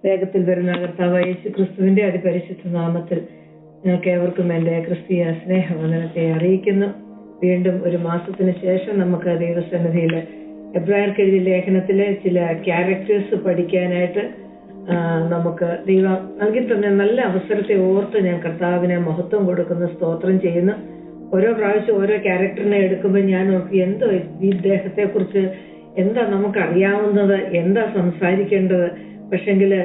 വേഗത്തിൽ വരുന്ന കർത്താവായ യേശു ക്രിസ്തുവിന്റെ അതിപരിശുദ്ധ നാമത്തിൽ ഞങ്ങൾക്ക് ഏവർക്കും എൻ്റെ ക്രിസ്തീയ സ്നേഹവന്ദനത്തെ അറിയിക്കുന്നു. വീണ്ടും ഒരു മാസത്തിന് ശേഷം നമുക്ക് ദൈവസന്നിധിയിൽ എബ്രായർക്ക് എഴുതിയ ലേഖനത്തിലെ ചില ക്യാരക്ടേഴ്സ് പഠിക്കാനായിട്ട് നമുക്ക് ദൈവം നൽകി തന്നെ നല്ല അവസരത്തെ ഓർത്ത് ഞാൻ കർത്താവിനെ മഹത്വം കൊടുക്കുന്ന സ്തോത്രം ചെയ്യുന്നു. ഓരോ പ്രാവശ്യം ഓരോ ക്യാരക്ടറിനെ എടുക്കുമ്പോൾ ഞാൻ നോക്കി എന്തോ ഈ ഇദ്ദേഹത്തെ കുറിച്ച് എന്താ നമുക്കറിയാവുന്നത്, എന്താ സംസാരിക്കേണ്ടത്. പക്ഷെങ്കില്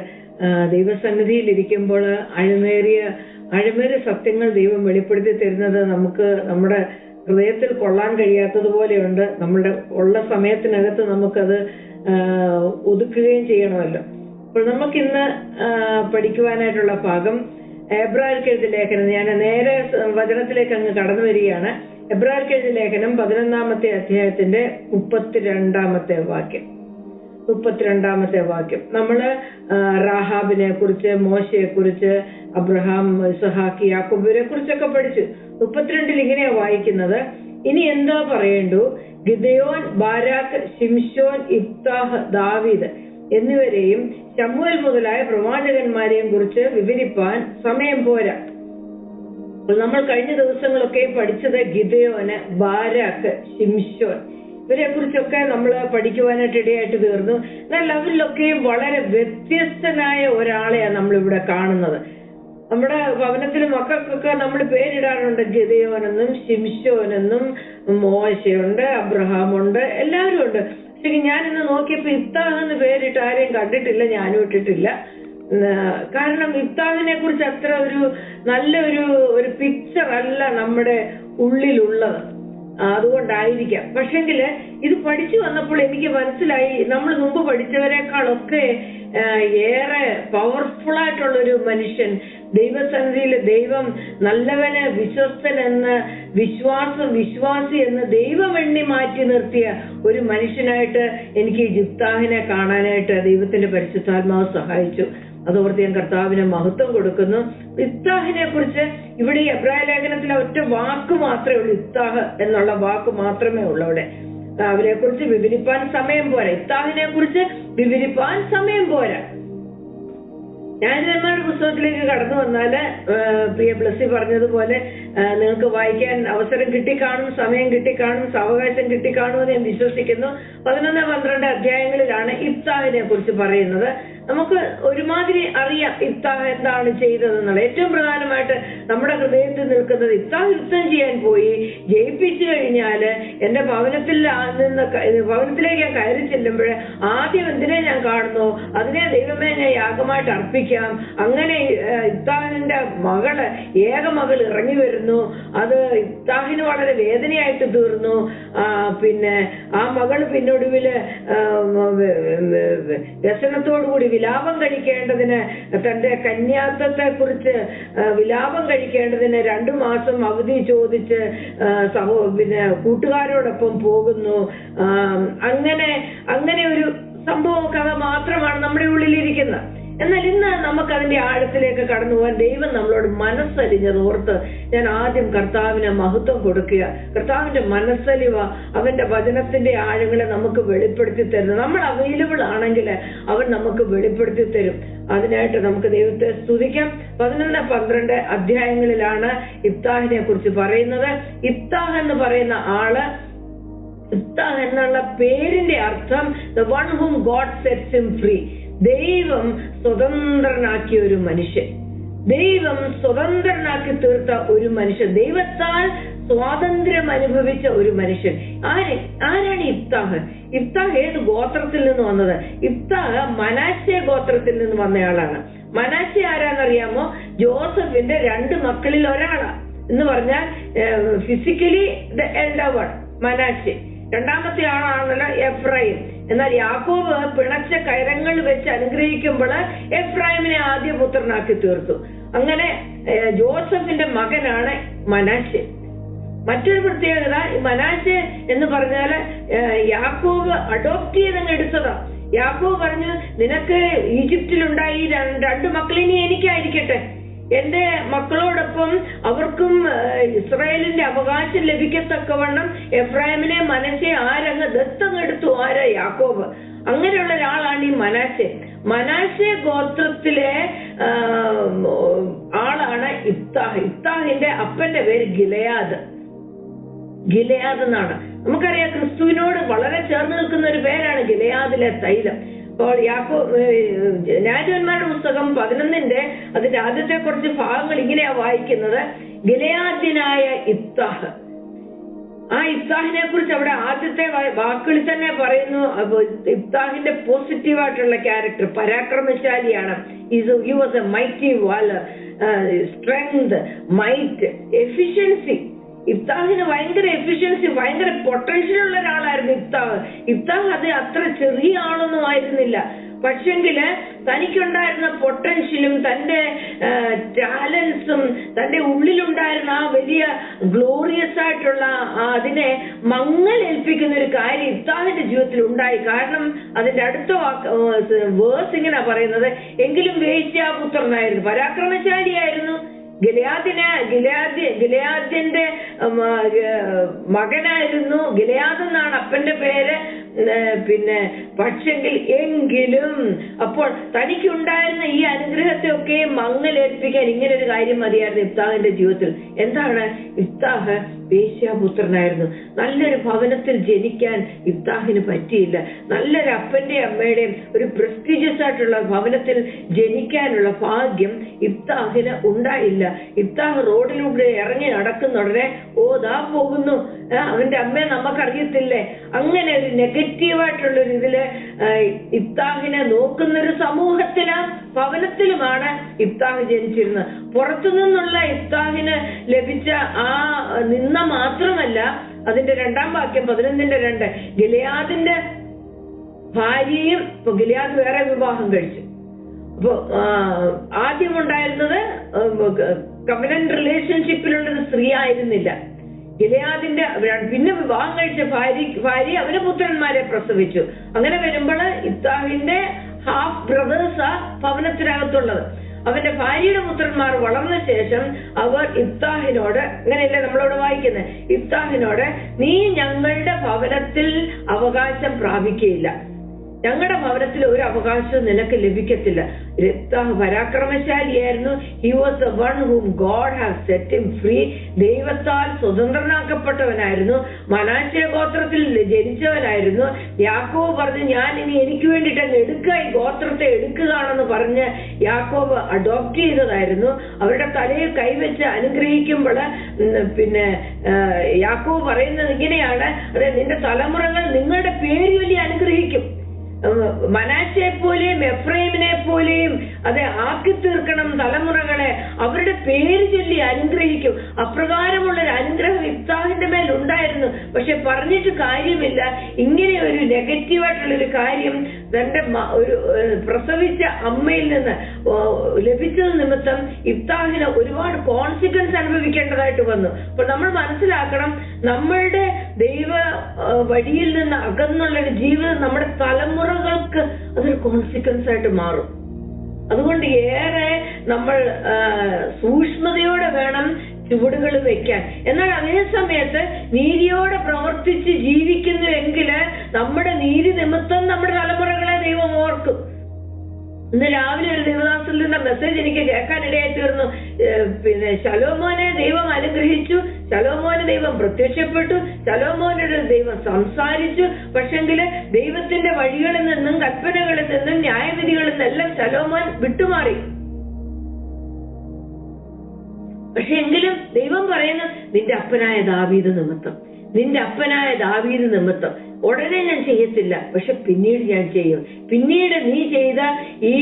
ദൈവസന്നിധിയിൽ ഇരിക്കുമ്പോൾ ആഴമേറിയ സത്യങ്ങൾ ദൈവം വെളിപ്പെടുത്തി തരുന്നത് നമുക്ക് നമ്മുടെ ഹൃദയത്തിൽ കൊള്ളാൻ കഴിയാത്തതുപോലെയുണ്ട്. നമ്മളുടെ ഉള്ള സമയത്തിനകത്ത് നമുക്കത് ഒതുക്കുകയും ചെയ്യണമല്ലോ. അപ്പോൾ നമുക്കിന്ന് പഠിക്കുവാനായിട്ടുള്ള ഭാഗം എബ്രായർക്ക് എഴുതിയ ലേഖനം. ഞാൻ നേരെ വചനത്തിലേക്ക് അങ്ങ് കടന്നു വരികയാണ്. എബ്രായർക്ക് എഴുതിയ ലേഖനം 11-ാമത്തെ അധ്യായത്തിന്റെ 32-ാമത്തെ വാക്യം. നമ്മള് റാഹാബിനെ കുറിച്ച്, മോശയെ കുറിച്ച്, അബ്രഹാം, ഇസഹാക്ക്, യാക്കോബിനെ കുറിച്ചൊക്കെ പഠിച്ചു. 32-ൽ ഇങ്ങനെയാ വായിക്കുന്നത്: ഇനി എന്താ പറയേണ്ടു? ഗിദെയോൻ, ബാരാക്ക്, ശിംശോൻ, ഇഫ്താഹ്, ദാവീദ് എന്നിവരെയും ശമൂവേൽ മുതലായ പ്രവാചകന്മാരെയും കുറിച്ച് വിവരിപ്പാൻ സമയം പോരാ. നമ്മൾ കഴിഞ്ഞ ദിവസങ്ങളൊക്കെ പഠിച്ചത് ഗിദെയോന്, ബാരാക്ക്, ശിംശോൻ ഇവരെ കുറിച്ചൊക്കെ നമ്മൾ പഠിക്കുവാനായിട്ട് ഇടയായിട്ട് തീർന്നു. എന്നാൽ അവരിലൊക്കെയും വളരെ വ്യത്യസ്തനായ ഒരാളെയാണ് നമ്മളിവിടെ കാണുന്നത്. നമ്മുടെ ഭവനത്തിൽ മക്കൾക്കൊക്കെ നമ്മൾ പേരിടാറുണ്ട്. ഗിദെയോനെന്നും ശിംശോനെന്നും, മോശയുണ്ട്, അബ്രഹാമുണ്ട്, എല്ലാവരും ഉണ്ട്. പക്ഷെ ഞാനിന്ന് നോക്കിയപ്പോ ഇഫ്താഹ് എന്ന് പേരിട്ട് ആരെയും കണ്ടിട്ടില്ല, ഞാനും ഇട്ടിട്ടില്ല. കാരണം ഇഫ്താഹിനെ കുറിച്ച് അത്ര നല്ലൊരു പിക്ചർ അല്ല നമ്മുടെ ഉള്ളിലുള്ളത്. അതുകൊണ്ടായിരിക്കാം. പക്ഷെങ്കില് ഇത് പഠിച്ചു വന്നപ്പോൾ എനിക്ക് മനസ്സിലായി, നമ്മൾ മുമ്പ് പഠിച്ചവരെക്കാളൊക്കെ ഏറെ പവർഫുൾ ആയിട്ടുള്ളൊരു മനുഷ്യൻ, ദൈവസന്നിധിയിൽ ദൈവം നല്ലവന്, വിശ്വസ്തൻ എന്ന്, വിശ്വാസി എന്ന് ദൈവം എണ്ണി മാറ്റി നിർത്തിയ ഒരു മനുഷ്യനായിട്ട് എനിക്ക് ഇഫ്താഹിനെ കാണാനായിട്ട് ദൈവത്തിന്റെ പരിശുദ്ധാത്മാവ് സഹായിച്ചു. അതോർത്ത് ഞാൻ കർത്താവിന് മഹത്വം കൊടുക്കുന്നു. ഇഫ്താഹിനെ കുറിച്ച് ഇവിടെ ഈ എബ്രായ ലേഖനത്തിലെ ഒറ്റ വാക്ക് മാത്രമേ ഉള്ളൂ. ഇഫ്താഹ് എന്നുള്ള വാക്ക് മാത്രമേ ഉള്ളൂ അവിടെ. അവരെ കുറിച്ച് വിവരിപ്പാൻ സമയം പോരാ. ഇഫ്താഹിനെ കുറിച്ച് വിവരിപ്പാൻ സമയം പോരാ. ന്യായാധിപന്മാരുടെ പുസ്തകത്തിലേക്ക് കടന്നു വന്നാല് പ്രിയ ബ്ലസ്സി പറഞ്ഞതുപോലെ നിങ്ങൾക്ക് വായിക്കാൻ അവസരം കിട്ടിക്കാണും, സമയം കിട്ടിക്കാണും, സാവകാശം കിട്ടിക്കാണുമെന്ന് ഞാൻ വിശ്വസിക്കുന്നു. 11-12 അധ്യായങ്ങളിലാണ് ഇഫ്താഹിനെ കുറിച്ച് പറയുന്നത്. നമുക്ക് ഒരുമാതിരി അറിയാം ഇഫ്താഹ് എന്താണ് ചെയ്തതെന്നുള്ളത്. ഏറ്റവും പ്രധാനമായിട്ട് നമ്മുടെ ഹൃദയത്തിൽ നിൽക്കുന്നത്, ഇഫ്താഹ് യുദ്ധം ചെയ്യാൻ പോയി ജയിപ്പിച്ചു കഴിഞ്ഞാല് എന്റെ ഭവനത്തിലേക്ക് ഞാൻ കയറി ചെല്ലുമ്പോൾ ആദ്യം എന്തിനെ ഞാൻ കാണുന്നു? അതിനെ ദൈവമേ ഞാൻ യാഗമായിട്ട് അർപ്പിക്കാം. അങ്ങനെ ഇഫ്താഹിന്റെ ഏക മകൾ ഇറങ്ങി വരുന്നു. അത് ഇഫ്താഹിന് വളരെ വേദനയായിട്ട് തീർന്നു. പിന്നെ ആ മകൾ പിന്നൊടുവില് വ്യസനത്തോടുകൂടി വിലാപം കഴിക്കേണ്ടതിന്, തന്റെ കന്യാത്വത്തെ കുറിച്ച് വിലാപം കഴിക്കേണ്ടതിന് 2 മാസം അവധി ചോദിച്ച് പിന്നെ കൂട്ടുകാരോടൊപ്പം പോകുന്നു. അങ്ങനെ ഒരു സംഭവ കഥ മാത്രമാണ് നമ്മുടെ ഉള്ളിലിരിക്കുന്നത്. എന്നാൽ ഇന്ന് നമുക്ക് അതിന്റെ ആഴത്തിലേക്ക് കടന്നു പോകാൻ ദൈവം നമ്മളോട് മനസ്സലിഞ്ഞത് ഓർത്ത് ഞാൻ ആദ്യം കർത്താവിന് മഹത്വം കൊടുക്കുക. കർത്താവിന്റെ മനസ്സലിവ, അവന്റെ വചനത്തിന്റെ ആഴങ്ങളെ നമുക്ക് വെളിപ്പെടുത്തി തരുന്നു. നമ്മൾ അവൈലബിൾ ആണെങ്കിൽ അവൻ നമുക്ക് വെളിപ്പെടുത്തി തരും. അതിനായിട്ട് നമുക്ക് ദൈവത്തെ സ്തുതിക്കാം. 11-12 അധ്യായങ്ങളിലാണ് ഇഫ്താഹിനെ കുറിച്ച് പറയുന്നത്. ഇഫ്താഹ് എന്ന് പറയുന്ന ആള്, ഇഫ്താഹ് എന്നുള്ള പേരിന്റെ അർത്ഥം the one whom God sets him free. ദൈവം സ്വതന്ത്രനാക്കിയ ഒരു മനുഷ്യൻ, ദൈവം സ്വതന്ത്രനാക്കി തീർത്ത ഒരു മനുഷ്യൻ, ദൈവത്താൽ സ്വാതന്ത്ര്യം അനുഭവിച്ച ഒരു മനുഷ്യൻ. ആരാണ് ഇഫ്താഹ്? ഇഫ്താഹ് ഏത് ഗോത്രത്തിൽ നിന്ന് വന്നത്? ഇഫ്താഹ് മനാശെ ഗോത്രത്തിൽ നിന്ന് വന്നയാളാണ്. മനാശെ ആരാന്നറിയാമോ? ജോസഫിന്റെ 2 മക്കളിൽ ഒരാളാണ്. എന്ന് പറഞ്ഞാൽ ഫിസിക്കലി ദ എൽഡർ വൺ മനാശെ, രണ്ടാമത്തെ ആളാണല്ലോ എഫ്രൈം. എന്നാൽ യാക്കോബ് പിണച്ച കയറങ്ങൾ വെച്ച് അനുഗ്രഹിക്കുമ്പോൾ എഫ്രൈമിനെ ആദ്യ പുത്രനാക്കി തീർത്തു. അങ്ങനെ ജോസഫിന്റെ മകനാണ് മനാശെ. മറ്റൊരു പ്രത്യേകത, മനാശെ എന്ന് പറഞ്ഞാല് യാക്കോബ് അഡോപ്റ്റ് ചെയ്തങ്ങ് എടുത്തതാ. യാക്കോബ് പറഞ്ഞു, നിനക്ക് ഈജിപ്തിലുണ്ടായി 2 മക്കളിനി എനിക്കായിരിക്കട്ടെ. എന്റെ മക്കളോടൊപ്പം അവർക്കും ഇസ്രായേലിന്റെ അവകാശം ലഭിക്കത്തക്കവണ്ണം എഫ്രൈമിനെ മനസ്സെ ആരങ്ങ് ദത്തങ്ങെടുത്തു. ആരാ? യാക്കോബ്. അങ്ങനെയുള്ള ഒരാളാണ് ഈ മനാശെ. മനാശെ ഗോത്രത്തിലെ ആളാണ് ഇബ്താഹ്. ഇബ്താഹിന്റെ അപ്പന്റെ പേര് ഗിലെയാദ്. ഗിലെയാദ് എന്നാണ്. നമുക്കറിയാം ക്രിസ്തുവിനോട് വളരെ ചേർന്ന് നിൽക്കുന്ന ഒരു പേരാണ് ഗിലെയാദിലെ തൈലം. അപ്പോൾ ന്യായാധിപന്മാരുടെ പുസ്തകം 11 അതിന്റെ ആദ്യത്തെ കുറച്ച് ഭാഗങ്ങൾ ഇങ്ങനെയാ വായിക്കുന്നത്. ഗിലെയാദ്യനായ ഇബ്താഹ്. ആ ഇബ്താഹിനെ കുറിച്ച് അവിടെ ആദ്യത്തെ വാക്കുകളിൽ തന്നെ പറയുന്നു. ഇബ്താഹിന്റെ പോസിറ്റീവായിട്ടുള്ള ക്യാരക്ടർ പരാക്രമശാലിയാണ്. He was a mighty valour, strength, might, efficiency. ഇബ്താഹിന് ഭയങ്കര എഫിഷ്യൻസി, ഭയങ്കര പൊട്ടൻഷ്യൽ ഉള്ള ഒരാളായിരുന്നു ഇബ്താഹ്. ഇബ്താഹ് അത് അത്ര ചെറിയ ആളൊന്നും ആയിരുന്നില്ല. പക്ഷെങ്കില് തനിക്കുണ്ടായിരുന്ന പൊട്ടൻഷ്യലും തന്റെ ടാലൻസും തന്റെ ഉള്ളിലുണ്ടായിരുന്ന ആ വലിയ ഗ്ലോറിയസ് ആയിട്ടുള്ള അതിനെ മങ്ങലേൽപ്പിക്കുന്ന ഒരു കാര്യം ഇബ്താഹിന്റെ ജീവിതത്തിൽ ഉണ്ടായി. കാരണം അതിന്റെ അടുത്ത വേഴ്സ് ഇങ്ങനെ പറയുന്നത്, എങ്കിലും വേശ്യാപുത്രനായിരുന്നു, പരാക്രമശാലിയായിരുന്നു. ഗിലെയാദിന്റെ മകനായിരുന്നു. ഗിലെയാദ് എന്നാണ് അപ്പന്റെ പേര്. പിന്നെ പക്ഷെങ്കിൽ എങ്കിലും അപ്പോൾ തനിക്കുണ്ടായിരുന്ന ഈ അനുഗ്രഹത്തെ ഒക്കെ മങ്ങലേൽപ്പിക്കാൻ ഇങ്ങനെ ഒരു കാര്യം മതിയായിരുന്നു ഇബ്താഹിന്റെ ജീവിതത്തിൽ. എന്താണ്? ഇബ്താഹ് വേശ്യാപുത്രനായിരുന്നു. നല്ലൊരു ഭവനത്തിൽ ജനിക്കാൻ ഇബ്താഹിന് പറ്റിയില്ല. നല്ലൊരു അപ്പന്റെയും അമ്മയുടെയും ഒരു പ്രസ്റ്റീജിയസ് ആയിട്ടുള്ള ഭവനത്തിൽ ജനിക്കാനുള്ള ഭാഗ്യം ഇബ്താഹിന് ഉണ്ടായില്ല. ഇബ്താഹ് റോഡിലൂടെ ഇറങ്ങി നടക്കുന്ന ഉടനെ ദാ പോകുന്നു, അവന്റെ അമ്മയെ നമുക്കറിയത്തില്ലേ, അങ്ങനെ ഒരു നെഗറ്റീവായിട്ടുള്ള ഒരു ഇതില് ഇബ്താഹിനെ നോക്കുന്നൊരു സമൂഹത്തിലും ഭവനത്തിലുമാണ് ഇബ്താഹ് ജനിച്ചിരുന്നത്. പുറത്തു നിന്നുള്ള ഇബ്താഹിന് ലഭിച്ച ആ നിന്ന മാത്രമല്ല, അതിന്റെ 2-ാം വാക്യം 11:2, ഗിലെയാദിന്റെ ഭാര്യയും ഇപ്പൊ ഗിലെയാദ് വേറെ വിവാഹം കഴിച്ചു. അപ്പൊ ആദ്യം ഉണ്ടായിരുന്നത് കവനന്റ് റിലേഷൻഷിപ്പിലുള്ളൊരു സ്ത്രീ ആയിരുന്നില്ല. ഗിലെയാദിന്റെ പിന്നെ വിവാഹം കഴിച്ച ഭാര്യ അവന് പുത്രന്മാരെ പ്രസവിച്ചു. അങ്ങനെ വരുമ്പോൾ ഇബ്താഹിന്റെ ഹാഫ് ബ്രദേഴ്സാ ഭവനത്തിനകത്തുള്ളത്. അവന്റെ ഭാര്യയുടെ പുത്രന്മാർ വളർന്ന ശേഷം അവർ ഇബ്താഹിനോട്, അങ്ങനെയല്ലേ നമ്മളോട് വായിക്കുന്നത്, ഇബ്താഹിനോട് നീ ഞങ്ങളുടെ ഭവനത്തിൽ അവകാശം പ്രാപിക്കുകയില്ല, ഞങ്ങളുടെ ഭവനത്തിൽ ഒരു അവകാശവും നിനക്ക് ലഭിക്കത്തില്ല. ഇബ്താഹ് പരാക്രമശാലിയായിരുന്നു. He was the one whom God have set him free. ദൈവത്താൽ സ്വതന്ത്രനാക്കപ്പെട്ടവനായിരുന്നു. മനാശെ ഗോത്രത്തിൽ ജനിച്ചവനായിരുന്നു. യാക്കോബ് പറഞ്ഞു, ഞാൻ ഇനി എനിക്ക് വേണ്ടിയിട്ട് അങ്ങ് എടുക്കുക, ഈ ഗോത്രത്തെ എടുക്കുകയാണെന്ന് പറഞ്ഞ് യാക്കോബ് അഡോപ്റ്റ് ചെയ്തതായിരുന്നു. അവരുടെ തലയിൽ കൈവച്ച് അനുഗ്രഹിക്കുമ്പോൾ പിന്നെ യാക്കോബ് പറയുന്നത് ഇങ്ങനെയാണ്, അതെ, നിന്റെ തലമുറകൾ നിങ്ങളുടെ പേര് വലിയ അനുഗ്രഹിക്കും. മനാശയെ പോലെയും എഫ്രൈമിനെ പോലെയും അതെ ആക്കി തീർക്കണം തലമുറകളെ, അവരുടെ പേര് ചൊല്ലി അനുഗ്രഹിക്കും. അപ്രകാരമുള്ളൊരു അനുഗ്രഹം ഇബ്താഹിന്റെ മേൽ ഉണ്ടായിരുന്നു. പക്ഷെ പറഞ്ഞിട്ട് കാര്യമില്ല, ഇങ്ങനെ ഒരു നെഗറ്റീവായിട്ടുള്ളൊരു കാര്യം തന്റെ ഒരു പ്രസവിച്ച അമ്മയിൽ നിന്ന് ലഭിച്ചത് നിമിത്തം ഇബ്താഹിന് ഒരുപാട് കോൺസിക്വൻസ് അനുഭവിക്കേണ്ടതായിട്ട് വന്നു. അപ്പൊ നമ്മൾ മനസ്സിലാക്കണം, നമ്മളുടെ ദൈവ വഴിയിൽ നിന്ന് അകന്നുള്ളൊരു ജീവിതം നമ്മുടെ തലമുറകൾക്ക് അതൊരു കോൺസിക്വൻസ് ആയിട്ട് മാറും. അതുകൊണ്ട് ഏറെ നമ്മൾ സൂക്ഷ്മതയോടെ വേണം ചുവടുകൾ വെക്കാൻ. എന്നാൽ അതേ സമയത്ത് നീതിയോടെ പ്രവർത്തിച്ച് ജീവിക്കുന്നുവെങ്കിൽ നമ്മുടെ നീതി നിമിത്തം നമ്മുടെ തലമുറകളെ ദൈവം ഓർക്കും. ഇന്ന് രാവിലെ ഒരു ദേവദാസിൽ നിന്ന മെസ്സേജ് എനിക്ക് കേൾക്കാനിടയായി തീർന്നു. പിന്നെ ശലോമോനെ ദൈവം അനുഗ്രഹിച്ചു, ശലോമോന് ദൈവം പ്രത്യക്ഷപ്പെട്ടു, ശലോമോനോട് ദൈവം സംസാരിച്ചു. പക്ഷെങ്കില് ദൈവത്തിന്റെ വഴികളിൽ നിന്നും കൽപ്പനകളിൽ നിന്നും ന്യായവിധികളിൽ നിന്നെല്ലാം ശലോമോൻ വിട്ടുമാറി. പക്ഷെ എങ്കിലും ദൈവം പറയുന്നു, നിന്റെ അപ്പനായ ദാവീദ് നിമിത്തം, നിന്റെ അപ്പനായ ദാവീദ് നിമിത്തം ഉടനെ ഞാൻ ചെയ്യത്തില്ല, പക്ഷെ പിന്നീട് ഞാൻ ചെയ്യും. പിന്നീട് നീ ചെയ്ത ഈ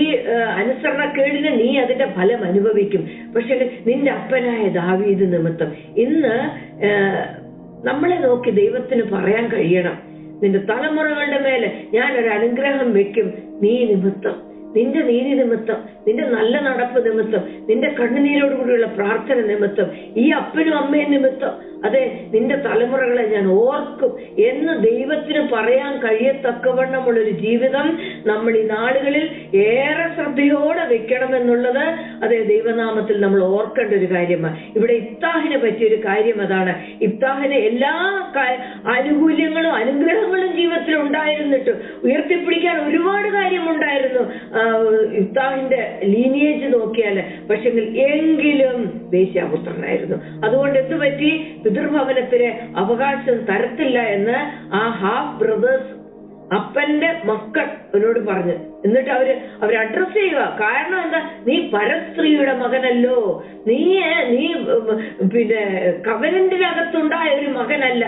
അനുസരണക്കേടിന് നീ അതിന്റെ ഫലം അനുഭവിക്കും. പക്ഷെ നിന്റെ അപ്പനായ ദാവീദ് നിമിത്തം. ഇന്ന് നമ്മളെ നോക്കി ദൈവത്തിന് പറയാൻ കഴിയണം, നിന്റെ തലമുറകളുടെ മേലെ ഞാൻ ഒരു അനുഗ്രഹം വെക്കും, നീ നിമിത്തം, നിന്റെ നീതി നിമിത്തം, നിന്റെ നല്ല നടപ്പ് നിമിത്തം, നിന്റെ കണ്ണുനീരോടുകൂടിയുള്ള പ്രാർത്ഥന നിമിത്തം, ഈ അപ്പനും അമ്മയും നിമിത്തം, അതെ, നിന്റെ തലമുറകളെ ഞാൻ ഓർക്കും എന്ന് ദൈവത്തിന് പറയാൻ കഴിയത്തക്കവണ്ണമുള്ളൊരു ജീവിതം നമ്മൾ ഈ നാളുകളിൽ ഏറെ ശ്രദ്ധയോടെ വെക്കണമെന്നുള്ളത് അതേ ദൈവനാമത്തിൽ നമ്മൾ ഓർക്കേണ്ട ഒരു കാര്യമാണ്. ഇവിടെ ഇഫ്താഹിനെ പറ്റിയൊരു കാര്യം അതാണ്. ഇഫ്താഹിന് എല്ലാ ആനുകൂല്യങ്ങളും അനുഗ്രഹങ്ങളും ജീവിതത്തിൽ ഉണ്ടായിരുന്നിട്ട് ഉയർത്തിപ്പിടിക്കാൻ ഒരുപാട് കാര്യമുണ്ടായിരുന്നു ഇഫ്താഹിന്റെ ലീനിയേജ് നോക്കിയാൽ. പക്ഷെ എങ്കിലും വേശ്യാപുത്രനായിരുന്നു. അതുകൊണ്ട് എന്ത് പറ്റി? പിതൃഭവനത്തിന് അവകാശം തരത്തില്ല എന്ന് ആ ഹാഫ് ബ്രദേഴ്സ്, അപ്പന്റെ മക്കൾ അവരോട് പറഞ്ഞു. എന്നിട്ട് അവര് അഡ്രസ് ചെയ്യുക. കാരണം എന്താ? നീ പരസ്ത്രീയുടെ മകനല്ലോ, നീ പിന്നെ കവനന്റിനകത്തുണ്ടായ ഒരു മകനല്ല,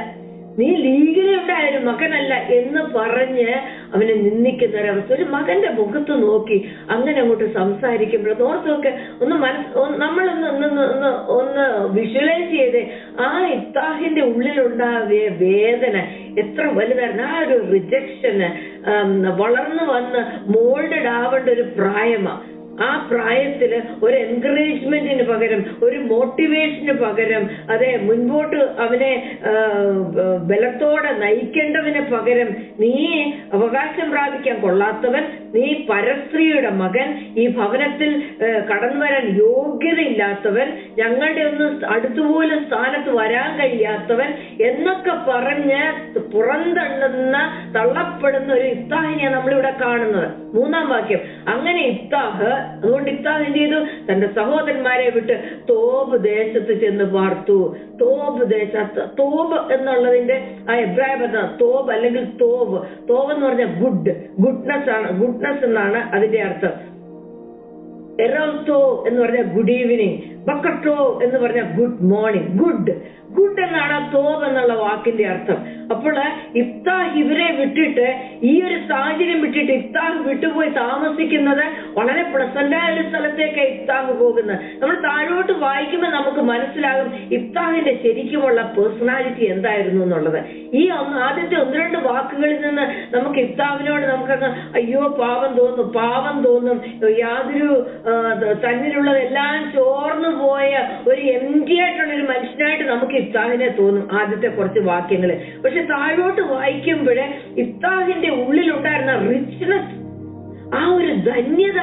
നീ ലീഗിലുണ്ടായ ഒരു മകനല്ല എന്ന് പറഞ്ഞ് അവനെ നിന്ദിക്കുന്ന ഒരവസ്ഥ. ഒരു മകന്റെ മുഖത്ത് നോക്കി അങ്ങനെ അങ്ങോട്ട് സംസാരിക്കുമ്പോൾ ഓർത്തൊക്കെ ഒന്ന് വിഷ്വലൈസ് ചെയ്തേ. ആ ഇഫ്താഹിന്റെ ഉള്ളിലുണ്ടായ വേദന എത്ര വലുതായിരുന്നു. ആ ഒരു റിജക്ഷന് വളർന്നു വന്ന് മോൾഡഡ് ആവേണ്ട ഒരു പ്രായമാണ്. ആ പ്രായത്തില് ഒരു എൻകറേജ്മെന്റിന് പകരം, ഒരു മോട്ടിവേഷന് പകരം, അതെ മുൻപോട്ട് അവനെ ബലത്തോടെ നയിക്കേണ്ടതിന് പകരം, നീ അവകാശം പ്രാപിക്കാൻ കൊള്ളാത്തവൻ, നീ പരസ്ത്രീയുടെ മകൻ, ഈ ഭവനത്തിൽ കടന്നു വരാൻ യോഗ്യതയില്ലാത്തവൻ, ഞങ്ങളുടെ ഒന്നും അടുത്തുപോലും സ്ഥാനത്ത് വരാൻ കഴിയാത്തവൻ എന്നൊക്കെ പറഞ്ഞ് പുറന്തള്ളുന്ന തള്ളപ്പെടുന്ന ഒരു ഇഫ്താഹിനെയാണ് നമ്മളിവിടെ കാണുന്നത്. 3-ാം വാക്യം. അങ്ങനെ ഇഫ്താഹ്, അതുകൊണ്ട് ഇഫ്താഹ് എന്ത് ചെയ്തു? തന്റെ സഹോദരന്മാരെ വിട്ട് തോബ് ദേശത്ത് ചെന്ന് പാർത്തു. തോബ് ദേശത്ത്, തോബ് എന്നുള്ളതിന്റെ ആ എബ്രായ പദം തോബ് അല്ലെങ്കിൽ തോബ്. തോബ് എന്ന് പറഞ്ഞാൽ ഗുഡ്നസ് ആണ്. ഗുഡ്നസ് എന്നാണ് അതിന്റെ അർത്ഥം. എറോത്തോ എന്ന് പറഞ്ഞാൽ ഗുഡ് ഈവനിങ്, ബക്കട്ടോ എന്ന് പറഞ്ഞാൽ ഗുഡ് മോർണിംഗ്. ഗുഡ് എന്നാണ് തോബ് എന്നുള്ള വാക്കിന്റെ അർത്ഥം. അപ്പോൾ ഇഫ്താഹ് ഇവരെ വിട്ടിട്ട്, ഈ ഒരു സാഹചര്യം വിട്ടിട്ട് ഇഫ്താഹ് വിട്ടുപോയി താമസിക്കുന്നത് വളരെ പ്ലസന്റായ ഒരു സ്ഥലത്തേക്ക് ഇഫ്താഹ് പോകുന്നത്. നമ്മൾ താഴോട്ട് വായിക്കുമ്പോൾ നമുക്ക് മനസ്സിലാകും ഇഫ്താഹിന്റെ ശരിക്കുമുള്ള പേഴ്സണാലിറ്റി എന്തായിരുന്നു എന്നുള്ളത്. ഈ ആദ്യത്തെ 1-2 വാക്കുകളിൽ നിന്ന് നമുക്ക് ഇഫ്താഹിനോട് നമുക്കങ്ങ് അയ്യോ പാവം തോന്നും. യാതൊരു തന്നിലുള്ളതെല്ലാം ചോർന്നു പോയ ഒരു എംറ്റി ആയിട്ടുള്ള ഒരു മനുഷ്യനായിട്ട് നമുക്ക് ഇഫ്താഹിനെ തോന്നും ആദ്യത്തെ കുറച്ച് വാക്യങ്ങള്. പക്ഷെ താഴോട്ട് വായിക്കുമ്പോഴേ ഇഫ്താഹിന്റെ ഉള്ളിലുണ്ടായിരുന്ന റിച്ച്നെസ്, ആ ഒരു ധന്യത,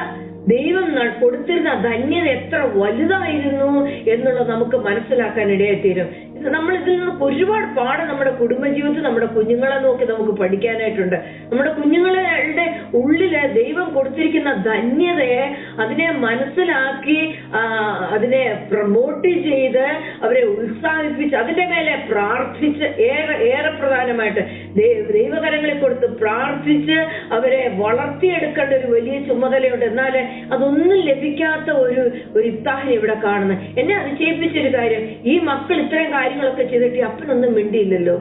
ദൈവം കൊടുത്തിരുന്ന ധന്യത എത്ര വലുതായിരുന്നു എന്നുള്ളത് നമുക്ക് മനസ്സിലാക്കാൻ ഇടയായിത്തീരും. നമ്മൾ ഇതിൽ നിന്ന് ഒരുപാട് പാഠം നമ്മുടെ കുടുംബജീവിതത്തിൽ നമ്മുടെ കുഞ്ഞുങ്ങളെ നോക്കി നമുക്ക് പഠിക്കാനായിട്ടുണ്ട്. നമ്മുടെ കുഞ്ഞുങ്ങളുടെ ഉള്ളില് ദൈവം കൊടുത്തിരിക്കുന്ന ധന്യതയെ, അതിനെ മനസ്സിലാക്കി അതിനെ പ്രൊമോട്ട് ചെയ്ത് അവരെ ഉത്സാഹിപ്പിച്ച് അതിന്റെ മേലെ പ്രാർത്ഥിച്ച്, ഏറെ പ്രധാനമായിട്ട് ദൈവകരങ്ങളിൽ കൊടുത്ത് പ്രാർത്ഥിച്ച് അവരെ വളർത്തിയെടുക്കേണ്ട ഒരു വലിയ ചുമതലയുണ്ട്. എന്നാല് അതൊന്നും ലഭിക്കാത്ത ഒരു ഇഫ്താഹിനെ ഇവിടെ കാണുന്നത്. എന്നെ അതിശയിപ്പിച്ചൊരു കാര്യം, ഈ മക്കൾ ഇത്രയും കാര്യങ്ങളൊക്കെ ചെയ്തിട്ട് അപ്പനൊന്നും മിണ്ടിയില്ലല്ലോ.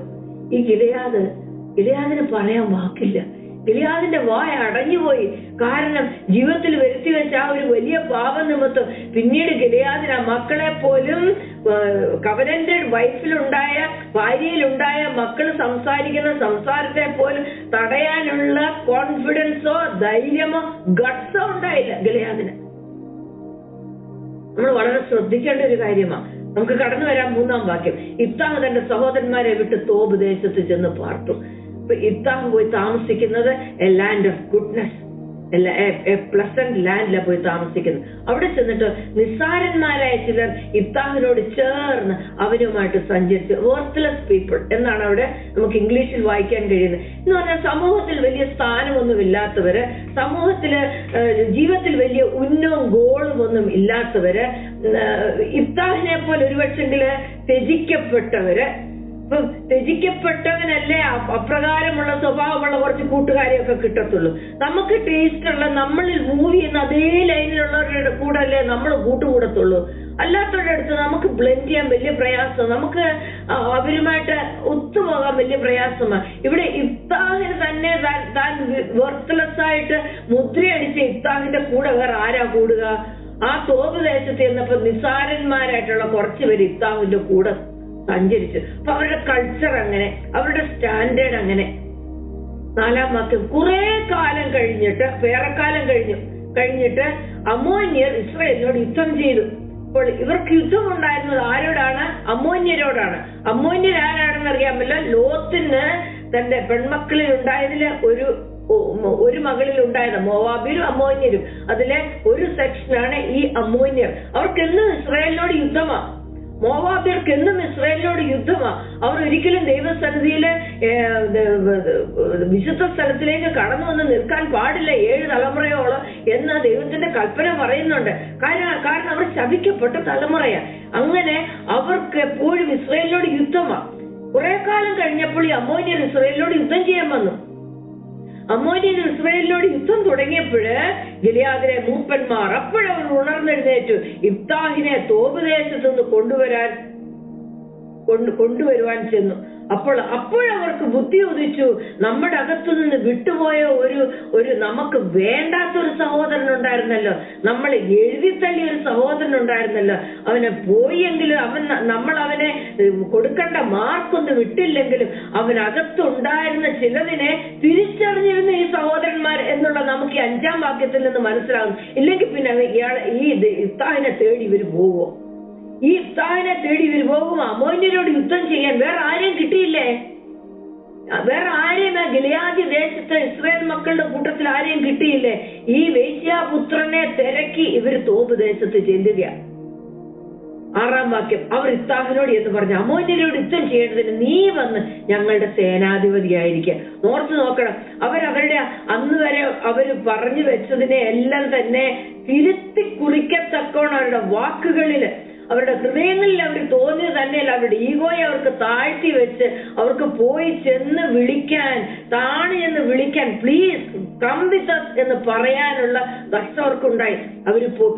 ഈ ഗിലെയാദിന് പറയാൻ വാക്കില്ല. ഗിലെയാദിന്റെ വായ അടഞ്ഞുപോയി. കാരണം ജീവിതത്തിൽ വരുത്തി വെച്ച ആ ഒരു വലിയ പാപനിമിത്തം പിന്നീട് ഗിലെയാദിന് ആ മക്കളെ പോലും, കവനന്റഡ് വൈഫിലുണ്ടായ, ഭാര്യയിലുണ്ടായ മക്കൾ സംസാരിക്കുന്ന സംസാരത്തെ പോലും തടയാനുള്ള കോൺഫിഡൻസോ ധൈര്യമോ ഗട്ട്സോ ഉണ്ടായില്ല ഗിലെയാദിന്. നമ്മൾ വളരെ ശ്രദ്ധിക്കേണ്ട ഒരു കാര്യമാണ്. നമുക്ക് കടന്നു വരാം 3-ാം വാക്യം. ഇഫ്താഹ് തന്റെ സഹോദരന്മാരെ വിട്ട് തോബ് ദേശത്ത് ചെന്ന് പാർത്തു. ഇഫ്താഹ് പോയി താമസിക്കുന്നത് a land of goodness, a pleasant ലാൻഡിലാണ് പോയി താമസിക്കുന്നത്. അവിടെ ചെന്നിട്ട് നിസ്സാരന്മാരായ ചിലർ ഇഫ്താഹിനോട് ചേർന്ന് അവരുമായിട്ട് സഞ്ചരിച്ച്, വർത്ത്ലെസ് പീപ്പിൾ എന്നാണ് അവിടെ നമുക്ക് ഇംഗ്ലീഷിൽ വായിക്കാൻ കഴിയുന്നത്. എന്ന് പറഞ്ഞാൽ സമൂഹത്തിൽ വലിയ സ്ഥാനമൊന്നും ഇല്ലാത്തവര്, സമൂഹത്തില് ജീവിതത്തിൽ വലിയ ഉന്നവും ഗോളും ഒന്നും ഇല്ലാത്തവര്, ഇഫ്താഹിനെ പോലെ ഒരുപക്ഷെങ്കില് ത്യജിക്കപ്പെട്ടവര്. ഇപ്പം ത്യജിക്കപ്പെട്ടവനല്ലേ അപ്രകാരമുള്ള സ്വഭാവമുള്ള കുറച്ച് കൂട്ടുകാരെയൊക്കെ കിട്ടത്തുള്ളൂ. നമുക്ക് ടേസ്റ്റ് ഉള്ള, നമ്മളിൽ മൂവ് ചെയ്യുന്ന അതേ ലൈനിലുള്ളവരുടെ കൂടെ അല്ലേ നമ്മൾ കൂട്ടുകൂടത്തുള്ളൂ. അല്ലാത്തവരുടെ അടുത്ത് നമുക്ക് ബ്ലെൻഡ് ചെയ്യാൻ വലിയ പ്രയാസം, നമുക്ക് അവരുമായിട്ട് ഒത്തുപോകാൻ വലിയ പ്രയാസമാണ്. ഇവിടെ ഇഫ്താഹിന് തന്നെ താൻ വർത്ത്ലെസ് ആയിട്ട് മുദ്രയടിച്ച ഇഫ്താഹിന്റെ കൂടെ വേറെ ആരാ കൂടുക? ആ തോബ് ദേശത്ത് ചെന്നപ്പോ നിസ്സാരന്മാരായിട്ടുള്ള കുറച്ച് പേര് ഇഫ്താഹിന്റെ കൂടെ സഞ്ചരിച്ചു. അപ്പൊ അവരുടെ കൾച്ചർ അങ്ങനെ, അവരുടെ സ്റ്റാൻഡേർഡ് അങ്ങനെ. 4-ാം വാക്യം. കുറെ കാലം കഴിഞ്ഞിട്ട്, വേറെക്കാലം കഴിഞ്ഞിട്ട് അമ്മോന്യർ ഇസ്രായേലിനോട് യുദ്ധം ചെയ്തു. അപ്പോൾ ഇവർക്ക് യുദ്ധം ഉണ്ടായിരുന്നത് ആരോടാണ്? അമ്മോന്യരോടാണ്. അമ്മോന്യർ ആരാണെന്ന് അറിയാമല്ലോ. ലോത്തിന് തന്റെ പെൺമക്കളിൽ ഉണ്ടായതില് ഒരു മകളിൽ ഉണ്ടായത് മോവാബിലും അമ്മോന്യരും. അതിലെ ഒരു സെക്ഷനാണ് ഈ അമ്മോന്യർ. അവർക്കെന്നും ഇസ്രായേലിനോട് യുദ്ധമാ. മോവാബ്യർക്ക് എന്നും ഇസ്രായേലിനോട് യുദ്ധമാ. അവർ ഒരിക്കലും ദൈവസന്നിധിയില് വിശുദ്ധ സ്ഥലത്തിലേക്ക് കടന്നു വന്ന് നിൽക്കാൻ പാടില്ല 7 തലമുറയോളം എന്ന് ദൈവത്തിന്റെ കൽപ്പന പറയുന്നുണ്ട്. കാരണം അവർ ശപിക്കപ്പെട്ട തലമുറയാ. അങ്ങനെ അവർക്ക് എപ്പോഴും ഇസ്രായേലിനോട് യുദ്ധമാ. കുറെ കാലം കഴിഞ്ഞപ്പോൾ ഈ അമ്മോന്യർ ഇസ്രായേലിനോട് യുദ്ധം ചെയ്യാൻ വന്നു. അമ്മോന്യർ ഇസ്രായേലിനോട് യുദ്ധം തുടങ്ങിയപ്പോഴ് ഗിലെയാദിലെ മൂപ്പന്മാർ അപ്പോഴവർ ഉണർന്നെഴുന്നേറ്റു യിഫ്താഹിനെ തോബ് ദേശത്ത് നിന്ന് കൊണ്ടുവരുവാൻ ചെന്നു. അപ്പോഴവർക്ക് ബുദ്ധി ഉദിച്ചു, നമ്മുടെ അകത്തുനിന്ന് വിട്ടുപോയ ഒരു നമുക്ക് വേണ്ടാത്തൊരു സഹോദരൻ ഉണ്ടായിരുന്നല്ലോ, നമ്മൾ എഴുതിത്തള്ളിയ ഒരു സഹോദരൻ ഉണ്ടായിരുന്നല്ലോ. അവനെ പോയെങ്കിലും നമ്മൾ അവനെ കൊടുക്കേണ്ട മാർക്കൊന്നും വിട്ടില്ലെങ്കിലും അവനകത്തുണ്ടായിരുന്ന ചിലതിനെ തിരിച്ചറിഞ്ഞിരുന്ന ഈ സഹോദരന്മാർ എന്നുള്ള നമുക്ക് ഈ 5-ാം വാക്യത്തിൽ നിന്ന് മനസ്സിലാകും. ഇല്ലെങ്കിൽ പിന്നെ ഈ യിഫ്താഹിനെ തേടി ഇവർ പോവോ? ഈ യിഫ്താഹിനെ തേടി ഇവർ പോകും. അമ്മോന്യരോട് യുദ്ധം ചെയ്യാൻ വേറെ ആരെയും കിട്ടിയില്ലേ? വേറെ ആരെയും ഗിലെയാദി ദേശത്ത് ഇസ്രായേൽ മക്കളുടെ കൂട്ടത്തിൽ ആരെയും കിട്ടിയില്ലേ? ഈ വേശ്യാപുത്രനെ തിരക്കി ഇവര് തോബ് ദേശത്ത് ചെല്ലുക. 6-ാം വാക്യം, അവർ യിഫ്താഹിനോട് എന്ന് പറഞ്ഞു, അമ്മോന്യരോട് യുദ്ധം ചെയ്യേണ്ടതിന് നീ വന്ന് ഞങ്ങളുടെ സേനാധിപതിയായിരിക്കുക. നോക്കണം, അവരവരുടെ അന്ന് വരെ അവര് പറഞ്ഞു വെച്ചതിനെ എല്ലാം തന്നെ തിരുത്തി കുറിക്കത്തക്കോണം അവരുടെ വാക്കുകളില്, അവരുടെ ഹൃദയങ്ങളിൽ അവർ തോന്നിയത് തന്നെയല്ല, അവരുടെ ഈഗോയെ അവർക്ക് താഴ്ത്തി വെച്ച് അവർക്ക് പോയി ചെന്ന് വിളിക്കാൻ, ചെന്ന് വിളിക്കാൻ, പ്ലീസ് കം വിത്ത് us എന്ന് പറയാനുള്ള ദക്ഷ അവർക്കുണ്ടായി.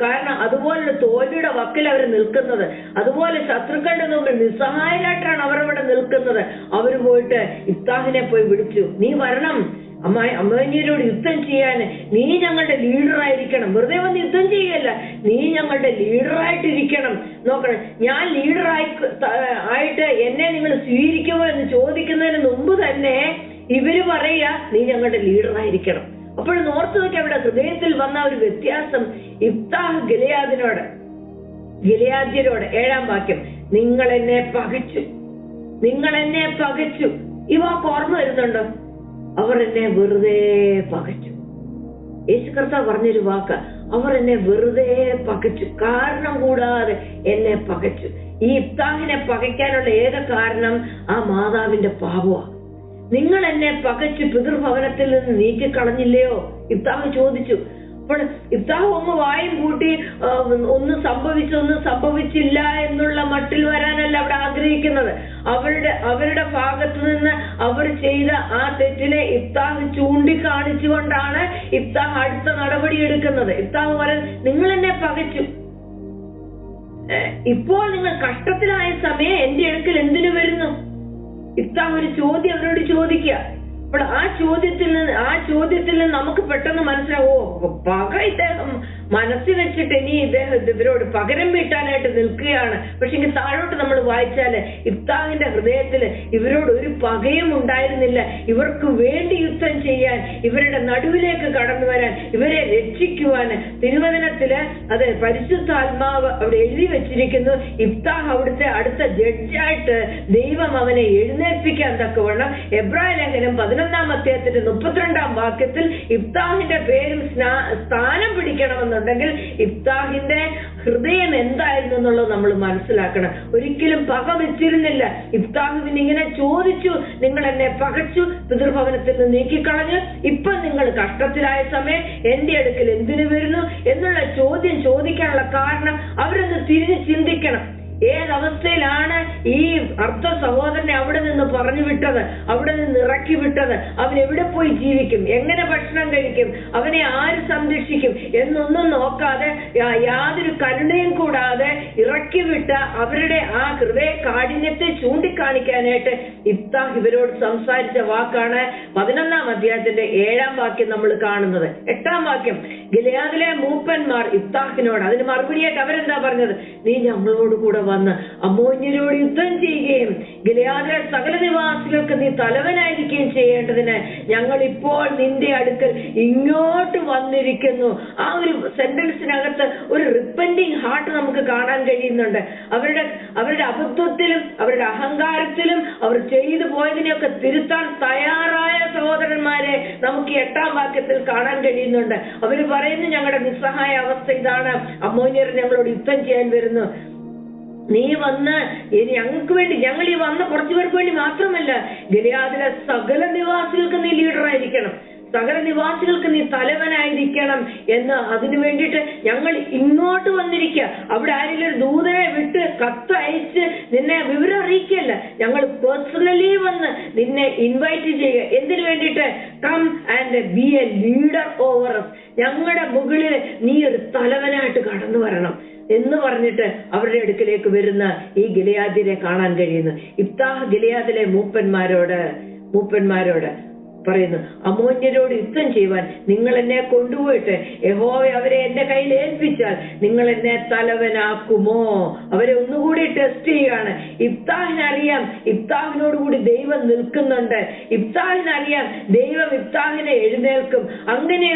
കാരണം അതുപോലെ തോൽവിയുടെ വക്കിൽ അവർ നിൽക്കുന്നത്, അതുപോലെ ശത്രുക്കളുടെ മുമ്പിൽ നിസ്സഹായരായിട്ടാണ് അവരവിടെ നിൽക്കുന്നത്. അവർ പോയിട്ട് യിഫ്താഹിനെ പോയി വിളിച്ചു, നീ വരണം, അമ്മോന്യരോട് യുദ്ധം ചെയ്യാൻ നീ ഞങ്ങളുടെ ലീഡറായിരിക്കണം. വെറുതെ വന്ന് യുദ്ധം ചെയ്യല്ല, നീ ഞങ്ങളുടെ ലീഡറായിട്ടിരിക്കണം. നോക്കണം, ഞാൻ ലീഡറായിട്ട് എന്നെ നിങ്ങൾ സ്വീകരിക്കുമോ എന്ന് ചോദിക്കുന്നതിന് മുമ്പ് തന്നെ ഇവര് പറയാ നീ ഞങ്ങളുടെ ലീഡറായിരിക്കണം. അപ്പോൾ ഓർത്തു നോക്കി അവിടെ ഹൃദയത്തിൽ വന്ന ഒരു വ്യത്യാസം. യിഫ്താഹ് ഗിലെയാദ്യരോട് 7-ാം വാക്യം, നിങ്ങൾ എന്നെ പകച്ചു. ഈ വാക്ക് ഓർമ്മ വരുന്നുണ്ടോ? അവർ എന്നെ വെറുതെ പകച്ചു. യേശു കർത്താവ് പറഞ്ഞൊരു വാക്ക്, അവർ എന്നെ വെറുതെ പകച്ചു, കാരണം കൂടാതെ എന്നെ പകച്ചു. ഈ യിഫ്താഹിനെ പകയ്ക്കാനുള്ള ഏക കാരണം ആ മാതാവിന്റെ പാപമാണ്. നിങ്ങൾ എന്നെ പകച്ചു പിതൃഭവനത്തിൽ നിന്ന് നീക്കിക്കളഞ്ഞില്ലയോ? യിഫ്താഹ് ചോദിച്ചു. അപ്പോൾ യിഫ്താഹ് ഒന്ന് വായും കൂട്ടി ഒന്നും സംഭവിച്ചില്ല എന്നുള്ള മട്ടിൽ വരാനല്ല അവിടെ ആഗ്രഹിക്കുന്നത്. അവരുടെ ഭാഗത്ത് നിന്ന് അവർ ചെയ്ത ആ തെറ്റിനെ യിഫ്താഹ് ചൂണ്ടിക്കാണിച്ചുകൊണ്ടാണ് യിഫ്താഹ് അടുത്ത നടപടി എടുക്കുന്നത്. യിഫ്താഹ് പറയാൻ, നിങ്ങൾ എന്നെ പകച്ചു, ഇപ്പോൾ നിങ്ങൾ കഷ്ടത്തിലായ സമയം എന്റെ അടുക്കൽ എന്തിനു വരുന്നു? യിഫ്താഹ് ഒരു ചോദ്യം അവരോട് ചോദിക്കുക. അപ്പോൾ ആ ചോദ്യത്തിൽ നിന്ന് നമുക്ക് പെട്ടെന്ന് മനസ്സിലാവോ, പക ഇദ്ദേഹം മനസ്സിൽ വെച്ചിട്ട് ഇനി ഇവരോട് പകരം വീട്ടാനായിട്ട് നിൽക്കുകയാണ്. പക്ഷെ ഇങ്ങനെ താഴോട്ട് നമ്മൾ വായിച്ചാല് യിഫ്താഹിന്റെ ഹൃദയത്തില് ഇവരോട് ഒരു പകയും ഉണ്ടായിരുന്നില്ല. ഇവർക്ക് വേണ്ടി യുദ്ധം ചെയ്യാൻ, ഇവരുടെ നടുവിലേക്ക് കടന്നു വരാൻ, ഇവരെ രക്ഷിക്കുവാൻ തിരുവചനത്തില് അത് പരിശുദ്ധാത്മാവ് അവിടെ എഴുതി വെച്ചിരിക്കുന്നു. യിഫ്താഹ് അവിടുത്തെ അടുത്ത ജഡ്ജായിട്ട് ദൈവം അവനെ എഴുന്നേൽപ്പിക്കാൻ തക്കവണ്ണം എബ്രായ ലേഖനം 11-ാം അധ്യായത്തിന്റെ 32-ാം വാക്യത്തിൽ യിഫ്താഹിന്റെ പേരും സ്ഥാനം പിടിക്കണമെന്നുണ്ടെങ്കിൽ യിഫ്താഹിന്റെ ഹൃദയം എന്തായിരുന്നു എന്നുള്ളത് നമ്മൾ മനസ്സിലാക്കണം. ഒരിക്കലും പക വെച്ചിരുന്നില്ല. യിഫ്താഹ് പിന്നെ ഇങ്ങനെ ചോദിച്ചു, നിങ്ങൾ എന്നെ പകച്ചു, പിതൃഭവനത്തിൽ നിന്ന് നീക്കിക്കളഞ്ഞു, ഇപ്പൊ നിങ്ങൾ കഷ്ടത്തിലായ സമയം എന്റെ അടുക്കൽ എന്തിനു വരുന്നു എന്നുള്ള ചോദ്യം ചോദിക്കാനുള്ള കാരണം അവരൊന്ന് തിരിഞ്ഞ് ചിന്തിക്കണം. ഏതവസ്ഥയിലാണ് ഈ അർത്ഥ സഹോദരനെ അവിടെ നിന്ന് പറഞ്ഞു വിട്ടത്, അവിടെ നിന്ന് ഇറക്കി വിട്ടത്? അവൻ എവിടെ പോയി ജീവിക്കും, എങ്ങനെ ഭക്ഷണം കഴിക്കും, അവനെ ആര് സംരക്ഷിക്കും എന്നൊന്നും നോക്കാതെ, യാതൊരു കരുണയും കൂടാതെ ഇറക്കി വിട്ട അവരുടെ ആ ഹൃദയ കാഠിന്യത്തെ ചൂണ്ടിക്കാണിക്കാനായിട്ട് യിഫ്താഹ് ഇവരോട് സംസാരിച്ച വാക്കാണ് 11-ാം അധ്യായത്തിന്റെ 7-ാം വാക്യം നമ്മൾ കാണുന്നത്. 8-ാം വാക്യം, ഗിലെയാദിലെ മൂപ്പന്മാർ യിഫ്താഹിനോട്, അതിന് മറുപടിയായിട്ട് അവരെന്താ പറഞ്ഞത്? നീ ഞങ്ങളോട് കൂടെ വന്ന് അമ്മോന്യരോട് യുദ്ധം ചെയ്യുകയും ഗിലെയാദിലെ സകല നിവാസികൾക്ക് നീ തലവനായിരിക്കുകയും ചെയ്യേണ്ടതിന് ഞങ്ങൾ ഇപ്പോൾ നിന്റെ അടുക്കൽ ഇങ്ങോട്ട് വന്നിരിക്കുന്നു. ആ ഒരു സെന്റൻസിനകത്ത് ഒരു റിപ്പന്റിങ് ഹാർട്ട് നമുക്ക് കാണാൻ കഴിയുന്നുണ്ട്. അവരുടെ അബദ്ധത്തിലും അവരുടെ അഹങ്കാരത്തിലും അവർ ചെയ്തു പോയതിനെയൊക്കെ തിരുത്താൻ തയ്യാറായ സഹോദരന്മാരെ നമുക്ക് 8-ാം വാക്യത്തിൽ കാണാൻ കഴിയുന്നുണ്ട്. അവര് പറയുന്നു, ഞങ്ങളുടെ നിസ്സഹായ അവസ്ഥ ഇതാണ്, അമ്മോന്യർ ഞങ്ങളോട് യുദ്ധം ചെയ്യാൻ വരുന്നു. നീ വന്ന് ഞങ്ങൾക്ക് വേണ്ടി, ഞങ്ങൾ ഈ വന്ന കുറച്ചു പേർക്ക് വേണ്ടി മാത്രമല്ല, ഗിലെയാദിലെ സകല നിവാസികൾക്ക് നീ ലീഡറായിരിക്കണം, സകല നിവാസികൾക്ക് നീ തലവനായിരിക്കണം എന്ന് അതിനു വേണ്ടിയിട്ട് ഞങ്ങൾ ഇങ്ങോട്ട് വന്നിരിക്കുക. അവിടെ ആരെങ്കിലും ഒരു ദൂതനെ വിട്ട് കത്തയച്ച് നിന്നെ വിവരം അറിയിക്കല്ല, ഞങ്ങൾ പേഴ്സണലി വന്ന് നിന്നെ ഇൻവൈറ്റ് ചെയ്യുക. എന്തിനു വേണ്ടിയിട്ട്? Come and be a leader over us, ഞങ്ങളുടെ മുകളിൽ നീ ഒരു തലവനായിട്ട് കടന്നു വരണം എന്ന് പറഞ്ഞിട്ട് അവരുടെ അടുക്കിലേക്ക് വരുന്ന ഈ ഗിലെയാദിനെ കാണാൻ കഴിയുന്നു. ഇഫ്താഹ് ഗിലെയാദിലെ മൂപ്പന്മാരോട് പറയുന്നു, അമ്മോന്യരോട് യുദ്ധം ചെയ്യുവാൻ നിങ്ങൾ എന്നെ കൊണ്ടുപോയിട്ട് യഹോവ അവരെ എന്റെ കയ്യിൽ ഏൽപ്പിച്ചാൽ നിങ്ങൾ എന്നെ തലവനാക്കുമോ? അവരെ ഒന്നുകൂടി ടെസ്റ്റ് ചെയ്യുകയാണ്. ഇഫ്താഹിനറിയാം ഇഫ്താഹിനോടുകൂടി ദൈവം നിൽക്കുന്നുണ്ട്, ഇഫ്താഹിനറിയാം ദൈവം ഇഫ്താഹിനെ എഴുന്നേൽക്കും. അങ്ങനെ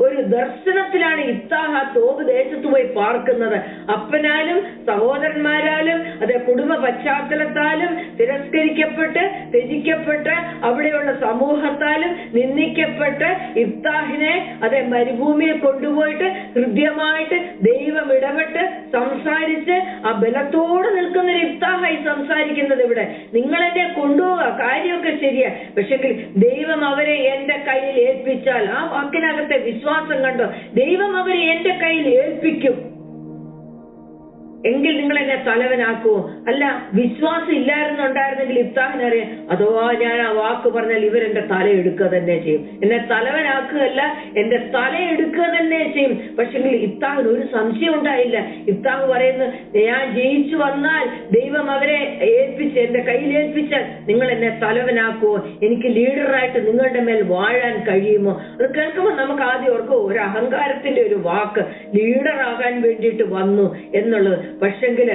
ഒരു ദർശനത്തിലാണ് ഇഫ്താഹ് ആ തോബ് ദേശത്ത് പോയി പാർക്കുന്നത്. അപ്പനാലും സഹോദരന്മാരാലും അതെ കുടുംബ പശ്ചാത്തലത്താലും തിരസ്കരിക്കപ്പെട്ട് ത്യജിക്കപ്പെട്ട് അവിടെയുള്ള സമൂഹത്താൽ നിന്ദിക്കപ്പെട്ട് ഇഫ്താഹിനെ അതെ മരുഭൂമിയിൽ കൊണ്ടുപോയിട്ട് ഹൃദ്യമായിട്ട് ദൈവം ഇടപെട്ട് സംസാരിച്ച് ആ ബലത്തോട് നിൽക്കുന്ന ഒരു ഇഫ്താഹായി സംസാരിക്കുന്നത്. ഇവിടെ നിങ്ങൾ എന്നെ കൊണ്ടുപോവുക, കാര്യമൊക്കെ ശരിയാ, പക്ഷെങ്കിൽ ദൈവം അവരെ എന്റെ കയ്യിൽ ഏൽപ്പിച്ചാൽ, ആ വാക്കിനകത്തെ വിശ്വാസം കണ്ടോ, ദൈവം അവരെ എന്റെ കയ്യിൽ ഏൽപ്പിക്കും എങ്കിൽ നിങ്ങൾ എന്നെ തലവനാക്കുമോ? അല്ല, വിശ്വാസം ഇല്ലായിരുന്നുണ്ടായിരുന്നെങ്കിൽ ഇഫ്താഹിനറിയാം, അഥവാ ഞാൻ ആ വാക്ക് പറഞ്ഞാൽ ഇവരെന്റെ തല എടുക്കുക തന്നെ ചെയ്യും, എന്നെ തലവനാക്കുകയല്ല എന്റെ തല എടുക്കുക തന്നെ ചെയ്യും. പക്ഷെങ്കിൽ ഇഫ്താഹിന് ഒരു സംശയം ഉണ്ടായില്ല. ഇഫ്താഹ് പറയുന്നു, ഞാൻ ജയിച്ചു വന്നാൽ ദൈവം അവരെ എന്റെ കയ്യിൽ ഏൽപ്പിച്ചാൽ നിങ്ങൾ എന്നെ തലവനാക്കുമോ? എനിക്ക് ലീഡറായിട്ട് നിങ്ങളുടെ മേൽ വാഴാൻ കഴിയുമോ? അത് കേൾക്കുമ്പോൾ നമുക്ക് ആദ്യം ഓർക്കും, ഒരു അഹങ്കാരത്തിന്റെ ഒരു വാക്ക്, ലീഡറാകാൻ വേണ്ടിയിട്ട് വന്നു എന്നുള്ളത്. പക്ഷെങ്കില്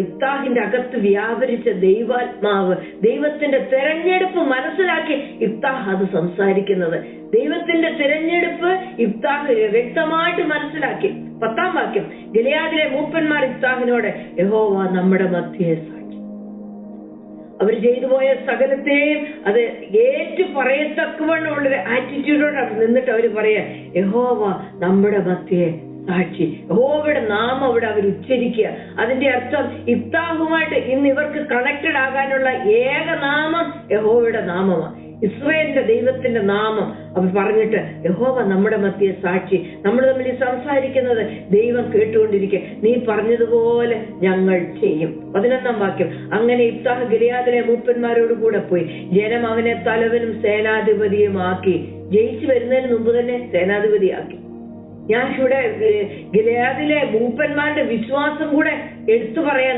ഇഫ്താഹിന്റെ അകത്ത് വ്യാപരിച്ച ദൈവാത്മാവ്, ദൈവത്തിന്റെ തെരഞ്ഞെടുപ്പ് മനസ്സിലാക്കി ഇഫ്താഹ് അത് സംസാരിക്കുന്നത്. ദൈവത്തിന്റെ തെരഞ്ഞെടുപ്പ് ഇഫ്താഹ് വ്യക്തമായിട്ട് മനസ്സിലാക്കി. 10-ാം വാക്യം, ഗിലെയാദിലെ മൂപ്പന്മാർ ഇഫ്താഹിനോട് യഹോവ നമ്മുടെ മധ്യേ സാക്ഷി. അവർ ചെയ്തു പോയ സകലത്തെയും അത് ഏറ്റു പറയത്തക്കവണ്ണമുള്ളൊരു ആറ്റിറ്റ്യൂഡോടെ നിന്നിട്ട് അവര് പറയാ, യഹോവ നമ്മുടെ മധ്യേ സാക്ഷി. യഹോവയുടെ നാമം അവിടെ അവർ ഉച്ചരിക്കുക. അതിന്റെ അർത്ഥം ഇഫ്താഹുമായിട്ട് ഇന്ന് ഇവർക്ക് കണക്റ്റഡ് ആകാനുള്ള ഏക നാമം യഹോവയുടെ നാമമാണ്, ഇസ്രായേലിന്റെ ദൈവത്തിന്റെ നാമം. അവർ പറഞ്ഞിട്ട് യഹോവ നമ്മുടെ മധ്യേ സാക്ഷി, നമ്മൾ തമ്മിൽ സംസാരിക്കുന്നത് ദൈവം കേട്ടുകൊണ്ടിരിക്കുക, നീ പറഞ്ഞതുപോലെ ഞങ്ങൾ ചെയ്യും. 11-ാം വാക്യം, അങ്ങനെ ഇഫ്താഹ് ഗിലെയാദിലെ മൂപ്പന്മാരോട് കൂടെ പോയി ജനം അവനെ തലവനും സേനാധിപതിയും ആക്കി. ജയിച്ചു വരുന്നതിന് മുമ്പ് തന്നെ സേനാധിപതിയാക്കി. ഞാൻ ഇവിടെ ഗിലെയാദിലെ മൂപ്പന്മാരുടെ വിശ്വാസം കൂടെ എടുത്തു പറയാൻ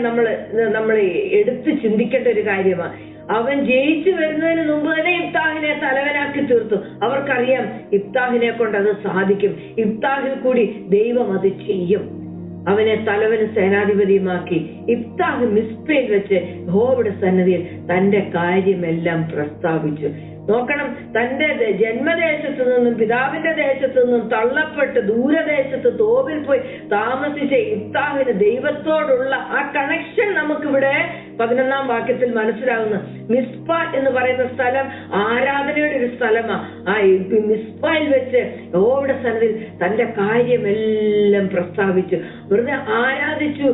നമ്മൾ എടുത്ത് ചിന്തിക്കേണ്ട ഒരു കാര്യമാണ്. അവൻ ജയിച്ചു വരുന്നതിന് മുമ്പ് തന്നെ ഇഫ്താഹിനെ തലവനാക്കി തീർത്തു. അവർക്കറിയാം ഇഫ്താഹിനെ കൊണ്ട് അത് സാധിക്കും, ഇഫ്താഹിൽ കൂടി ദൈവം അത് ചെയ്യും. അവനെ തലവനും സേനാധിപതിയുമാക്കി. ഇഫ്താഹ് മിസ്പയിൽ വെച്ച് യഹോവയുടെ സന്നിധിയിൽ തന്റെ കാര്യമെല്ലാം പ്രസ്താവിച്ചു. നോക്കണം, തന്റെ ജന്മദേശത്തു നിന്നും പിതാവിന്റെ ദേശത്തു നിന്നും തള്ളപ്പെട്ട് ദൂരദേശത്ത് തോബിൽ പോയി താമസിച്ച ഇഫ്താഹിന് ദൈവത്തോടുള്ള ആ കണക്ഷൻ നമുക്കിവിടെ 11-ാം വാക്യത്തിൽ മനസ്സിലാകുന്നു. മിസ്പ എന്ന് പറയുന്ന സ്ഥലം ആരാധനയുടെ ഒരു സ്ഥലമാണ്. ആ മിസ്പയിൽ വെച്ച് യഹോവയുടെ സന്നിധിയിൽ തന്റെ കാര്യമെല്ലാം പ്രസ്താവിച്ചു. വെറുതെ ആരാധിച്ചു,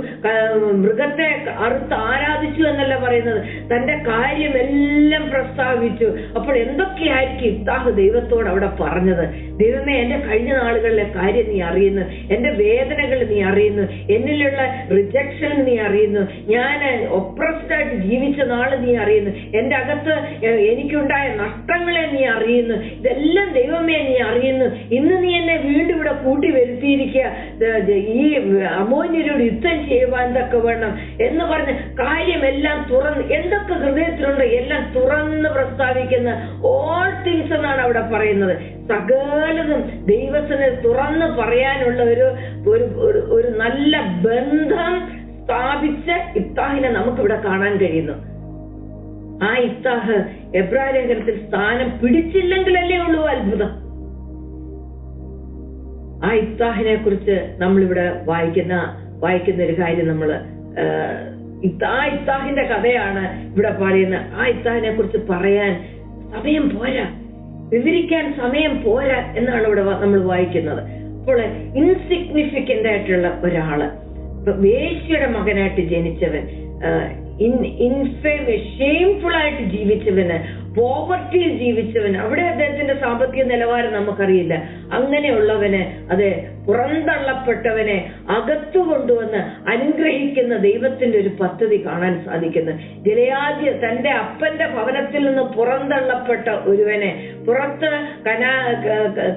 മൃഗത്തെ അറുത്ത് ആരാധിച്ചു എന്നല്ല പറയുന്നത്, തന്റെ കാര്യമെല്ലാം പ്രസ്താവിച്ചു. അപ്പോൾ എന്തൊക്കെയായിരിക്കും ഇഫ്താഹ് ദൈവത്തോട് അവിടെ പറഞ്ഞത്? ദൈവമേ, എന്റെ കഴിഞ്ഞ നാളുകളിലെ കാര്യം നീ അറിയുന്നു, എന്റെ വേദനകൾ നീ അറിയുന്നു, എന്നിലുള്ള റിജക്ഷൻ നീ അറിയുന്നു, ഞാൻ ഒപ്രസ്ഡ് ആയിട്ട് ജീവിച്ച നാള് നീ അറിയുന്നു, എന്റെ അകത്ത് എനിക്കുണ്ടായ നഷ്ടങ്ങളെ നീ അറിയുന്നു, ഇതെല്ലാം ദൈവമേ നീ അറിയുന്നു. ഇന്ന് നീ എന്നെ വീണ്ടും ഇവിടെ കൂട്ടി വരുത്തിയിരിക്കുക, ഈ അമ്മോന്യരോട് യുദ്ധം ചെയ്യുവാൻ തക്കവണ്ണം എന്ന് പറഞ്ഞ് കാര്യമെല്ലാം തുറന്ന്, എന്തൊക്കെ ഹൃദയത്തിലുണ്ട് എല്ലാം തുറന്ന് പ്രസ്താവിക്കുന്ന ഓൾ തിങ്സ് എന്നാണ് അവിടെ പറയുന്നത്. സകലതും ദൈവത്തിന് തുറന്ന് പറയാനുള്ള ഒരു നല്ല ബന്ധം സ്ഥാപിച്ച ഇഫ്താഹിനെ നമുക്കിവിടെ കാണാൻ കഴിയുന്നു. ആ ഇഫ്താഹ് എബ്രായ ലേഖനത്തിൽ സ്ഥാനം പിടിച്ചില്ലെങ്കിലല്ലേ ഉള്ളൂ അത്ഭുതം. ആ ഇഫ്താഹിനെ കുറിച്ച് നമ്മളിവിടെ വായിക്കുന്ന ഒരു കാര്യം, നമ്മള് ആ ഇഫ്താഹിന്റെ കഥയാണ് ഇവിടെ പറയുന്നത്. ആ ഇഫ്താഹിനെ കുറിച്ച് പറയാൻ സമയം പോരാ, വിവരിക്കാൻ സമയം പോരാ എന്നാണ് ഇവിടെ നമ്മൾ വായിക്കുന്നത്. അപ്പോൾ ഇൻസിഗ്നിഫിക്കന്റ് ആയിട്ടുള്ള ഒരാള്, വേശ്യയുടെ മകനായിട്ട് ജനിച്ചവൻ, ഷെയിംഫുൾ ആയിട്ട് ജീവിച്ചവന്, പോവർട്ടിയിൽ ജീവിച്ചവൻ, അവിടെ അദ്ദേഹത്തിന്റെ സാമ്പത്തിക നിലവാരം നമുക്കറിയില്ല, അങ്ങനെയുള്ളവന്, അതെ, പുറന്തള്ളപ്പെട്ടവനെ അകത്തു കൊണ്ടുവന്ന് അനുഗ്രഹിക്കുന്ന ദൈവത്തിന്റെ ഒരു പദ്ധതി കാണാൻ സാധിക്കുന്നു. ഗിലെയാദ് തന്റെ അപ്പന്റെ ഭവനത്തിൽ നിന്ന് പുറന്തള്ളപ്പെട്ട ഒരുവനെ പുറത്ത്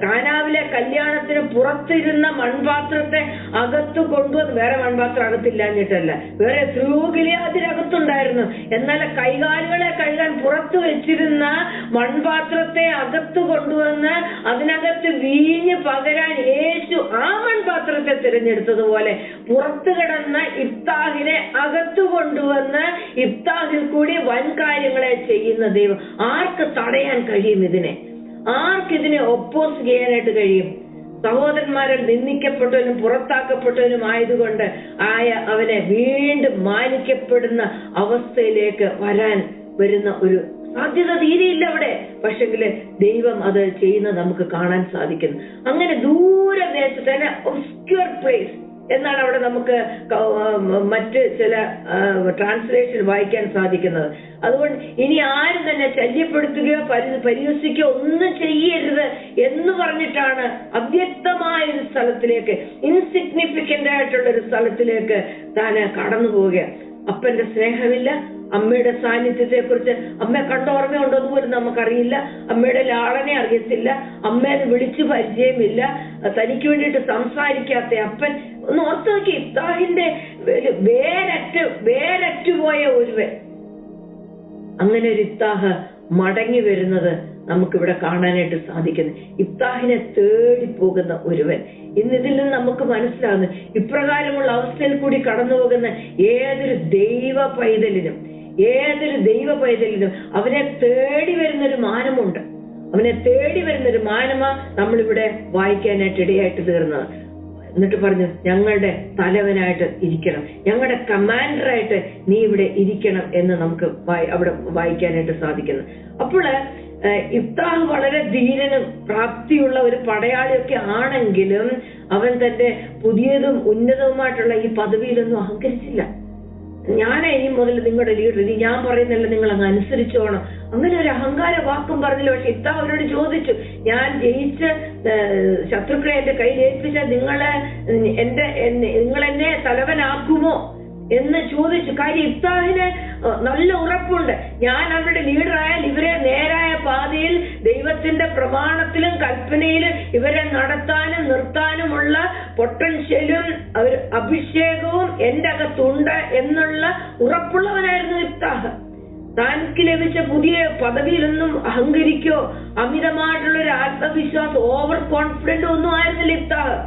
കാനാവിലെ കല്യാണത്തിന് പുറത്തിരുന്ന മൺപാത്രത്തെ അകത്തു കൊണ്ടുവന്ന്, വേറെ മൺപാത്രം അകത്തില്ലാഞ്ഞിട്ടല്ല, വേറെ എത്രയോ ഗിലെയാദിനകത്തുണ്ടായിരുന്നു, എന്നാൽ കൈകാലുകളെ കഴുകാൻ പുറത്തു വെച്ചിരുന്ന മൺപാത്രത്തെ അകത്തു കൊണ്ടുവന്ന് അതിനകത്ത് വീഞ്ഞ് പകരാൻ യേശു ആ മൺപാത്രത്തെ തിരഞ്ഞെടുത്തതുപോലെ പുറത്തു കിടന്ന ഇഫ്താഹിനെ അകത്തു കൊണ്ടുവന്ന് ഇഫ്താഹിൽ കൂടി വൻ കാര്യങ്ങളെ ചെയ്യുന്ന ദൈവം. ആർക്ക് തടയാൻ കഴിയും ഇതിനെ? ആർക്കിതിനെ ഒപ്പോസ് ചെയ്യാനായിട്ട് കഴിയും? സഹോദരന്മാരിൽ നിന്ദിക്കപ്പെട്ടവനും പുറത്താക്കപ്പെട്ടവനും ആയതുകൊണ്ട് അവനെ വീണ്ടും മാനിക്കപ്പെടുന്ന അവസ്ഥയിലേക്ക് വരുന്ന ഒരു സാധ്യത തീരെയില്ല അവിടെ. പക്ഷെങ്കില് ദൈവം അത് ചെയ്യുന്നത് നമുക്ക് കാണാൻ സാധിക്കുന്നു. അങ്ങനെ ദൂരദേശത്ത് ഒബ്സ്ക്യൂർ പ്ലേസ് എന്നാണ് അവിടെ നമുക്ക് മറ്റ് ചില ട്രാൻസ്ലേഷൻ വായിക്കാൻ സാധിക്കുന്നത്. അതുകൊണ്ട് ഇനി ആരും തന്നെ ശല്യപ്പെടുത്തുകയോ പരിഹസിക്കുകയോ ഒന്നും ചെയ്യരുത് എന്ന് പറഞ്ഞിട്ടാണ് അവ്യക്തമായ ഒരു സ്ഥലത്തിലേക്ക്, ഇൻസിഗ്നിഫിക്കന്റ് ആയിട്ടുള്ള ഒരു സ്ഥലത്തിലേക്ക് താൻ കടന്നു പോവുക. അപ്പന്റെ സ്നേഹമില്ല, അമ്മയുടെ സാന്നിധ്യത്തെ കുറിച്ച് അമ്മയെ കണ്ട ഓർമ്മയുണ്ടോ പോലും നമുക്കറിയില്ല, അമ്മയുടെ ലാളനെ അറിയത്തില്ല, അമ്മയെ വിളിച്ചു പരിചയമില്ല, തനിക്ക് വേണ്ടിയിട്ട് സംസാരിക്കാത്ത അപ്പൻ. ഒന്ന് ഓർത്ത് നോക്കി, ഇഫ്താഹിന്റെ വേരറ്റുപോയ ഒരുവൻ, അങ്ങനെ ഒരു ഇഫ്താഹ് മടങ്ങി വരുന്നത് നമുക്കിവിടെ കാണാനായിട്ട് സാധിക്കുന്നു. ഇഫ്താഹിനെ തേടി പോകുന്ന ഒരുവൻ. ഇന്നിതിൽ നിന്ന് നമുക്ക് മനസ്സിലാകുന്നു, ഇപ്രകാരമുള്ള അവസ്ഥയിൽ കൂടി കടന്നു പോകുന്ന ഏതൊരു ദൈവ പൈതലിനും അവനെ തേടി വരുന്നൊരു മാനമുണ്ട്. അവനെ തേടി വരുന്നൊരു മാനമാ നമ്മളിവിടെ വായിക്കാനായിട്ട് ഇടയായിട്ട് തീർന്നത്. എന്നിട്ട് പറഞ്ഞു, ഞങ്ങളുടെ തലവനായിട്ട് ഇരിക്കണം, ഞങ്ങളുടെ കമാൻഡറായിട്ട് നീ ഇവിടെ ഇരിക്കണം എന്ന് നമുക്ക് അവിടെ വായിക്കാനായിട്ട് സാധിക്കുന്നു. അപ്പോൾ ഇഫ്താഹ് വളരെ ധീരനും പ്രാപ്തിയുള്ള ഒരു പടയാളിയൊക്കെ ആണെങ്കിലും അവൻ തന്റെ പുതിയതും ഉന്നതവുമായിട്ടുള്ള ഈ പദവിയിലൊന്നും അഹങ്കരിച്ചില്ല. ഞാനേ ഇനി മുതൽ നിങ്ങളുടെ ലീഡർ, ഇനി ഞാൻ പറയുന്നില്ല, നിങ്ങൾ അങ്ങ് അനുസരിച്ചോണം, അങ്ങനെ ഒരു അഹങ്കാര വാക്കും പറഞ്ഞില്ല. പക്ഷെ ഇഫ്താഹ് അവരോട് ചോദിച്ചു, ഞാൻ ജയിച്ച് ശത്രുക്കളെ എന്റെ കയ്യിൽ ഏൽപ്പിച്ചാൽ നിങ്ങൾ എന്നെ തലവനാക്കുമോ എന്ന് ചോദിച്ചു. കാര്യം ഇഫ്താഹിന് നല്ല ഉറപ്പുണ്ട്, ഞാൻ അവരുടെ ലീഡറായാൽ ഇവരെ നേരായ പാതയിൽ ദൈവത്തിന്റെ പ്രമാണത്തിലും കൽപ്പനയിലും ഇവരെ നടത്താനും നിർത്താനുമുള്ള പൊട്ടൻഷ്യലും അഭിഷേകവും എന്റെ അകത്തുണ്ട് എന്നുള്ള ഉറപ്പുള്ളവനായിരുന്നു ഇഫ്താഹ്. താൻക്ക് ലഭിച്ച പുതിയ പദവിയിലൊന്നും അഹങ്കരിക്കോ അമിതമായിട്ടുള്ള ഒരു ആത്മവിശ്വാസം, ഓവർ കോൺഫിഡന്റ് ഒന്നും ആയിരുന്നില്ല ഇഫ്താഹ്.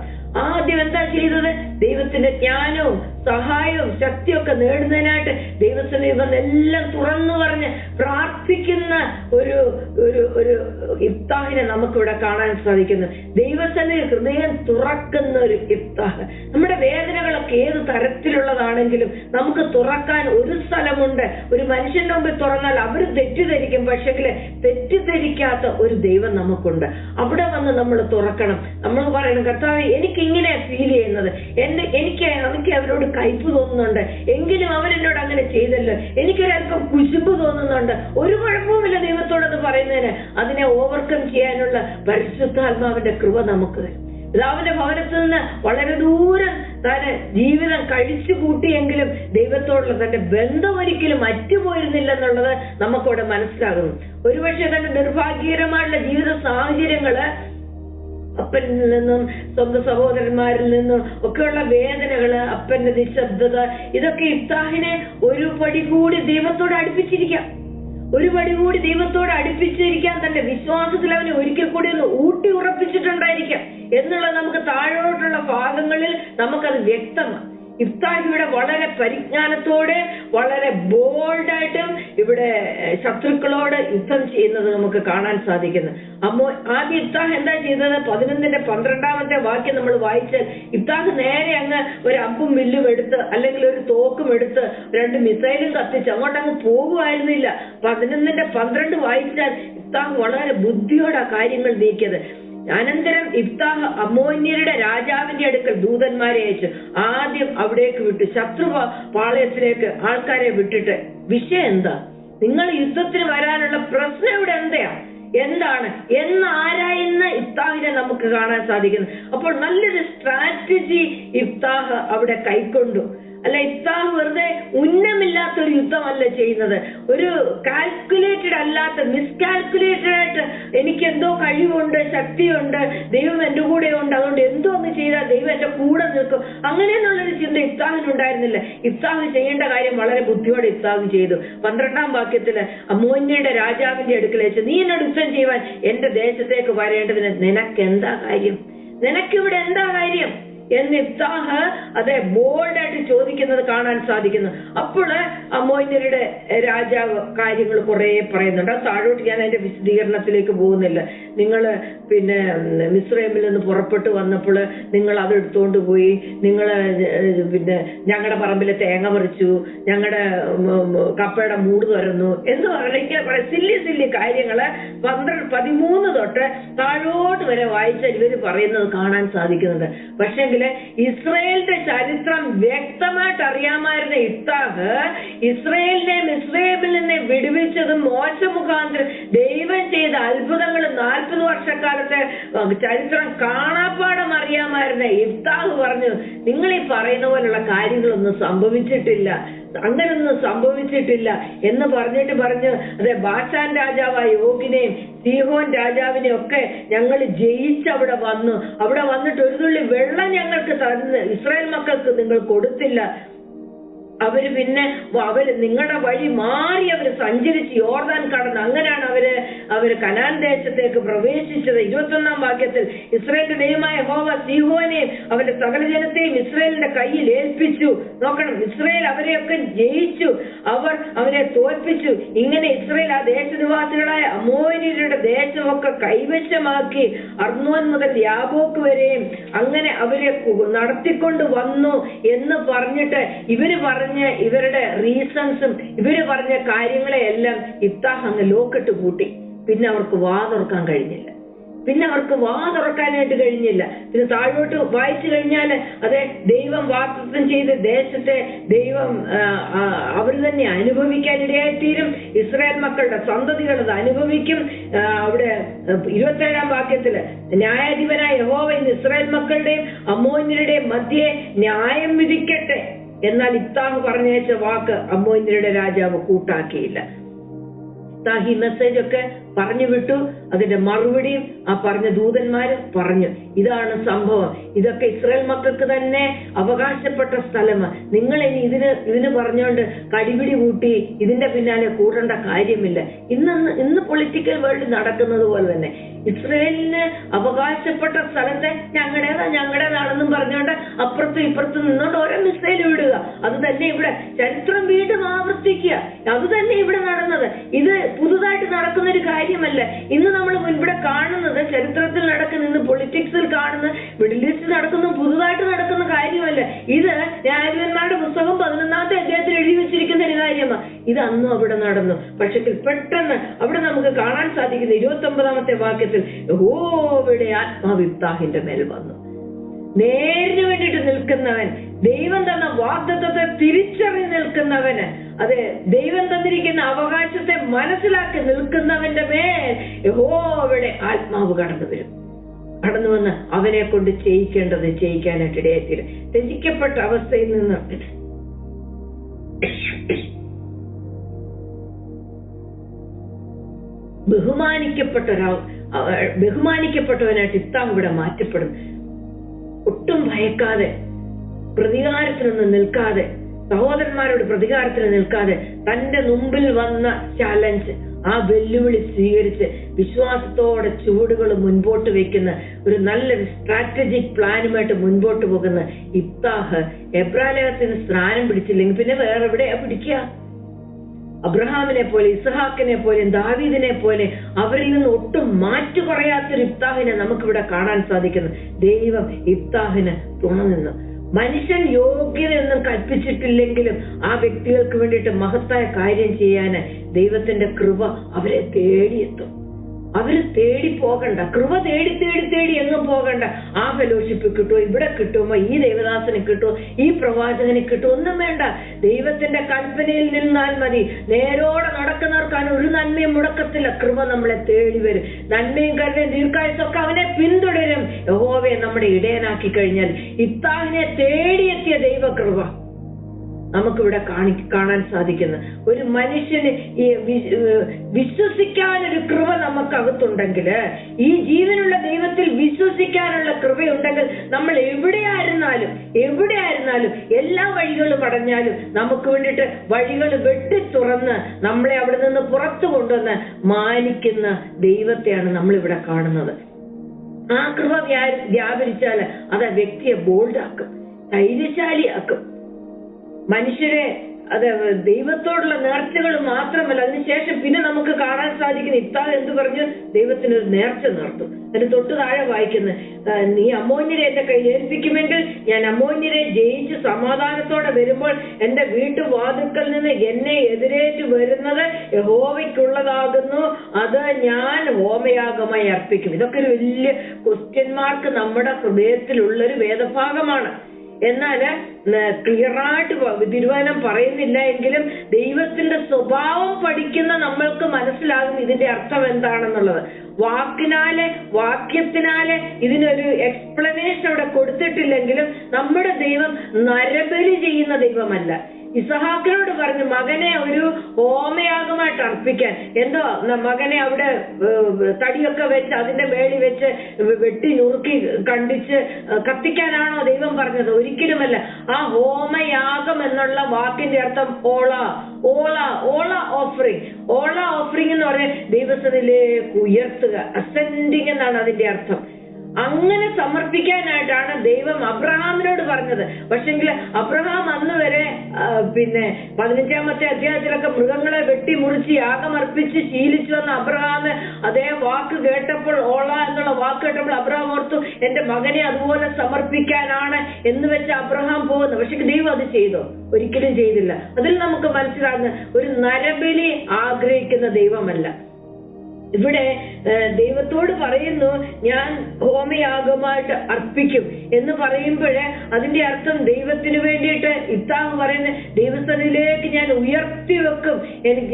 ആദ്യം എന്താ ചെയ്തത്? ദൈവത്തിന്റെ ജ്ഞാനവും സഹായവും ശക്തിയൊക്കെ നേടുന്നതിനായിട്ട് ദൈവസമീപം എല്ലാം തുറന്നു പറഞ്ഞ് പ്രാർത്ഥിക്കുന്ന ഒരു ഇഫ്താഹിനെ നമുക്കിവിടെ കാണാൻ സാധിക്കുന്നു. ദൈവസന്നിധി ഹൃദയം തുറക്കുന്ന ഒരു ഇഫ്താഹ്. നമ്മുടെ വേദനകളൊക്കെ ഏത് തരത്തിലുള്ളതാണെങ്കിലും നമുക്ക് തുറക്കാൻ ഒരു സ്ഥലമുണ്ട്. ഒരു മനുഷ്യന്റെ മുമ്പിൽ തുറന്നാൽ അവർ തെറ്റിദ്ധരിക്കും, പക്ഷെങ്കിൽ തെറ്റിദ്ധരിക്കാത്ത ഒരു ദൈവം നമുക്കുണ്ട്. അവിടെ വന്ന് നമ്മൾ തുറക്കണം. നമ്മൾ പറയണം, കർത്താവേ എനിക്ക് ഇങ്ങനെ ഫീൽ ചെയ്യുന്നത്, എനിക്ക് അവരോട് കയ്പ് തോന്നുന്നുണ്ട്, എങ്കിലും അവരെന്നോട് അങ്ങനെ ചെയ്തല്ലോ, എനിക്കൊരൽപ്പം കുശുമ്പ് തോന്നുന്നുണ്ട്. ഒരു കുഴപ്പവുമില്ല ദൈവത്തോടത് പറയുന്നതിന്. അതിനെ ഓവർകം ചെയ്യാനുള്ള പരിശുദ്ധാത്മാവിന്റെ കൃപ നമുക്ക് തരും. പിതാവിന്റെ ഭവനത്തിൽ നിന്ന് വളരെ ദൂരം താന് ജീവിതം കഴിച്ചു കൂട്ടിയെങ്കിലും ദൈവത്തോടുള്ള തന്റെ ബന്ധം ഒരിക്കലും അറ്റുപോയിരുന്നില്ലെന്നുള്ളത് നമുക്കവിടെ മനസ്സിലാകുന്നു. ഒരുപക്ഷെ തന്റെ നിർഭാഗ്യകരമായിട്ടുള്ള ജീവിത സാഹചര്യങ്ങള്, അപ്പനിൽ നിന്നും സ്വന്തം സഹോദരന്മാരിൽ നിന്നും ഒക്കെയുള്ള വേദനകള്, അപ്പന്റെ നിശബ്ദത, ഇതൊക്കെ ഇഫ്താഹിനെ ഒരു പടി കൂടി ദൈവത്തോട് അടുപ്പിച്ചിരിക്കാം. ഒരു പടി കൂടി ദൈവത്തോട് അടുപ്പിച്ചിരിക്കാൻ തന്റെ വിശ്വാസത്തിൽ അവനെ ഒരിക്കൽ കൂടി ഒന്ന് ഊട്ടി ഉറപ്പിച്ചിട്ടുണ്ടായിരിക്കാം എന്നുള്ളത് നമുക്ക് താഴോട്ടുള്ള ഭാഗങ്ങളിൽ നമുക്കത് വ്യക്തമാണ്. ഇഫ്താഹ് ഇവിടെ വളരെ പരിജ്ഞാനത്തോടെ വളരെ ബോൾഡായിട്ടും ഇവിടെ ശത്രുക്കളോട് യുദ്ധം ചെയ്യുന്നത് നമുക്ക് കാണാൻ സാധിക്കുന്നു. ആദ്യം ഇഫ്താഹ് എന്താ ചെയ്തത്? 11-12 വാക്യം നമ്മൾ വായിച്ചാൽ ഇഫ്താഹ് നേരെ അങ്ങ് ഒരു അമ്പും വില്ലും എടുത്ത് അല്ലെങ്കിൽ ഒരു തോക്കും എടുത്ത് 2 മിസൈലും കത്തിച്ച് അങ്ങോട്ടങ്ങ് പോകുമായിരുന്നില്ല. 11-12 വായിച്ചാൽ ഇഫ്താഹ് വളരെ ബുദ്ധിയോടെ കാര്യങ്ങൾ നീക്കിയത്. അനന്തരം ഇഫ്താഹ് അമ്മോന്യരുടെ രാജാവിന്റെ അടുക്കൽ ദൂതന്മാരെ അയച്ചു. ആദ്യം അവിടേക്ക് വിട്ടു, ശത്രു പാളയത്തിലേക്ക് ആൾക്കാരെ വിട്ടിട്ട്, വിഷയം എന്താ, നിങ്ങൾ യുദ്ധത്തിന് വരാനുള്ള പ്രശ്നം ഇവിടെ എന്താണ് എന്ന് ആരായുന്ന ഇഫ്താഹിനെ നമുക്ക് കാണാൻ സാധിക്കുന്നു. അപ്പോൾ നല്ലൊരു സ്ട്രാറ്റജി ഇഫ്താഹ് അവിടെ കൈക്കൊണ്ടു. അല്ല, ഇഫ്താഹ് വെറുതെ ഉന്നമില്ലാത്തൊരു യുദ്ധമല്ല ചെയ്യുന്നത്. ഒരു കാൽക്കുലേറ്റഡ് അല്ലാത്ത, മിസ്കാൽക്കുലേറ്റഡ് ആയിട്ട് എനിക്ക് എന്തോ കഴിവുണ്ട്, ശക്തിയുണ്ട്, ദൈവം എന്റെ കൂടെ ഉണ്ട്, അതുകൊണ്ട് എന്തോ ഒന്ന് ചെയ്താൽ ദൈവം എന്റെ കൂടെ നിൽക്കും, അങ്ങനെയെന്നുള്ളൊരു ചിന്ത ഇഫ്താഹിനുണ്ടായിരുന്നില്ല. ഇഫ്താഹ് ചെയ്യേണ്ട കാര്യം വളരെ ബുദ്ധിയോടെ ഇഫ്താഹ് ചെയ്തു. 12-ാം വാക്യത്തില് അമ്മോന്യയുടെ രാജാവിന്റെ അടുക്കൽ വെച്ച്, നീ എന്നോട് യുദ്ധം ചെയ്യുവാൻ എന്റെ ദേശത്തേക്ക് വരേണ്ടതിന് നിനക്ക് എന്താ കാര്യം, നിനക്കിവിടെ എന്താ കാര്യം എന്ന് ഇഫ്താഹ് അതെ ബോൾഡായിട്ട് ചോദിക്കുന്നത് കാണാൻ സാധിക്കുന്നു. അപ്പോൾ അമ്മോന്യരുടെ രാജാവ് കാര്യങ്ങൾ കുറെ പറയുന്നുണ്ട്. താഴോട്ട് ഞാൻ അതിന്റെ വിശദീകരണത്തിലേക്ക് പോകുന്നില്ല. നിങ്ങൾ പിന്നെ മിസ്രൈമിൽ നിന്ന് പുറപ്പെട്ടു വന്നപ്പോൾ നിങ്ങൾ അത് എടുത്തുകൊണ്ട് പോയി, നിങ്ങൾ പിന്നെ ഞങ്ങളുടെ പറമ്പിലെ തേങ്ങ പറിച്ചു, ഞങ്ങളുടെ കപ്പയുടെ മൂട് തുറന്നു എന്ന് പറയുക സില്ലി കാര്യങ്ങള് 13 തൊട്ട് താഴോട്ട് വരെ വായിച്ചാൽ ഇവര് പറയുന്നത് കാണാൻ സാധിക്കുന്നുണ്ട്. പക്ഷെ ഇസ്രയേലിന്റെ ചരിത്രം വ്യക്തമായിട്ട് അറിയാമായിരുന്ന ഇഫ്താഹ് ഇസ്രയേലിനെ മിസ്രൈമിൽ നിന്ന് വിടുവിച്ചതും മോശ മുഖാന്തരം ദൈവം ചെയ്ത അത്ഭുതങ്ങൾ 40 വർഷക്കാലത്തെ ചരിത്രം കാണാപ്പാടം അറിയാമായിരുന്ന ഇഫ്താഹ് പറഞ്ഞു, നിങ്ങൾ ഈ പറയുന്ന പോലുള്ള കാര്യങ്ങളൊന്നും സംഭവിച്ചിട്ടില്ല, അങ്ങനൊന്നും സംഭവിച്ചിട്ടില്ല എന്ന് പറഞ്ഞു അതെ ബാഷാൻ രാജാവായ ഓഗിനെയും സീഹോൻ രാജാവിനെയും ഒക്കെ ഞങ്ങൾ ജയിച്ച് അവിടെ വന്നിട്ട് ഒരു തുള്ളി വെള്ളം ഞങ്ങൾക്ക് തരുന്ന ഇസ്രായേൽ മക്കൾക്ക് നിങ്ങൾ കൊടുത്തില്ല. അവര് പിന്നെ നിങ്ങളുടെ വഴി മാറി അവര് സഞ്ചരിച്ച് യോർദാൻ കടന്ന് അങ്ങനെയാണ് അവര് കനാൻ ദേശത്തേക്ക് പ്രവേശിച്ചത്. 21-ാം വാക്യത്തിൽ ഇസ്രായേലിന്റെ ദൈവമായ യഹോവ സീഹോനെയും അവന്റെ സകല ജനത്തെയും ഇസ്രായേലിന്റെ കയ്യിൽ ഏൽപ്പിച്ചു. നോക്കണം, ഇസ്രായേൽ അവരെയൊക്കെ ജയിച്ചു, അവരെ തോൽപ്പിച്ചു. ഇങ്ങനെ ഇസ്രായേൽ ആ ദേശനിവാസികളായ അമോര്യരുടെ ദേശമൊക്കെ കൈവശമാക്കി അർന്നോൻ മുതൽ യാബോക്ക് വരെയും അങ്ങനെ അവരെ നടത്തിക്കൊണ്ട് വന്നു എന്ന് പറഞ്ഞിട്ട് ഇവരുടെ റീസൺസും ഇവര് പറഞ്ഞ കാര്യങ്ങളെ എല്ലാം ഇഫ്താഹ് അങ്ങ് ലോക്കിട്ട് പൂട്ടി. പിന്നെ അവർക്ക് തുറക്കാൻ കഴിഞ്ഞില്ല. പിന്നെ താഴോട്ട് വായിച്ചു കഴിഞ്ഞാൽ അതെ ദൈവം വാഗ്ദത്തം ചെയ്ത ദേശത്തെ ദൈവം അവർ തന്നെ അനുഭവിക്കാനിടയായിത്തീരും. ഇസ്രായേൽ മക്കളുടെ സന്തതികൾ അത് അനുഭവിക്കും. അവിടെ 27-ാം വാക്യത്തില് ന്യായാധിപനായ യഹോവ ഇന്ന് ഇസ്രായേൽ മക്കളുടെയും അമ്മോന്യരുടെയും മധ്യേ ന്യായം വിധിക്കട്ടെ. എന്നാൽ ഇഫ്താഹ് പറഞ്ഞയച്ച വാക്ക് അമ്മോന്യരുടെ രാജാവ് കൂട്ടാക്കിയില്ല. ഇഫ്താഹ് ഈ മെസ്സേജ് ഒക്കെ പറഞ്ഞു വിട്ടു. അതിന്റെ മറുപടിയും ആ പറഞ്ഞ ദൂതന്മാര് പറഞ്ഞു. ഇതാണ് സംഭവം. ഇതൊക്കെ ഇസ്രായേൽ മക്കൾക്ക് തന്നെ അവകാശപ്പെട്ട സ്ഥലമാണ്. നിങ്ങൾ ഇനി ഇതിന് പറഞ്ഞുകൊണ്ട് കടിപിടി കൂട്ടി ഇതിന്റെ പിന്നാലെ കൂടേണ്ട കാര്യമില്ല. ഇന്ന് പൊളിറ്റിക്കൽ വേൾഡ് നടക്കുന്നത് പോലെ തന്നെ ഇസ്രായേലിന് അവകാശപ്പെട്ട സ്ഥലത്തെ ഞങ്ങളുടേതാണെന്നും പറഞ്ഞുകൊണ്ട് അപ്പുറത്തും ഇപ്പുറത്തും നിന്നോണ്ട് ഓരോ മിസൈൽ വിടുക. അത് തന്നെ ഇവിടെ ചരിത്രം വീണ്ടും ആവർത്തിക്കുക. അത് തന്നെ ഇവിടെ നടന്നത്. ഇത് പുതുതായിട്ട് നടക്കുന്ന ഒരു കാര്യമല്ല. ഇന്ന് നമ്മൾ ഇവിടെ കാണുന്നത് ചരിത്രത്തിൽ നടക്കുന്ന, ഇന്ന് പൊളിറ്റിക്സിൽ കാണുന്ന, മിഡിൽ ഈസ്റ്റ് നടക്കുന്ന പുതുതായിട്ട് നടക്കുന്ന കാര്യമല്ല. ഇത് ന്യായാധിപന്മാരുടെ പുസ്തകം 11-ാമത്തെ അധ്യായത്തിൽ എഴുതി വെച്ചിരിക്കുന്ന ഒരു കാര്യമാണ്. ഇത് അന്നും അവിടെ നടന്നു. പക്ഷെ പെട്ടെന്ന് അവിടെ നമുക്ക് കാണാൻ സാധിക്കുന്ന 29-ാമത്തെ വാക്യത്തിൽ യഹോവയുടെ ആത്മാവ് ഇഫ്താഹിന്റെ മേൽ വന്നു. നേരിന് വേണ്ടിയിട്ട് നിൽക്കുന്നവൻ, ദൈവം തന്ന വാഗ്ദത്തത്തെ തിരിച്ചറിഞ്ഞ് നിൽക്കുന്നവന്, അതെ ദൈവം തന്നിരിക്കുന്ന അവകാശത്തെ മനസ്സിലാക്കി നിൽക്കുന്നവന്റെ മേൽ യഹോവയുടെ ആത്മാവ് കടന്നു വന്ന് അവനെ കൊണ്ട് ചെയ്യിക്കാനായിട്ട് ഇടയായിത്തീര. ത്യജിക്കപ്പെട്ട അവസ്ഥയിൽ നിന്ന് ബഹുമാനിക്കപ്പെട്ടവനായിട്ട് ഇഫ്താഹ് ഇവിടെ മാറ്റപ്പെടും. ഒട്ടും ഭയക്കാതെ, പ്രതികാരത്തിനൊന്നും നിൽക്കാതെ, സഹോദരന്മാരോട് പ്രതികാരത്തിന് നിൽക്കാതെ തന്റെ മുമ്പിൽ വന്ന ചാലഞ്ച്, ആ വെല്ലുവിളി സ്വീകരിച്ച് വിശ്വാസത്തോടെ ചുവടുകൾ മുൻപോട്ട് വെക്കുന്ന ഒരു നല്ല സ്ട്രാറ്റജിക് പ്ലാനുമായിട്ട് മുൻപോട്ട് പോകുന്ന ഇബ്താഹ് എബ്രാലയത്തിന് സ്നാനം പിടിച്ചില്ലെങ്കിൽ പിന്നെ വേറെ എവിടെയാ പിടിക്കുക? അബ്രഹാമിനെ പോലെ, ഇസ്ഹാക്കിനെ പോലെ, ദാവീദിനെ പോലെ അവരിൽ നിന്ന് ഒട്ടും മാറ്റു പറയാത്തൊരു ഇബ്താഹിനെ നമുക്കിവിടെ കാണാൻ സാധിക്കുന്നു. ദൈവം ഇബ്താഹിന് തുണ നിന്നു. മനുഷ്യൻ യോഗ്യതയൊന്നും കൽപ്പിച്ചിട്ടില്ലെങ്കിലും ആ വ്യക്തികൾക്ക് വേണ്ടിയിട്ട് മഹത്തായ കാര്യം ചെയ്യാന് ദൈവത്തിന്റെ കൃപ അവരെ തേടിയെത്തും. അവര് തേടി പോകണ്ട, കൃപ തേടി തേടി തേടി എങ്ങും പോകണ്ട. ആ ഫെലോഷിപ്പ് കിട്ടുമോ, ഇവിടെ കിട്ടുമോ, ഈ ദേവദാസന് കിട്ടുമോ, ഈ പ്രവാചകന് കിട്ടുമോ, ഒന്നും വേണ്ട. ദൈവത്തിന്റെ കൽപ്പനയിൽ നിന്നാൽ മതി. നേരോടെ നടക്കുന്നവർക്കാണ് ഒരു നന്മയും മുടക്കത്തില്ല. കൃപ നമ്മളെ തേടി വരും. നന്മയും കരുതയും ദീർഘായുസ്സൊക്കെ അവനെ പിന്തുടരും. യഹോവയെ നമ്മുടെ ഇടയനാക്കി കഴിഞ്ഞാൽ ഇബ്താഹിനെ തേടിയെത്തിയ ദൈവകൃപ നമുക്കിവിടെ കാണാൻ സാധിക്കുന്നു. ഒരു മനുഷ്യന് ഈ വിശ്വസിക്കാനൊരു കൃപ നമുക്കകത്തുണ്ടെങ്കിൽ, ഈ ജീവനുള്ള ദൈവത്തിൽ വിശ്വസിക്കാനുള്ള കൃപയുണ്ടെങ്കിൽ, നമ്മൾ എവിടെയായിരുന്നാലും എല്ലാ വഴികളും അടഞ്ഞാലും നമുക്ക് വേണ്ടിയിട്ട് വഴികൾ വെട്ടി തുറന്ന് നമ്മളെ അവിടെ നിന്ന് പുറത്തു കൊണ്ടുവന്ന് മാനിക്കുന്ന ദൈവത്തെയാണ് നമ്മളിവിടെ കാണുന്നത്. ആ കൃപ വ്യാപരിച്ചാൽ അത് ആ വ്യക്തിയെ ബോൾഡാക്കും, ധൈര്യശാലിയാക്കും. മനുഷ്യരെ അത് ദൈവത്തോടുള്ള നേർച്ചകൾ മാത്രമല്ല, അതിനുശേഷം പിന്നെ നമുക്ക് കാണാൻ സാധിക്കുന്ന ഇബ്താഹ് എന്ത് പറഞ്ഞു? ദൈവത്തിനൊരു നേർച്ച നേർത്തു. അതിന് തൊട്ട് താഴെ വായിക്കുന്നത്, നീ അമ്മോന്യരെ എന്റെ കയ്യിൽ ഏൽപ്പിക്കുമെങ്കിൽ ഞാൻ അമ്മോന്യരെ ജയിച്ച് സമാധാനത്തോടെ വരുമ്പോൾ എന്റെ വീട്ടുവാതിൽക്കൽ നിന്ന് എന്നെ എതിരേറ്റ് വരുന്നത് യഹോവയ്ക്കുള്ളതാകുന്നു, അത് ഞാൻ ഹോമയാഗമായി അർപ്പിക്കും. ഇതൊക്കെ ഒരു വലിയ ക്വസ്റ്റ്യൻ മാർക്ക് നമ്മുടെ ഹൃദയത്തിലുള്ളൊരു വേദഭാഗമാണ്. എന്നാല് ക്ലിയറായിട്ട് തിരുവചനം പറയുന്നില്ല എങ്കിലും ദൈവത്തിന്റെ സ്വഭാവം പഠിക്കുന്ന നമ്മൾക്ക് മനസ്സിലാകും ഇതിന്റെ അർത്ഥം എന്താണെന്നുള്ളത്. വാക്യത്തിനാല് ഇതിനൊരു എക്സ്പ്ലനേഷൻ അവിടെ കൊടുത്തിട്ടില്ലെങ്കിലും നമ്മുടെ ദൈവം നരബലി ചെയ്യുന്ന ദൈവമല്ല. ഇസഹാക്കിനോട് പറഞ്ഞു മകനെ ഒരു ഹോമയാഗമായിട്ട് അർപ്പിക്കാൻ. എന്തോ മകനെ അവിടെ തടിയൊക്കെ വെച്ച് അതിന്റെ മേളിൽ വെച്ച് വെട്ടി നുറുക്കി കണ്ടിച്ച് കത്തിക്കാനാണോ ദൈവം പറഞ്ഞത്? ഒരിക്കലുമല്ല. ആ ഹോമയാഗം എന്നുള്ള വാക്കിന്റെ അർത്ഥം ഓള ഓഫറിംഗ് എന്ന് പറഞ്ഞ ദൈവസന്നിധിയിലേക്ക് ഉയർത്തുക, അസെൻഡിങ് എന്നാണ് അതിന്റെ അർത്ഥം. അങ്ങനെ സമർപ്പിക്കാനായിട്ടാണ് ദൈവം അബ്രഹാമിനോട് പറഞ്ഞത്. പക്ഷെങ്കിൽ അബ്രഹാം അന്ന് വരെ 15-ാമത്തെ അധ്യായത്തിലൊക്കെ മൃഗങ്ങളെ വെട്ടി മുറിച്ച് യാഗമർപ്പിച്ച് ശീലിച്ചു വന്ന അബ്രഹാം അതേ വാക്ക് കേട്ടപ്പോൾ, ഓള എന്നുള്ള വാക്ക് കേട്ടപ്പോൾ അബ്രഹാം ഓർത്തു എന്റെ മകനെ അതുപോലെ സമർപ്പിക്കാനാണ് എന്ന് വെച്ച് അബ്രഹാം പോകുന്നു. പക്ഷെ ദൈവം അത് ചെയ്തോ? ഒരിക്കലും ചെയ്തില്ല. അതിൽ നമുക്ക് മനസ്സിലാകുന്ന ഒരു നരബലി ആഗ്രഹിക്കുന്ന ദൈവമല്ല. ഇവിടെ ദൈവത്തോട് പറയുന്നു ഞാൻ ഹോമയാഗമായിട്ട് അർപ്പിക്കും എന്ന് പറയുമ്പോഴേ അതിന്റെ അർത്ഥം ദൈവത്തിന് വേണ്ടിയിട്ട് ഇബ്താഹ് പറയുന്ന ദൈവസന്നിധിയിലേക്ക് ഞാൻ ഉയർത്തി വെക്കും.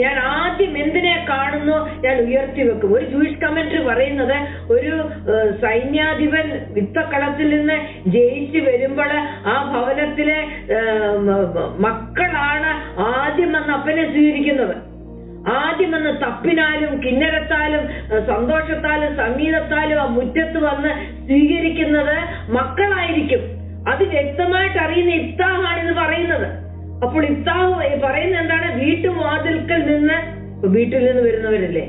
ഞാൻ ആദ്യം എന്തിനെ കാണുന്നു ഞാൻ ഉയർത്തി വെക്കും. ഒരു ജൂയിഷ് കമന്ററി പറയുന്നത് ഒരു സൈന്യാധിപൻ യുദ്ധക്കളത്തിൽ നിന്ന് ജയിച്ചു വരുമ്പോൾ ആ ഭവനത്തിലെ മക്കളാണ് ആദ്യം വന്ന് അപ്പനെ സ്വീകരിക്കുന്നത്. ആദ്യം വന്ന് തപ്പിനാലും കിന്നരത്താലും സന്തോഷത്താലും സംഗീതത്താലും ആ മുറ്റത്ത് വന്ന് സ്വീകരിക്കുന്നത് മക്കളായിരിക്കും. അത് വ്യക്തമായിട്ട് അറിയുന്ന ഇബ്താഹാണെന്ന് പറയുന്നത്. അപ്പോൾ ഇബ്താഹ് പറയുന്നത് എന്താണ്? വീട്ടുവാതിൽക്കൽ നിന്ന്, വീട്ടിൽ നിന്ന് വരുന്നവരല്ലേ,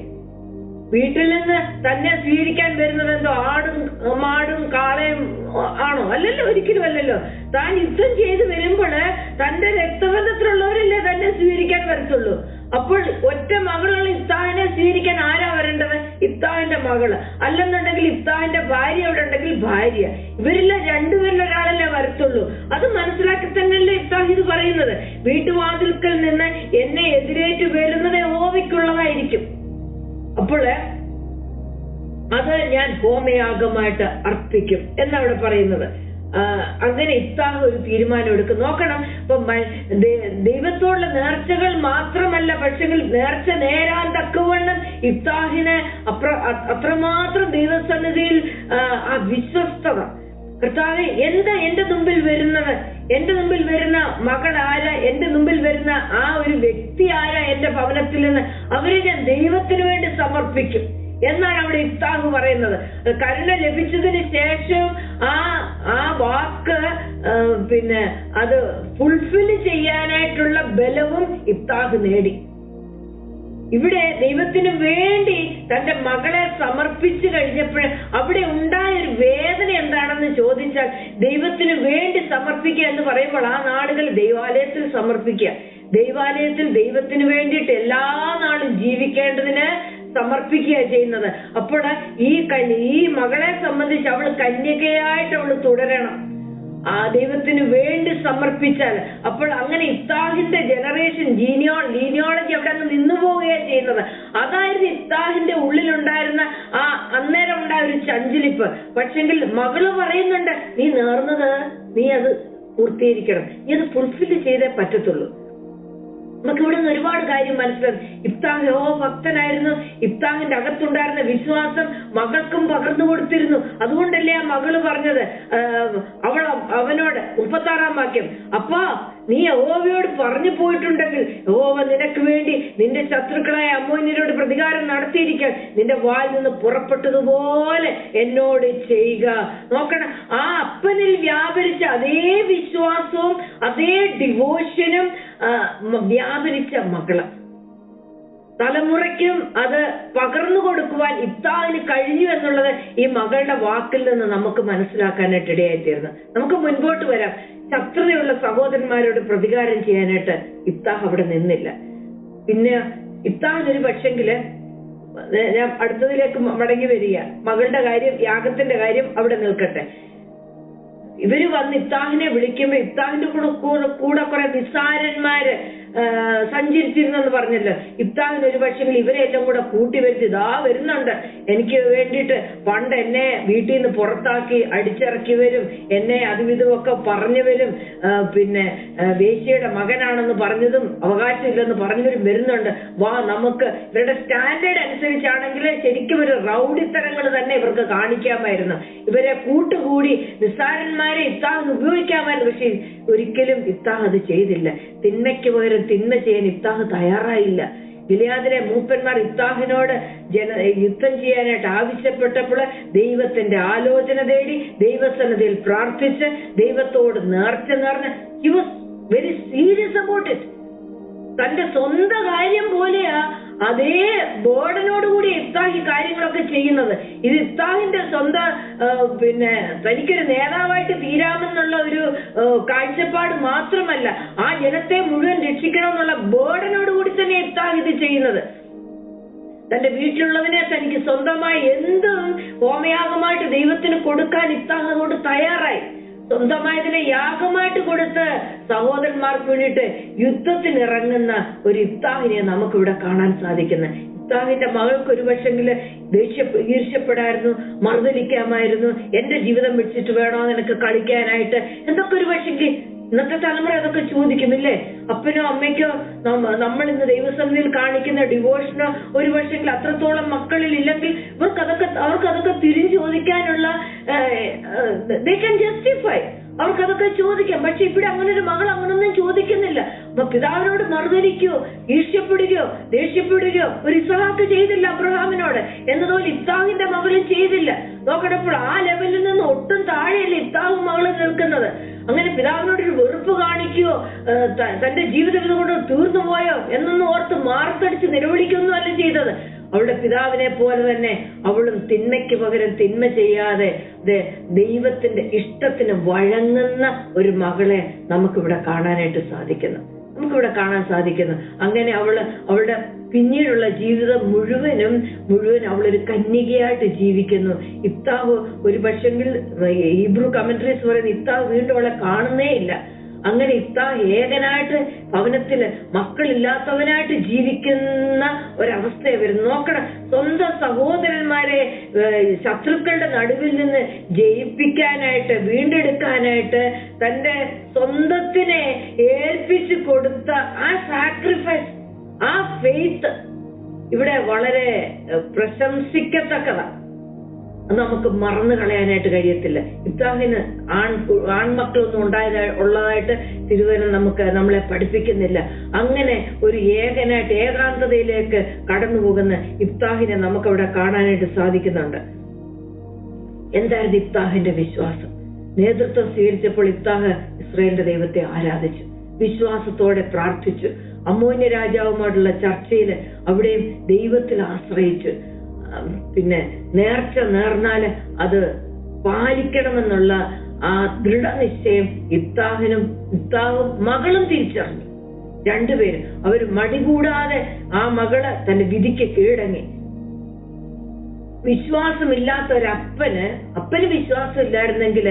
വീട്ടിൽ നിന്ന് തന്നെ സ്വീകരിക്കാൻ വരുന്നത് എന്തോ ആടും മാടും കാളയും ആണോ? അല്ലല്ലോ, ഒരിക്കലും അല്ലല്ലോ. താൻ യുദ്ധം ചെയ്ത് വരുമ്പോൾ തന്റെ രക്തബന്ധത്തിലുള്ളവരല്ലേ തന്നെ സ്വീകരിക്കാൻ വരത്തുള്ളൂ. അപ്പോൾ ഒറ്റ മകളുള്ള ഇബ്താഹിനെ സ്വീകരിക്കാൻ ആരാ വരേണ്ടത്? ഇബ്താഹിന്റെ മകള്. അല്ലെന്നുണ്ടെങ്കിൽ ഇബ്താഹിന്റെ ഭാര്യ അവിടെ ഉണ്ടെങ്കിൽ ഭാര്യ. ഇവരില്ല, രണ്ടുപേരിൽ ഒരാളല്ലേ വരത്തുള്ളൂ. അത് മനസ്സിലാക്കി തന്നെയല്ലേ ഇബ്താഹ് ഇത് പറയുന്നത്. വീട്ടുവാതിൽക്കൽ നിന്ന് എന്നെ എതിരേറ്റ് വരുന്നത് യഹോവയ്ക്കുള്ളതായിരിക്കും. അപ്പോൾ അത് ഞാൻ ഹോമയാഗമായിട്ട് അർപ്പിക്കും എന്നവിടെ പറയുന്നത്. അങ്ങനെ ഇബ്താഹ് ഒരു തീരുമാനം എടുക്കും. നോക്കണം, ഇപ്പൊ ദൈവത്തോടുള്ള നേർച്ചകൾ മാത്രമല്ല, പക്ഷെ നേർച്ച നേരാൻ തക്കവണ്ണം ഇബ്താഹിന് അത്രമാത്രം ദൈവസന്നിധിയിൽ ആ വിശ്വസ്തത. കർത്താവേ, എന്താ എന്റെ മുമ്പിൽ വരുന്നത്? എന്റെ മുമ്പിൽ വരുന്ന മകൾ ആരാ? എന്റെ മുമ്പിൽ വരുന്ന ആ ഒരു വ്യക്തി ആരാ? എന്റെ ഭവനത്തിൽ നിന്ന് അവരെ ഞാൻ ദൈവത്തിന് വേണ്ടി സമർപ്പിക്കും എന്നാണ് അവിടെ ഇബ്താഹ് പറയുന്നത്. കരുണ ലഭിച്ചതിന് ശേഷം ആ വാക്ക് അത് ഫുൾഫിൽ ചെയ്യാനായിട്ടുള്ള ബലവും ഇബ്താഹ് നേടി. ഇവിടെ ദൈവത്തിന് വേണ്ടി തന്റെ മകളെ സമർപ്പിച്ചു കഴിഞ്ഞപ്പോൾ അവിടെ ഉണ്ടായ ഒരു വേദന എന്താണെന്ന് ചോദിച്ചാൽ, ദൈവത്തിന് വേണ്ടി സമർപ്പിക്കുക എന്ന് പറയുമ്പോൾ ആ നാളുകൾ ദൈവാലയത്തിൽ സമർപ്പിക്കുക, ദൈവാലയത്തിൽ ദൈവത്തിന് വേണ്ടിയിട്ട് എല്ലാ നാളും ജീവിക്കേണ്ടതിന് സമർപ്പിക്കുക ചെയ്യുന്നത്. അപ്പോൾ ഈ മകളെ സംബന്ധിച്ച് അവൾ കന്യകയായിട്ട് അവൾ തുടരണം, ആ ദൈവത്തിന് വേണ്ടി സമർപ്പിച്ചാൽ. അപ്പോൾ അങ്ങനെ ഇഫ്താഹിന്റെ ജനറേഷൻ ലീനിയോളജി അവിടെ അങ്ങ് നിന്നു പോവുകയാണ് ചെയ്യുന്നത്. അതായിരുന്നു ഇഫ്താഹിന്റെ ഉള്ളിലുണ്ടായിരുന്ന ആ അന്നേരം ഉണ്ടായ ഒരു ചഞ്ചലിപ്പ്. പക്ഷെങ്കിൽ മകള് പറയുന്നുണ്ട്, നീ നേർന്നത് നീ അത് പൂർത്തീകരിക്കണം, നീ അത് ഫുൾഫില്ല് ചെയ്തേ പറ്റത്തുള്ളൂ. നമുക്ക് ഇവിടെ നിന്ന് ഒരുപാട് കാര്യം മനസ്സിലാകും. ഇഫ്താഹ് ഭക്തനായിരുന്നു, ഇഫ്താഹിന്റെ അകത്തുണ്ടായിരുന്ന വിശ്വാസം മകൾക്കും പകർന്നു കൊടുത്തിരുന്നു. അതുകൊണ്ടല്ലേ ആ മകള് പറഞ്ഞത്, അവനോട് 36-ാം വാക്യം, അപ്പാ നീ യഹോവയോട് പറഞ്ഞു പോയിട്ടുണ്ടെങ്കിൽ യഹോവ നിനക്ക് വേണ്ടി നിന്റെ ശത്രുക്കളായ അമ്മോന്യരോട് പ്രതികാരം നടത്തിയിരിക്കാൻ നിന്റെ വായിൽ നിന്ന് പുറപ്പെട്ടതുപോലെ എന്നോട് ചെയ്യുക. നോക്കണം, ആ അപ്പനിൽ വ്യാപരിച്ച അതേ വിശ്വാസവും അതേ ഡിവോഷനും വ്യാപരിച്ച മകള്, തലമുറയ്ക്കും അത് പകർന്നു കൊടുക്കുവാൻ ഇഫ്താഹിന് കഴിഞ്ഞു എന്നുള്ളത് ഈ മകളുടെ വാക്കിൽ നിന്ന് നമുക്ക് മനസ്സിലാക്കാനായിട്ട് ഇടയായിത്തീർന്നു. നമുക്ക് മുൻപോട്ട് വരാം. ശത്രുതയുള്ള സഹോദരന്മാരോട് പ്രതികാരം ചെയ്യാനായിട്ട് ഇഫ്താഹ് അവിടെ നിന്നില്ല. പിന്നെ ഇഫ്താഹിന് ഒരു പക്ഷെങ്കില്, ഞാൻ അടുത്തതിലേക്ക് മടങ്ങി വരിക, മകളുടെ കാര്യം, യാഗത്തിന്റെ കാര്യം അവിടെ നിൽക്കട്ടെ. ഇവര് വന്ന് ഇഫ്താഹിനെ വിളിക്കുമ്പോ ഇഫ്താഹിന്റെ കൂടെ കുറെ നിസ്സാരന്മാര് സഞ്ചരിച്ചിരുന്നെന്ന് പറഞ്ഞല്ലോ. ഇഫ്താഹിന് ഒരു പക്ഷേ ഇവരെല്ലാം കൂടെ കൂട്ടി വെച്ച്, ഇതാ വരുന്നുണ്ട്, എനിക്ക് വേണ്ടിയിട്ട് പണ്ട് എന്നെ വീട്ടിൽ നിന്ന് പുറത്താക്കി അടിച്ചിറക്കി വരും, എന്നെ അതുവിധമൊക്കെ പറഞ്ഞു വരും, പിന്നെ വേശ്യയുടെ മകനാണെന്ന് പറഞ്ഞതും അവകാശമില്ലെന്ന് പറഞ്ഞവരും വരുന്നുണ്ട്, വാ നമുക്ക്. ഇവരുടെ സ്റ്റാൻഡേർഡ് അനുസരിച്ചാണെങ്കിൽ ശരിക്കും ഒരു റൗഡിത്തരങ്ങൾ തന്നെ ഇവർക്ക് കാണിക്കാമായിരുന്നു. ഇവരെ കൂട്ടുകൂടി നിസ്സാരന്മാരെ ഇഫ്താഹിന് ഉപയോഗിക്കാമായിരുന്നു. പക്ഷെ ഒരിക്കലും ഇഫ്താഹ് അത് ചെയ്തില്ല. തിന്മയ്ക്ക് പകരം തിന്മ ചെയ്യാൻ ഇഫ്താഹ് തയ്യാറായില്ല. ഗിലെയാദിലെ മൂപ്പന്മാർ ഇഫ്താഹിനോട് യുദ്ധം ചെയ്യാനായിട്ട് ആവശ്യപ്പെട്ടപ്പോൾ ദൈവത്തിന്റെ ആലോചന തേടി ദൈവസന്നിധിയിൽ പ്രാർത്ഥിച്ച് ദൈവത്തോട് നേർച്ച നേർന്ന് he was very serious about it. തന്റെ സ്വന്തം കാര്യം പോലെയാ അതേ ബോർഡനോടുകൂടി ഇഫ്താഹി കാര്യങ്ങളൊക്കെ ചെയ്യുന്നത്. ഇത് ഇഫ്താഹിന്റെ സ്വന്തം പിന്നെ തനിക്കൊരു നേതാവായിട്ട് തീരാമെന്നുള്ള ഒരു കാഴ്ചപ്പാട് മാത്രമല്ല, ആ ജനത്തെ മുഴുവൻ രക്ഷിക്കണമെന്നുള്ള ബോർഡനോടുകൂടി തന്നെ ഇഫ്താഹ് ഇത് ചെയ്യുന്നത്. തന്റെ വീട്ടിലുള്ളതിനെ തനിക്ക് സ്വന്തമായി എന്തും ഹോമയാഗമായിട്ട് ദൈവത്തിന് കൊടുക്കാൻ ഇഫ്താഹ് അതുകൊണ്ട് തയ്യാറായി. സ്വന്തമായതിനെ യാഗമായിട്ട് കൊടുത്ത് സഹോദരന്മാർക്ക് വേണ്ടിയിട്ട് യുദ്ധത്തിനിറങ്ങുന്ന ഒരു ഇഫ്താഹിനെ നമുക്കിവിടെ കാണാൻ സാധിക്കുന്നത്. ഇഫ്താഹിന്റെ മകൾക്ക് ഒരു പക്ഷെങ്കില് ഈർഷ്യപ്പെടായിരുന്നു, മറുതലിക്കാമായിരുന്നു, എന്റെ ജീവിതം വെച്ചിട്ട് വേണോ നിനക്ക് കളിക്കാനായിട്ട്, എന്തൊക്കെ ഒരു പക്ഷെങ്കിൽ ഇന്നത്തെ തലമുറ അതൊക്കെ ചോദിക്കുമില്ലേ. അപ്പനോ അമ്മയ്ക്കോ നമ്മൾ ഇന്ന് ദൈവസന്നിധിയിൽ കാണിക്കുന്ന ഡിവോഷനോ ഒരു പക്ഷെങ്കിൽ അത്രത്തോളം മക്കളിൽ ഇല്ലെങ്കിൽ അവർക്കതൊക്കെ തിരിഞ്ഞു ചോദിക്കാനുള്ള they can justify, അവർക്കതൊക്കെ ചോദിക്കാം. പക്ഷെ ഇവിടെ അങ്ങനെ ഒരു മകൾ അങ്ങനൊന്നും ചോദിക്കുന്നില്ല. അപ്പൊ പിതാവിനോട് മറുതലിക്കോ ഈർഷ്യപ്പെടുകയോ ദേഷ്യപ്പെടുകയോ ഒരു ഇസ്ഹാക്ക് ചെയ്തില്ല അബ്രഹാമിനോട് എന്നതുപോലെ ഇഫ്താഹിന്റെ മകളും ചെയ്തില്ല. നോക്കണപ്പോൾ ആ ലെവലിൽ നിന്ന് ഒട്ടും താഴെയല്ല ഇഫ്താഹും മകളും നിൽക്കുന്നത്. അങ്ങനെ പിതാവിനോടൊരു വെറുപ്പ് കാണിക്കുകയോ തന്റെ ജീവിതം കൊണ്ട് തീർന്നു പോയോ എന്നൊന്നും ഓർത്ത് മാർത്തടിച്ച് നിലവിളിക്കൊന്നും അല്ല ചെയ്തത്. അവളുടെ പിതാവിനെ പോലെ തന്നെ അവളും തിന്മയ്ക്ക് പകരം തിന്മ ചെയ്യാതെ ദൈവത്തിന്റെ ഇഷ്ടത്തിന് വഴങ്ങുന്ന ഒരു മകളെ നമുക്കിവിടെ കാണാനായിട്ട് സാധിക്കുന്നു. അങ്ങനെ അവളുടെ പിന്നീടുള്ള ജീവിതം മുഴുവൻ അവളൊരു കന്യകയായിട്ട് ജീവിക്കുന്നു. ഇഫ്താഹ് ഒരു പക്ഷെങ്കിൽ ഹീബ്രു കമന്ററീസ് പറയുന്ന ഇഫ്താഹ് വീണ്ടും അവളെ കാണുന്നേ ഇല്ല. അങ്ങനെ ഇഫ്താഹ് ഏകനായിട്ട് ഭവനത്തില് മക്കളില്ലാത്തവനായിട്ട് ജീവിക്കുന്ന ഒരവസ്ഥയെ വരുന്നു. നോക്കണം, സ്വന്തം സഹോദരന്മാരെ ശത്രുക്കളുടെ നടുവിൽ നിന്ന് ജയിപ്പിക്കാനായിട്ട് വീണ്ടെടുക്കാനായിട്ട് തന്റെ സ്വന്തത്തിനെ ഏൽപ്പിച്ചു കൊടുത്ത ആ സാക്രിഫൈസ്, ആ ഫെയ്ത്ത് ഇവിടെ വളരെ പ്രശംസിക്കത്തക്കതാണ്. അത് നമുക്ക് മറന്നു കളയാനായിട്ട് കഴിയത്തില്ല. ഇഫ്താഹിന് ആൺമക്കളൊന്നും ഉള്ളതായിട്ട് തിരുവചനം നമ്മളെ പഠിപ്പിക്കുന്നില്ല. അങ്ങനെ ഒരു ഏകനായിട്ട് ഏകാന്തതയിലേക്ക് കടന്നു പോകുന്ന ഇഫ്താഹിനെ നമുക്കവിടെ കാണാനായിട്ട് സാധിക്കുന്നുണ്ട്. എന്തായിരുന്നു ഇഫ്താഹിന്റെ വിശ്വാസം? നേതൃത്വം സ്വീകരിച്ചപ്പോൾ ഇഫ്താഹ് ഇസ്രായേലിന്റെ ദൈവത്തെ ആരാധിച്ചു, വിശ്വാസത്തോടെ പ്രാർത്ഥിച്ചു. അമ്മോന്യ രാജാവുമായിട്ടുള്ള ചർച്ചയിൽ അവിടെയും ദൈവത്തിൽ ആശ്രയിച്ച് പിന്നെ നേർച്ച നേർന്നാല് അത് പാലിക്കണമെന്നുള്ള ആ ദൃഢനിശ്ചയം ഇബ്താഹും മകളും തിരിച്ചറിഞ്ഞു. രണ്ടുപേരും അവര് മടികൂടാതെ ആ മകള് തന്റെ വിധിക്ക് കീഴടങ്ങി. വിശ്വാസമില്ലാത്ത അപ്പന് വിശ്വാസം ഇല്ലായിരുന്നെങ്കിൽ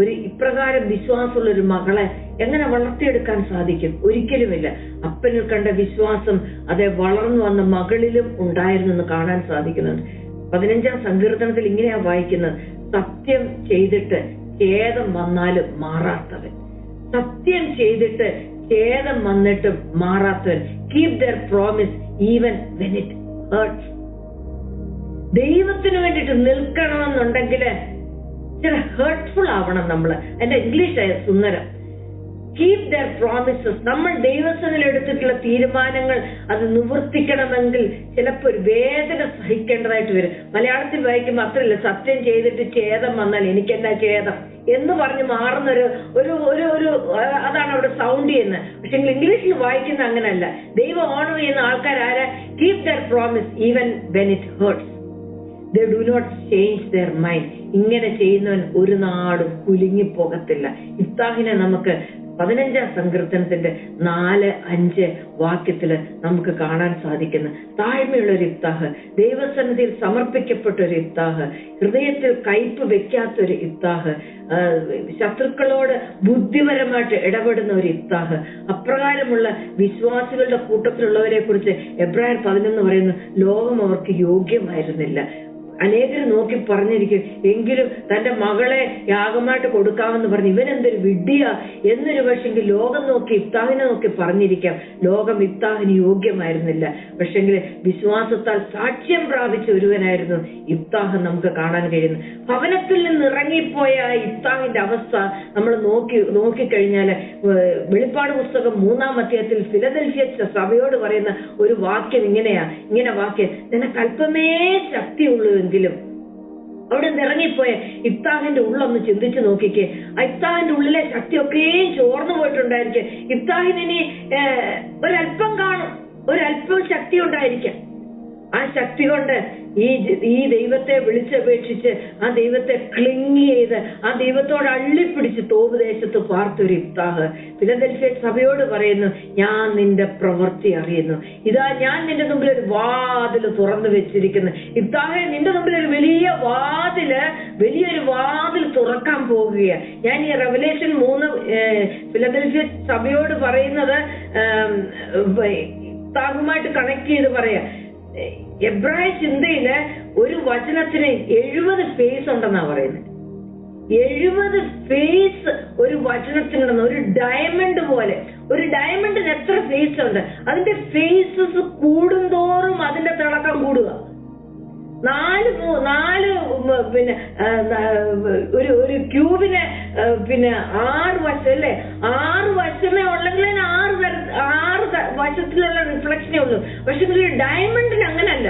ഒരു ഇപ്രകാരം വിശ്വാസമുള്ള ഒരു മകളെ എങ്ങനെ വളർത്തിയെടുക്കാൻ സാധിക്കും? ഒരിക്കലുമില്ല. അപ്പനിൽ കണ്ട വിശ്വാസം അതേ വളർന്നു വന്ന മകളിലും ഉണ്ടായിരുന്നു എന്ന് കാണാൻ സാധിക്കുന്നുണ്ട്. 15-ാം സങ്കീർത്തനത്തിൽ ഇങ്ങനെയാ വായിക്കുന്നത്: സത്യം ചെയ്തിട്ട് ഖേദം വന്നാലും മാറാത്തവൻ. സത്യം ചെയ്തിട്ട് ഖേദം വന്നിട്ടും മാറാത്തവൻ. Keep their promise even when it hurts. ദൈവത്തിന് വേണ്ടിയിട്ട് നിൽക്കണമെന്നുണ്ടെങ്കിൽ ചില ഹേർട്ട്ഫുൾ ആവണം നമ്മള്. എന്റെ ഇംഗ്ലീഷ് സുന്ദരം. Keep their promises. നമ്മൾ ദൈവത്തിൽ എടുത്തിട്ടുള്ള തീരുമാനങ്ങൾ അത് നിവർത്തിക്കണമെങ്കിൽ ചിലപ്പോൾ ഒരു വേദന സഹിക്കേണ്ടതായിട്ട് വരും. മലയാളത്തിൽ വായിക്കുമ്പോൾ അത്രയില്ല, സത്യം ചെയ്തിട്ട് ഛേദം വന്നാൽ എനിക്കെന്താ ഛേദം എന്ന് പറഞ്ഞ് മാറുന്നൊരു ഒരു ഒരു ഒരു അതാണ് അവിടെ സൗണ്ട് ചെയ്യുന്നത്. പക്ഷെ ഇംഗ്ലീഷിൽ വായിക്കുന്ന അങ്ങനല്ല. ദൈവം ഓണർ ചെയ്യുന്ന ആൾക്കാരാരെ keep their promise even when it hurts. They do not change their mind. ഇങ്ങനെ ചെയ്യുന്നവൻ ഒരു നാടും കുലുങ്ങിപ്പോകത്തില്ല. ഇബ്താഹിനെ നമുക്ക് 15-ാം സങ്കീർത്തനത്തിന്റെ 4-5 വാക്യത്തില് നമുക്ക് കാണാൻ സാധിക്കുന്ന താഴ്മയുള്ള ഒരു ഇബ്താഹ്, ദൈവസന്നിധിയിൽ സമർപ്പിക്കപ്പെട്ട ഒരു ഇബ്താഹ്, ഹൃദയത്തിൽ കയ്പ് വെക്കാത്തൊരു ഇബ്താഹ്, ശത്രുക്കളോട് ബുദ്ധിപരമായിട്ട് ഇടപെടുന്ന ഒരു ഇബ്താഹ്. അപ്രകാരമുള്ള വിശ്വാസികളുടെ കൂട്ടത്തിലുള്ളവരെ കുറിച്ച് എബ്രായർ 11 പറയുന്നു, ലോകം അവർക്ക് യോഗ്യമായിരുന്നില്ല. അനേകർ നോക്കി പറഞ്ഞിരിക്കും, എങ്കിലും തന്റെ മകളെ യാഗമായിട്ട് കൊടുക്കാമെന്ന് പറഞ്ഞ് ഇവനെന്തൊരു വിഡ്ഢിയാ എന്നൊരു പക്ഷെങ്കിൽ ലോകം നോക്കി ഇബ്താഹിനെ നോക്കി പറഞ്ഞിരിക്കാം. ലോകം ഇബ്താഹിന് യോഗ്യമായിരുന്നില്ല. പക്ഷെങ്കിൽ വിശ്വാസത്താൽ സാക്ഷ്യം പ്രാപിച്ച ഒരുവനായിരുന്നു ഇബ്താഹ് നമുക്ക് കാണാൻ കഴിയുന്നു. ഭവനത്തിൽ നിന്ന് ഇറങ്ങിപ്പോയ ഇബ്താഹിന്റെ അവസ്ഥ നമ്മൾ നോക്കിക്കഴിഞ്ഞാല് വെളിപ്പാട് പുസ്തകം 3-ാം അധ്യായത്തിൽ ഫിലദൽഫിയ സഭയോട് പറയുന്ന ഒരു വാക്യം ഇങ്ങനെ വാക്യം: നിനക്ക് അല്പമേ ശക്തിയുള്ളൂ എങ്കിലും. അവിടെ ഇറങ്ങിപ്പോയ ഇബ്താഹിന്റെ ഉള്ളൊന്ന് ചിന്തിച്ചു നോക്കിക്കേ. ഇബ്താഹിന്റെ ഉള്ളിലെ ശക്തിയൊക്കെയും ചോർന്നു പോയിട്ടുണ്ടായിരിക്കും. ഇബ്താഹിന് ഇനി ഒരല്പം കാണും, ഒരല്പം ശക്തി ഉണ്ടായിരിക്കാം. ആ ശക്തി കൊണ്ട് ഈ ദൈവത്തെ വിളിച്ചപേക്ഷിച്ച് ആ ദൈവത്തെ ക്ലിങ് ചെയ്ത് ആ ദൈവത്തോട് അള്ളിപ്പിടിച്ച് തോബ് ദേശത്ത് പാർത്തൊരു ഇബ്താഹ് ഫിലദൽഫിയ സഭയോട് പറയുന്നു, ഞാൻ നിന്റെ പ്രവൃത്തി അറിയുന്നു. ഇതാ ഞാൻ നിന്റെ മുമ്പിൽ ഒരു വാതിൽ തുറന്നു വെച്ചിരിക്കുന്നു. ഇബ്താഹെ, നിന്റെ മുമ്പിൽ ഒരു വലിയൊരു വാതിൽ തുറക്കാൻ പോകുകയാണ്. ഞാൻ ഈ റെവലേഷൻ 3 ഫിലദൽഫിയ സഭയോട് പറയുന്നത് ഇബ്താഹുമായിട്ട് കണക്ട് ചെയ്ത് പറയാ. എബ്രായ ചിന്തയില് ഒരു വചനത്തിന് 70 ഫേസ് ഉണ്ടെന്നാ പറയുന്നത്. 70 ഫേസ് ഒരു വചനത്തിനുണ്ടെന്ന്. ഒരു ഡയമണ്ട് പോലെ. ഒരു ഡയമണ്ടിന് എത്ര ഫേസ് ഉണ്ട്? അതിന്റെ ഫേസസ് കൂടുന്തോറും അതിന്റെ തിളക്കം കൂടുക. 4 പിന്നെ ഒരു ക്യൂബിന് പിന്നെ 6 വശം അല്ലേ? 6 വശമേ ഉള്ളെങ്കിൽ 6 വശത്തിലുള്ള റിഫ്ലക്ഷനേ ഉള്ളൂ. പക്ഷെ ഒരു ഡയമണ്ടിന് അങ്ങനല്ല.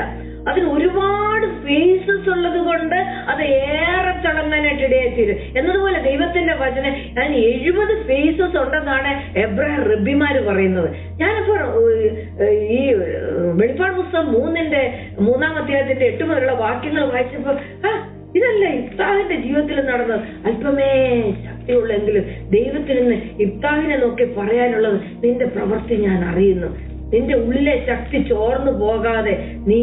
അതിന് ഒരുപാട് ഫേസസ് ഉള്ളത് കൊണ്ട് അത് ഏറെ തിളങ്ങാനായിട്ട് ഇടയായിത്തീരും. എന്നതുപോലെ ദൈവത്തിന്റെ വചനം അതിന് 70 ഫേസസ് ഉണ്ടെന്നാണ് എബ്രായ റബ്ബിമാര് പറയുന്നത്. ഞാനിപ്പോ ഈ വെളിപ്പാട് പുസ്തകം 3-ാം അധ്യായത്തിന്റെ 8 മുതലുള്ള വാക്യങ്ങൾ വായിച്ചപ്പോ ഇതല്ല ഇബ്താഹിന്റെ ജീവിതത്തിൽ നടന്നത്. അല്പമേ ശക്തിയുള്ളെങ്കിലും ദൈവത്തിൽ നിന്ന് ഇബ്താഹിനെ നോക്കി പറയാനുള്ളത്, നിന്റെ പ്രവൃത്തി ഞാൻ അറിയുന്നു. നിന്റെ ഉള്ളിലെ ശക്തി ചോർന്നു പോകാതെ നീ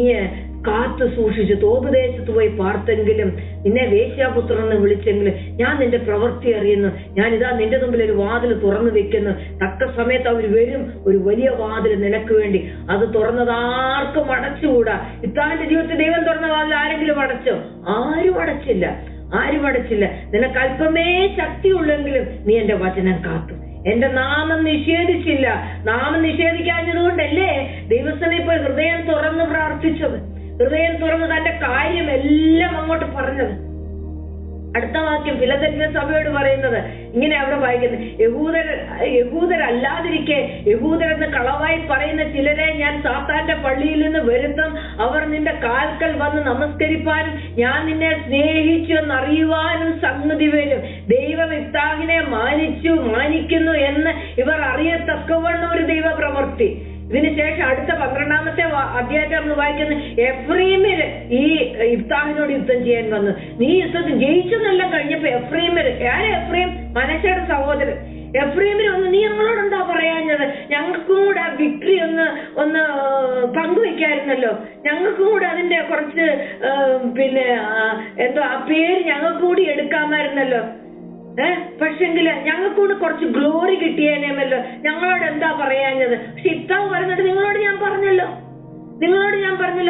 കാത്തു സൂക്ഷിച്ചു തോബ് ദേശത്ത് പോയി പാർത്തെങ്കിലും, നിന്നെ വേശ്യാപുത്രൻ എന്ന് വിളിച്ചെങ്കിലും ഞാൻ നിന്റെ പ്രവൃത്തി അറിയുന്നു. ഞാനിതാ നിന്റെ മുമ്പിൽ ഒരു വാതിൽ തുറന്നു വെക്കുന്നു. തക്ക സമയത്ത് അവർ വരും, ഒരു വലിയ വാതിൽ നിനക്ക് വേണ്ടി. അത് തുറന്നത് ആർക്കും അടച്ചുകൂടാ. ഇബ്താഹിന്റെ ജീവിതത്തിൽ ദൈവം തുറന്ന വാതിൽ ആരെങ്കിലും അടച്ചോ? ആരും അടച്ചില്ല. നിനക്ക് അല്പമേ ശക്തിയുള്ളെങ്കിലും നീ എന്റെ വചനം കാത്തു. എന്റെ നാമം നിഷേധിച്ചില്ല. നാമം നിഷേധിക്കാഞ്ഞതുകൊണ്ടല്ലേ ദൈവസ്ഥനെ പോയി ഹൃദയം തുറന്ന് പ്രാർത്ഥിച്ചത്, ഹൃദയം തുറന്ന് തന്റെ കാര്യം എല്ലാം അങ്ങോട്ട് പറഞ്ഞത്. അടുത്ത വാക്യം ഫിലദൽഫിയ സഭയോട് പറയുന്നത് ഇങ്ങനെ അവിടെ വായിക്കുന്നത്: യഹൂദരല്ലാതിരിക്കെ യഹൂദരെന്ന് കളവായി പറയുന്ന ചിലരെ ഞാൻ സാത്താന്റെ പള്ളിയിൽ നിന്ന് വരുത്തും. അവർ നിന്റെ കാൽക്കൽ വന്ന് നമസ്കരിപ്പാനും ഞാൻ നിന്നെ സ്നേഹിച്ചു എന്നറിയുവാനും സംഗതി വരും. ദൈവം ഇബ്താഹിനെ മാനിക്കുന്നു എന്ന് ഇവർ അറിയത്തക്കവണ്ണം ഒരു ദൈവ പ്രവൃത്തി. ഇതിനുശേഷം അടുത്ത 12-ാമത്തെ അധ്യായത്തിൽ നമ്മൾ വായിക്കുന്ന എഫ്രൈമ്യര് ഈ ഇബ്താഹിനോട് യുദ്ധം ചെയ്യാൻ വന്നു. നീ യുദ്ധത്തിൽ ജയിച്ചെന്നെല്ലാം കഴിഞ്ഞപ്പോ എഫ്രൈമ്യര്, ആരെ എഫ്രൈം? മനശ്ശയുടെ സഹോദരൻ. എഫ്രൈമിന് ഒന്ന് നീ ഞങ്ങളോട് എന്താ പറയാഞ്ഞത്? ഞങ്ങൾക്കും കൂടെ ആ വിക്ടറി ഒന്ന് പങ്കുവെക്കായിരുന്നല്ലോ, ഞങ്ങൾക്കും കൂടെ അതിന്റെ കുറച്ച് എന്തോ ആ പേര് ഞങ്ങൾക്ക് കൂടി എടുക്കാമായിരുന്നല്ലോ. പക്ഷെങ്കില് ഞങ്ങൾക്കൂടെ കുറച്ച് ഗ്ലോറി കിട്ടിയേനേമല്ലോ, ഞങ്ങളോട് എന്താ പറയാഞ്ഞത്? പക്ഷെ ഇത്താവ് പറഞ്ഞിട്ട് നിങ്ങളോട് ഞാൻ പറഞ്ഞല്ലോ.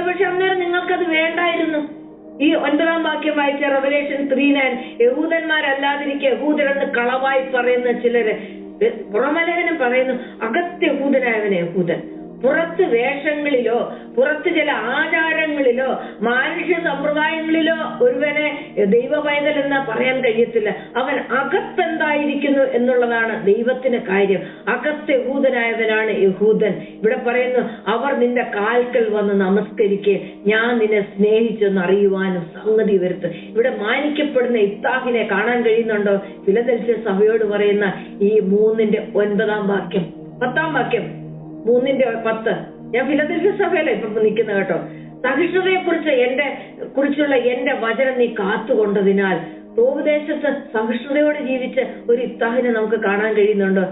പക്ഷെ അന്നേരം നിങ്ങൾക്കത് വേണ്ടായിരുന്നു. ഈ 9-ാം വാക്യം വായിച്ച റെവലേഷൻ 3:9, യഹൂദന്മാരല്ലാതിരിക്കെ യഹൂദരെന്ന് കളവായി പറയുന്ന ചിലര്, പുറമലേഖനം പറയുന്നു അകത്ത് യഹൂദനായവനെ യഹൂദൻ, പുറത്ത് വേഷങ്ങളിലോ പുറത്ത് ചില ആചാരങ്ങളിലോ മാനുഷ്യ സമ്പ്രദായങ്ങളിലോ ഒരുവനെ ദൈവ പൈതൽ എന്ന് പറയാൻ കഴിയത്തില്ല. അവൻ അകത്തെന്തായിരിക്കുന്നു എന്നുള്ളതാണ് ദൈവത്തിന് കാര്യം. അകത്ത് യഹൂദനായവനാണ് യഹൂദൻ. ഇവിടെ പറയുന്നു അവർ നിന്റെ കാൽക്കൽ വന്ന് നമസ്കരിക്കെ ഞാൻ നിന്നെ സ്നേഹിച്ചെന്ന് അറിയുവാനും സംഗതി വരുത്ത്. ഇവിടെ മാനിക്കപ്പെടുന്ന ഇത്താഹിനെ കാണാൻ കഴിയുന്നുണ്ടോ? ഫിലദെൽഫ്യ സഭയോട് പറയുന്ന ഈ 3:9 വാക്യം, 10-ാം വാക്യം, 3:10. ഞാൻ ഫിലദെൽഫ്യ സഭയല്ല ഇപ്പൊ നിൽക്കുന്ന കേട്ടോ. സഹിഷ്ണുതയെ കുറിച്ചുള്ള എന്റെ വചനം നീ കാത്തുകൊണ്ടതിനാൽ. തോപദേശത്ത് സഹിഷ്ണുതയോടെ ജീവിച്ച ഒരു ഇത്താഹിനെ നമുക്ക് കാണാൻ കഴിയുന്നുണ്ടോ?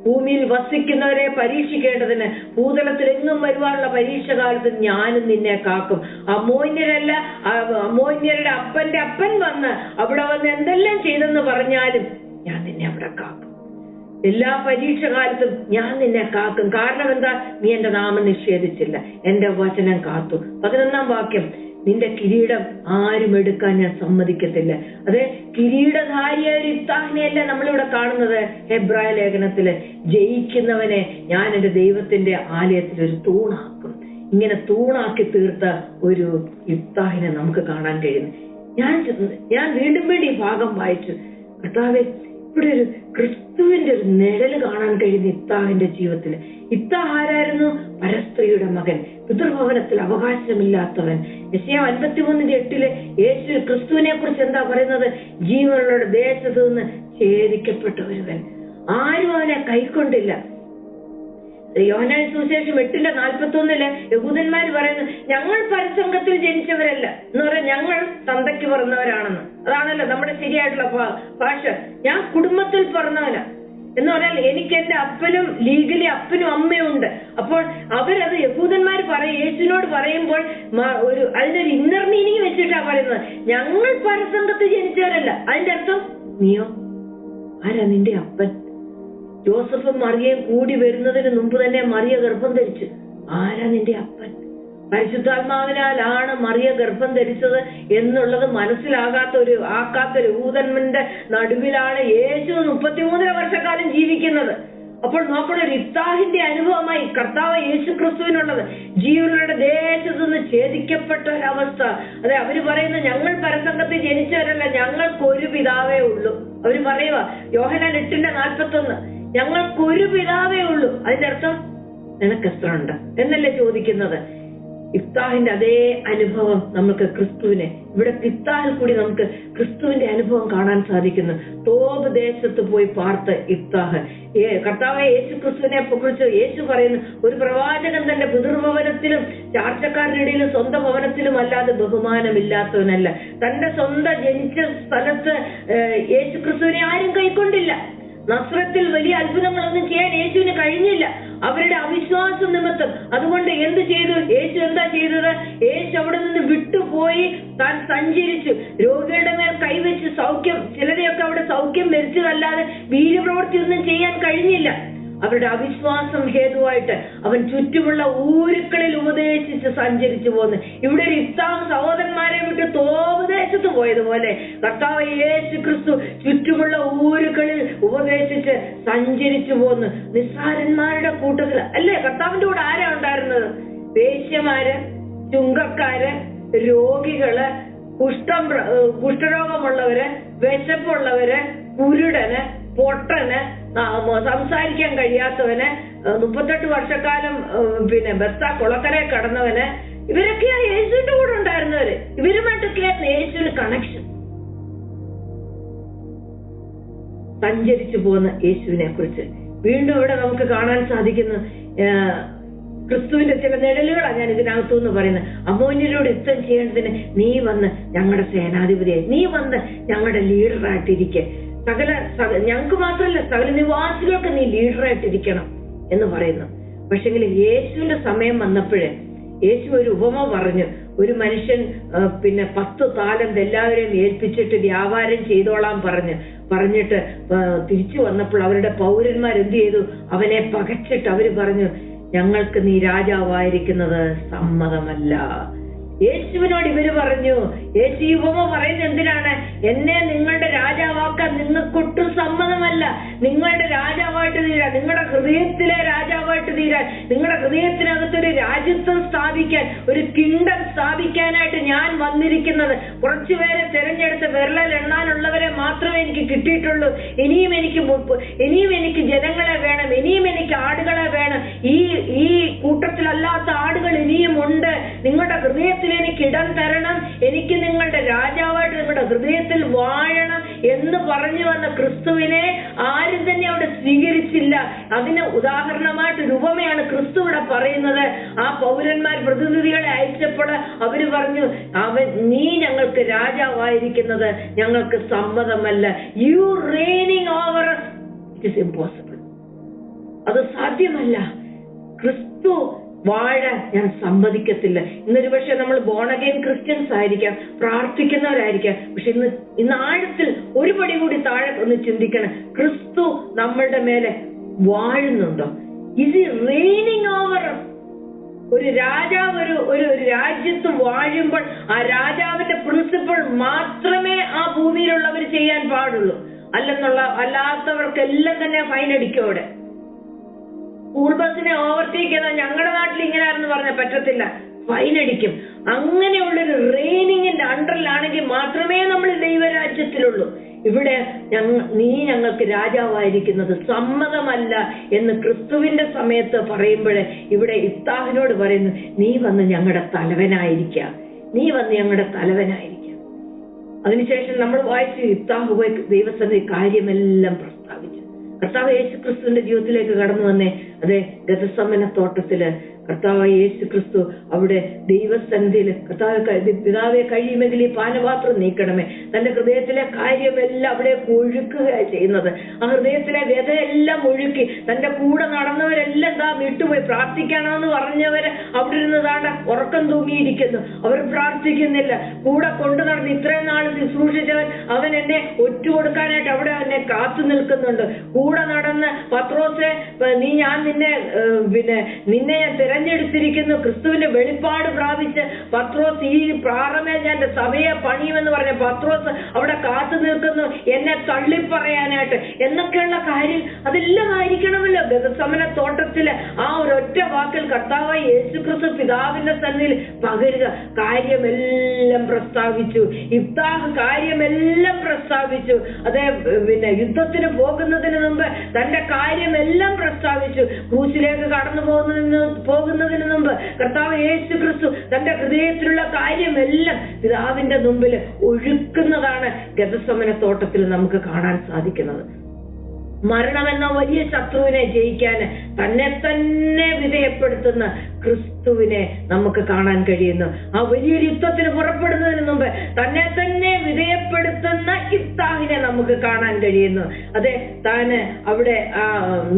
ഭൂമിയിൽ വസിക്കുന്നവരെ പരീക്ഷിക്കേണ്ടതിന് ഭൂതലത്തിൽ എങ്ങും വരുവാനുള്ള പരീക്ഷ കാലത്ത് ഞാനും നിന്നെ കാക്കും. അമ്മോന്യരുടെ അപ്പന്റെ അപ്പൻ വന്ന് അവിടെ വന്ന് എന്തെല്ലാം ചെയ്തെന്ന് പറഞ്ഞാലും ഞാൻ നിന്നെ അവിടെ കാക്കും. എല്ലാ പരീക്ഷ കാലത്തും ഞാൻ നിന്നെ കാക്കും. കാരണം എന്താ? നീ എന്റെ നാമം നിഷേധിച്ചില്ല, എന്റെ വചനം കാത്തു. 11-ാം വാക്യം, നിന്റെ കിരീടം ആരും എടുക്കാൻ ഞാൻ സമ്മതിക്കത്തില്ല. അതെ, കിരീടധാരിയായ ഒരു ഇത്താഹിനെയല്ല നമ്മളിവിടെ കാണുന്നത്. ഹെബ്രായ ലേഖനത്തില് ജയിക്കുന്നവനെ ഞാൻ എന്റെ ദൈവത്തിന്റെ ആലയത്തിൽ ഒരു തൂണാക്കും. ഇങ്ങനെ തൂണാക്കി തീർത്ത ഒരു ഇത്താഹിനെ നമുക്ക് കാണാൻ കഴിയുന്നു. ഞാൻ വീണ്ടും ഈ ഭാഗം വായിച്ചു. കർത്താവേ, ഇവിടെ ഒരു ക്രിസ്തുവിന്റെ ഒരു നിഴല് കാണാൻ കഴിയുന്ന ഇത്താഹിന്റെ ജീവിതത്തില്. ഇത്താഹ് ആരായിരുന്നു? പരസ്ത്രീയുടെ മകൻ, പിതൃഭവനത്തിൽ അവകാശമില്ലാത്തവൻ. യെശയ്യാ 53:8 യേശു ക്രിസ്തുവിനെ കുറിച്ച് എന്താ പറയുന്നത്? ജീവനുള്ളവരുടെ ദേശത്ത് നിന്ന് ഛേദിക്കപ്പെട്ട ഒരുവൻ. ആരും അവനെ കൈക്കൊണ്ടില്ല. യോഹന്നാൻ സുവിശേഷം 8:41 യഹൂദന്മാര് പറയുന്നു ഞങ്ങൾ പരസംഗത്തിൽ ജനിച്ചവരല്ല എന്ന് പറയാൻ, ഞങ്ങൾ തന്തയ്ക്ക് പിറന്നവരാണെന്ന്. അതാണല്ലോ നമ്മുടെ ശരിയായിട്ടുള്ള ഭാഷ. ഞാൻ കുടുംബത്തിൽ പിറന്നവനാ എന്ന് പറഞ്ഞാൽ എനിക്ക് എന്റെ അപ്പനും ലീഗലി അപ്പനും അമ്മയും ഉണ്ട്. അപ്പോൾ അവരത് യഹൂദന്മാർ യേശുവിനോട് പറയുമ്പോൾ അതിനൊരു ഇന്നർ മീനിങ് വെച്ചിട്ടാ പറയുന്നത്. ഞങ്ങൾ പരസംഗത്തിൽ ജനിച്ചവരല്ല. അതിന്റെ അർത്ഥം നീയോ? ആരാ നിന്റെ അപ്പൻ? ജോസഫും മറിയയും കൂടി വരുന്നതിന് മുമ്പ് തന്നെ മറിയ ഗർഭം ധരിച്ചു. ആരാ നിന്റെ അപ്പൻ? പരിശുദ്ധാത്മാവിനാലാണ് മറിയ ഗർഭം ധരിച്ചത് എന്നുള്ളത് മനസ്സിലാകാത്തൊരു യഹൂദന്മാരുടെ നടുവിലാണ് യേശു 33 വർഷക്കാലം ജീവിക്കുന്നത്. അപ്പോൾ നോക്കണം, ഒരു ഇത്താഹിന്റെ അനുഭവമായി കർത്താവ് യേശു ക്രിസ്തുവിനുള്ളത്. ജീവനുകളുടെ ദേശത്തു നിന്ന് ഛേദിക്കപ്പെട്ട ഒരവസ്ഥ. അതെ, അവര് പറയുന്നു ഞങ്ങൾ പരസംഗത്തിൽ ജനിച്ചവരല്ല, ഞങ്ങൾക്കൊരു പിതാവേ ഉള്ളൂ. അവര് പറയുക യോഹന്നാൻ 8:41 ഞങ്ങൾക്കൊരു പിതാവേ ഉള്ളൂ. അതിന്റെ അർത്ഥം നിനക്ക് എത്ര ഉണ്ട് എന്നല്ലേ ചോദിക്കുന്നത്. ഇഫ്താഹിന്റെ അതേ അനുഭവം നമുക്ക് ക്രിസ്തുവിനെ ഇവിടെ ഇഫ്താഹിൽ കൂടി നമുക്ക് ക്രിസ്തുവിന്റെ അനുഭവം കാണാൻ സാധിക്കുന്നു. തോബ് ദേശത്ത് പോയി പാർത്ത ഇഫ്താഹ്. കർത്താവായ യേശു ക്രിസ്തുവിനെ കുറിച്ച് യേശു പറയുന്നു, ഒരു പ്രവാചകൻ തന്റെ പിതൃഭവനത്തിലും ചാർച്ചക്കാരനിടയിലും സ്വന്തം ഭവനത്തിലും അല്ലാതെ ബഹുമാനമില്ലാത്തവനല്ല. തന്റെ സ്വന്തം ജനിച്ച സ്ഥലത്ത് യേശു ക്രിസ്തുവിനെ ആരും കൈക്കൊണ്ടില്ല. നസ്രത്തിൽ വലിയ അത്ഭുതങ്ങളൊന്നും ചെയ്യാൻ യേശുവിന് കഴിഞ്ഞില്ല, അവരുടെ അവിശ്വാസ നിമിത്തം. അതുകൊണ്ട് എന്ത് ചെയ്തു? യേശു എന്താ ചെയ്തത്? യേശു അവിടെ നിന്ന് വിട്ടുപോയി താൻ സഞ്ചരിച്ചു, രോഗികളുടെ മേൽ കൈവച്ച് സൗഖ്യം, ചിലരെയൊക്കെ അവിടെ സൗഖ്യം വരുത്തിയതല്ലാതെ വീര്യപ്രവൃത്തി ഒന്നും ചെയ്യാൻ കഴിഞ്ഞില്ല. അവരുടെ അവിശ്വാസം ഹേതുവായിട്ട് അവൻ ചുറ്റുമുള്ള ഊരുക്കളിൽ ഉപദേശിച്ച് സഞ്ചരിച്ചു പോന്നു. ഇവിടെ ഒരു ഇഫ്താഹ് സഹോദരന്മാരെ വിട്ട് തോപദേശത്ത് പോയതുപോലെ കർത്താവ് യേശു ക്രിസ്തു ചുറ്റുമുള്ള ഊരുകളിൽ ഉപദേശിച്ച് സഞ്ചരിച്ചു പോന്നു. നിസ്സാരന്മാരുടെ കൂട്ടത്തിൽ അല്ലേ കർത്താവിന്റെ കൂടെ ആരാ ഉണ്ടായിരുന്നത്? വേശ്യമാര്, ചുങ്കക്കാര്, രോഗികള്, കുഷ്ഠരോഗമുള്ളവര്, വിശപ്പുള്ളവര്, കുരുടന്, പൊട്ടന്, സംസാരിക്കാൻ കഴിയാത്തവന്, 38 വർഷക്കാലം ബെത്ത കുളക്കരെ കടന്നവന്, ഇവരൊക്കെയാ യേശുവിന്റെ കൂടെ ഉണ്ടായിരുന്നവര്. ഇവരുമായിട്ടൊക്കെയായിരുന്നു യേശുവിന് കണക്ഷൻ. സഞ്ചരിച്ചു പോകുന്ന യേശുവിനെ കുറിച്ച് വീണ്ടും ഇവിടെ നമുക്ക് കാണാൻ സാധിക്കുന്നു. ക്രിസ്തുവിന്റെ ചില നിഴലുകളാണ് ഞാൻ ഇതിനകത്തു എന്ന് പറയുന്നത്. അമ്മോന്യരോട് യുദ്ധം ചെയ്യേണ്ടതിന് നീ വന്ന് ഞങ്ങളുടെ സേനാധിപതിയായി, നീ വന്ന് ഞങ്ങളുടെ ലീഡറായിട്ടിരിക്കെ, ഞങ്ങൾക്ക് മാത്രമല്ല സകല നിവാസികൾക്ക് നീ ലീഡറായിട്ടിരിക്കണം എന്ന് പറയുന്നു. പക്ഷെങ്കിൽ യേശുവിന്റെ സമയം വന്നപ്പോഴേ യേശു ഒരു ഉപമ പറഞ്ഞു. ഒരു മനുഷ്യൻ 10 താലന്ത് എല്ലാവരെയും ഏൽപ്പിച്ചിട്ട് വ്യാപാരം ചെയ്തോളാൻ പറഞ്ഞിട്ട് തിരിച്ചു വന്നപ്പോൾ അവരുടെ പൗരന്മാർ എന്ത് ചെയ്തു? അവനെ പകച്ചിട്ട് അവര് പറഞ്ഞു, ഞങ്ങൾക്ക് നീ രാജാവായിരിക്കുന്നത് സമ്മതമല്ല. യേശുവിനോട് ഇവര് പറഞ്ഞു, യേശു ഈ ഉപമ പറയുന്നത് എന്തിനാണ്? എന്നെ നിങ്ങളുടെ രാജാവാക്കാൻ നിങ്ങൾക്കൊട്ടും സമ്മതമല്ല. നിങ്ങളുടെ രാജാവായിട്ട് തീരാൻ, നിങ്ങളുടെ ഹൃദയത്തിലെ രാജാവായിട്ട് തീരാൻ, നിങ്ങളുടെ ഹൃദയത്തിനകത്തൊരു രാജ്യത്വം സ്ഥാപിക്കാൻ, ഒരു കിങ്ഡം സ്ഥാപിക്കാനായിട്ട് ഞാൻ വന്നിരിക്കുന്നത്. കുറച്ചുപേരെ തെരഞ്ഞെടുത്ത് വിരലിൽ എണ്ണാനുള്ളവരെ മാത്രമേ എനിക്ക് കിട്ടിയിട്ടുള്ളൂ. ഇനിയും എനിക്ക് ജനങ്ങളെ വേണം, ഇനിയും എനിക്ക് ആടുകളെ വേണം. ഈ കൂട്ടത്തിലല്ലാത്ത ആടുകൾ ഇനിയും ഉണ്ട്. നിങ്ങളുടെ ഹൃദയത്തിൽ എനിക്ക് ഇടം തരണം, എനിക്ക് നിങ്ങളുടെ രാജാവായിട്ട് നിങ്ങളുടെ ഹൃദയത്തിൽ വാഴണം എന്ന് പറഞ്ഞു വന്ന ക്രിസ്തുവിനെ ആരും തന്നെ അവിടെ സ്വീകരിച്ചില്ല. അതിന് ഉദാഹരണമായിട്ട് രൂപമയാണ് ക്രിസ്തു ഇവിടെ പറയുന്നത്. ആ പൗരന്മാർ പ്രതിനിധികളെ അയച്ചപ്പോൾ അവര് പറഞ്ഞു, നീ ഞങ്ങൾക്ക് രാജാവായിരിക്കുന്നത് ഞങ്ങൾക്ക് സമ്മതമല്ല. You reigning over it is impossible. അത് സാധ്യമല്ല. ക്രിസ്തു വാഴാൻ ഞാൻ സമ്മതിക്കത്തില്ല. ഇന്നൊരു പക്ഷെ നമ്മൾ ബോൺ അഗൈൻ ക്രിസ്ത്യൻസ് ആയിരിക്കാം, പ്രാർത്ഥിക്കുന്നവരായിരിക്കാം. പക്ഷെ ഇന്ന് ആഴത്തിൽ ഒരു പടി കൂടി താഴെ ഒന്ന് ചിന്തിക്കണം. ക്രിസ്തു നമ്മളുടെ മേലെ വാഴുന്നുണ്ടോ? Is he reigning over? ഒരു രാജാവ് ഒരു രാജ്യത്ത് വാഴുമ്പോൾ ആ രാജാവിന്റെ പ്രിൻസിപ്പിൾ മാത്രമേ ആ ഭൂമിയിലുള്ളവർ ചെയ്യാൻ പാടുള്ളൂ. അല്ലാത്തവർക്കെല്ലാം തന്നെ ഫൈൻ അടിക്കും. അവിടെ സ്കൂൾ ബസ്സിനെ ഓവർടേക്ക് ചെയ്താൽ ഞങ്ങളുടെ നാട്ടിൽ ഇങ്ങനെയാണെന്ന് പറഞ്ഞാൽ പറ്റത്തില്ല, ഫൈൻ അടിക്കും. അങ്ങനെയുള്ളൊരു റെയിനിങ്ങിന്റെ അണ്ടറിലാണെങ്കിൽ മാത്രമേ നമ്മൾ ദൈവരാജ്യത്തിലുള്ളൂ. ഇവിടെ നീ ഞങ്ങൾക്ക് രാജാവായിരിക്കുന്നത് സമ്മതമല്ല എന്ന് ക്രിസ്തുവിന്റെ സമയത്ത് പറയുമ്പോഴേ ഇവിടെ ഇഫ്താഹിനോട് പറയുന്നു, നീ വന്ന് ഞങ്ങളുടെ തലവനായിരിക്കുക, നീ വന്ന് ഞങ്ങളുടെ തലവനായിരിക്കുക. അതിനുശേഷം നമ്മൾ വായിച്ച് ഇഫ്താഹ് പോയി ദൈവസന്നിധി കാര്യമെല്ലാം പ്രസ്താവിച്ചു. കർത്താവ് യേശു ക്രിസ്തുവിന്റെ ജീവിതത്തിലേക്ക് കടന്നു വന്നേ. അതെ, ഗെത്സമന തോട്ടത്തില് കർത്താവ് യേശു ക്രിസ്തു അവിടെ ദൈവസന്നിധിയിൽ പിതാവെ കഴിയുമെങ്കിൽ ഈ പാനപാത്രം നീക്കണമേ, തന്റെ ഹൃദയത്തിലെ കാര്യമെല്ലാം അവിടെ ഒഴുക്കുകയാണ് ചെയ്യുന്നത്. ആ ഹൃദയത്തിലെ വ്യതയെല്ലാം ഒഴുക്കി തന്റെ കൂടെ നടന്നവരെല്ലാം വിട്ടുപോയി. പ്രാർത്ഥിക്കണമെന്ന് പറഞ്ഞവര് അവിടെ ഇരുന്നതാണ് ഉറക്കം തൂങ്ങിയിരിക്കുന്നു. അവർ പ്രാർത്ഥിക്കുന്നില്ല. കൂടെ കൊണ്ടു നടന്ന് ഇത്രയും നാൾ ശുശ്രൂഷിച്ചവൻ അവൻ എന്നെ ഒറ്റുകൊടുക്കാനായിട്ട് അവിടെ എന്നെ കാത്തു നിൽക്കുന്നുണ്ട്. കൂടെ നടന്ന് പത്രോസെ ഞാൻ നിന്നെ ഞാൻ തിരഞ്ഞെടുത്തിരിക്കുന്നു. ക്രിസ്തുവിന്റെ വെളിപ്പാട് പ്രാപിച്ച് പത്രോസ് ഈ പ്രാറമേൽ ഞാൻ സഭയെ പണിയുമെന്ന് പറഞ്ഞ പത്രോസ് അവിടെ കാത്തു നിൽക്കുന്നു എന്നെ തള്ളിപ്പറയാനായിട്ട് എന്നൊക്കെയുള്ള കാര്യം അതെല്ലാം ആയിരിക്കണമല്ലോ. ഗെത്സമന തോട്ടത്തില് ആ ഒരൊറ്റ വാക്കിൽ കർത്താവായ യേശു ക്രിസ്തു പിതാവിന്റെ സന്നിധിയിൽ പകരുക. കാര്യമെല്ലാം പ്രസ്താവിച്ചു. ഇഫ്താഹ് കാര്യമെല്ലാം പ്രസ്താവിച്ചു. അതേ യുദ്ധത്തിന് പോകുന്നതിന് മുമ്പ് തന്റെ കാര്യമെല്ലാം പ്രസ്താവിച്ചു. ക്രൂശിലേക്ക് കടന്നു പോകുന്നതിന് മുമ്പ് കർത്താവ് യേശു ക്രിസ്തു തന്റെ ഹൃദയത്തിലുള്ള കാര്യമെല്ലാം പിതാവിന്റെ മുമ്പിൽ ഒഴുക്കുന്നതാണ് ഗെത്സമന തോട്ടത്തിൽ നമുക്ക് കാണാൻ സാധിക്കുന്നത്. മരണമെന്ന വലിയ ശത്രുവിനെ ജയിക്കാൻ തന്നെ വിധേയപ്പെടുത്തുന്ന ക്രിസ്തുവിനെ നമുക്ക് കാണാൻ കഴിയുന്നു. ആ വലിയൊരു യുദ്ധത്തിന് പുറപ്പെടുന്നതിന് മുമ്പ് തന്നെ വിധേയപ്പെടുത്തുന്ന ഇഫ്താഹിനെ നമുക്ക് കാണാൻ കഴിയുന്നു. അതെ, താന് അവിടെ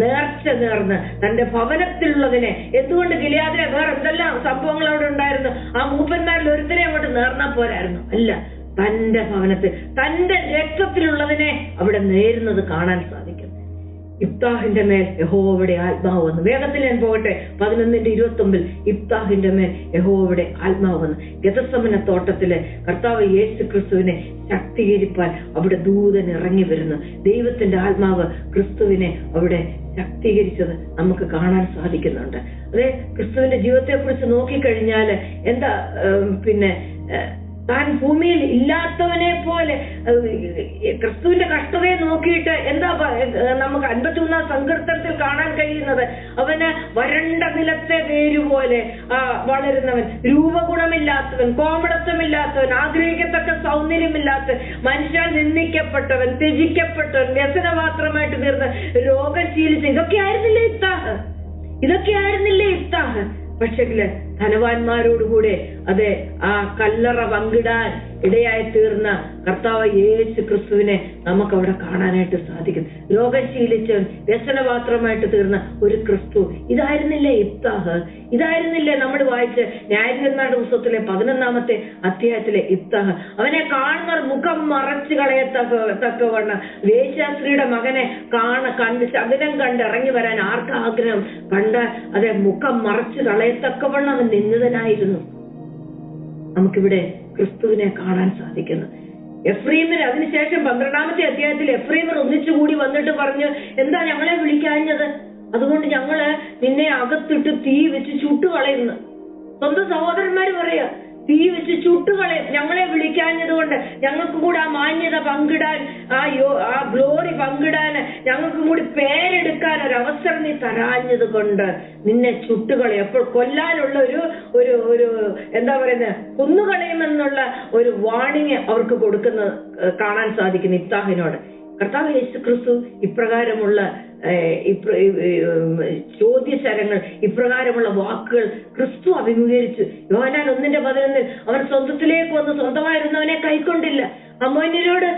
നേർച്ച നേർന്ന് തന്റെ ഭവനത്തിലുള്ളതിനെ, എന്തുകൊണ്ട് ഗിലെയാദിലെ വേറെ എന്തെല്ലാം സംഭവങ്ങൾ അവിടെ ഉണ്ടായിരുന്നു, ആ മൂപ്പന്മാരിൽ ഒരുത്തനെ അങ്ങോട്ട് നേർന്നാ പോരായിരുന്നു. അല്ല, തന്റെ ഭവനത്തിൽ തന്റെ രക്തത്തിലുള്ളതിനെ അവിടെ നേരുന്നത് കാണാൻ സാധിക്കും. ഇഫ്താഹിന്റെ മേൽ യഹോവയുടെ ആത്മാവ് വന്നു. വേഗത്തിൽ ഞാൻ പോകട്ടെ. 11:29 ഇഫ്താഹിന്റെ മേൽ യഹോവയുടെ ആത്മാവ് വന്നു. ഗെത്സമന തോട്ടത്തിലെ കർത്താവ് യേശു ക്രിസ്തുവിനെ ശക്തീകരിപ്പാൻ അവിടെ ദൂതൻ ഇറങ്ങി വരുന്നു. ദൈവത്തിന്റെ ആത്മാവ് ക്രിസ്തുവിനെ അവിടെ ശക്തീകരിച്ചത് നമുക്ക് കാണാൻ സാധിക്കുന്നുണ്ട്. അതെ, ക്രിസ്തുവിന്റെ ജീവിതത്തെ കുറിച്ച് നോക്കിക്കഴിഞ്ഞാല് എന്താ താൻ ഭൂമിയിൽ ഇല്ലാത്തവനെ പോലെ ക്രിസ്തുവിന്റെ കഷ്ടതയെ നോക്കിയിട്ട് എന്താ നമുക്ക് 51 സങ്കീർത്തനത്തിൽ കാണാൻ കഴിയുന്നത്? അവന് വരണ്ട നിലത്തെ വേരുപോലെ വളരുന്നവൻ, രൂപഗുണമില്ലാത്തവൻ, കോമളത്വമില്ലാത്തവൻ, ആഗ്രഹിക്കത്തക്ക സൗന്ദര്യമില്ലാത്തവൻ, മനുഷ്യൻ നിന്ദിക്കപ്പെട്ടവൻ, ത്യജിക്കപ്പെട്ടവൻ, വ്യസനപാത്രമായിട്ട് തീർന്ന് രോഗം ശീലിച്ച, ഇതൊക്കെ ആയിരുന്നില്ല ഇഫ്താഹ്. ഇതൊക്കെയായിരുന്നില്ലേ ഇഫ്താഹ്? പക്ഷെങ്കില് ധനവാന്മാരോടുകൂടെ അതെ ആ കല്ലറ പങ്കിടാൻ ഇടയായി തീർന്ന കർത്താവ് യേശു ക്രിസ്തുവിനെ നമുക്ക് അവിടെ കാണാനായിട്ട് സാധിക്കും. രോഗം ശീലിച്ചവൻ വ്യസനപാത്രമായിട്ട് തീർന്ന ഒരു ക്രിസ്തു. ഇതായിരുന്നില്ലേ ഇഫ്താഹ്? ഇതായിരുന്നില്ലേ നമ്മൾ വായിച്ച് ന്യായാധിപന്മാരുടെ പുസ്തകത്തിലെ 11-ാമത്തെ അധ്യായത്തിലെ ഇഫ്താഹ്? അവനെ കാണുന്നവർ മുഖം മറച്ചു കളയത്തക്കവണ്ണം വേശ്യാസ്ത്രീയുടെ മകനെ കണ്ട് ശകലം കണ്ട് ഇറങ്ങി വരാൻ ആർക്കാഗ്രഹം? കണ്ടാൽ അതെ മുഖം മറച്ചു കളയത്തക്കവണ്ണം അവൻ നിന്ദിതനായിരുന്നു. നമുക്കിവിടെ ക്രിസ്തുവിനെ കാണാൻ സാധിക്കുന്നു. എഫ്രൈമിന് അതിനുശേഷം 12-ാമത്തെ അധ്യായത്തിൽ എഫ്രൈമർ ഒന്നിച്ചുകൂടി വന്നിട്ട് പറഞ്ഞു, എന്താ ഞങ്ങളെ വിളിക്കാഞ്ഞത്? അതുകൊണ്ട് ഞങ്ങള് നിന്നെ അകത്തിട്ട് തീ വെച്ച് ചുട്ടുകളയുന്നു. സ്വന്തം സഹോദരന്മാര് പറയാ, തീ വെച്ച് ചുട്ടുകളയും, ഞങ്ങളെ വിളിക്കാഞ്ഞത് കൊണ്ട്, ഞങ്ങൾക്ക് കൂടെ ആ മാന്യത പങ്കിടാൻ, ആ ഗ്ലോറി പങ്കിടാൻ, ഞങ്ങൾക്കും കൂടി പേരെടുക്കാൻ ഒരു അവസരം നീ തരാഞ്ഞത് കൊണ്ട് നിന്നെ ചുട്ടുകളയും. അപ്പോൾ കൊല്ലാനുള്ള ഒരു എന്താ പറയുന്നത്, കൊന്നുകളയുമെന്നുള്ള ഒരു വാണിംഗ് അവർക്ക് കൊടുക്കുന്നത് കാണാൻ സാധിക്കുന്നു ഇഫ്താഹിനോട്. കർത്താവ് യേശു ക്രിസ്തു ഇപ്രകാരമുള്ള ചോദ്യശരങ്ങൾ, ഇപ്രകാരമുള്ള വാക്കുകൾ ക്രിസ്തു അഭിമുഖീകരിച്ചു. യോഹന്നാൻ 1:11 അവൻ സ്വന്തത്തിലേക്ക് വന്ന് സ്വന്തമായിരുന്നവനെ കൈക്കൊണ്ടില്ല. അമ്മോന്യരോട്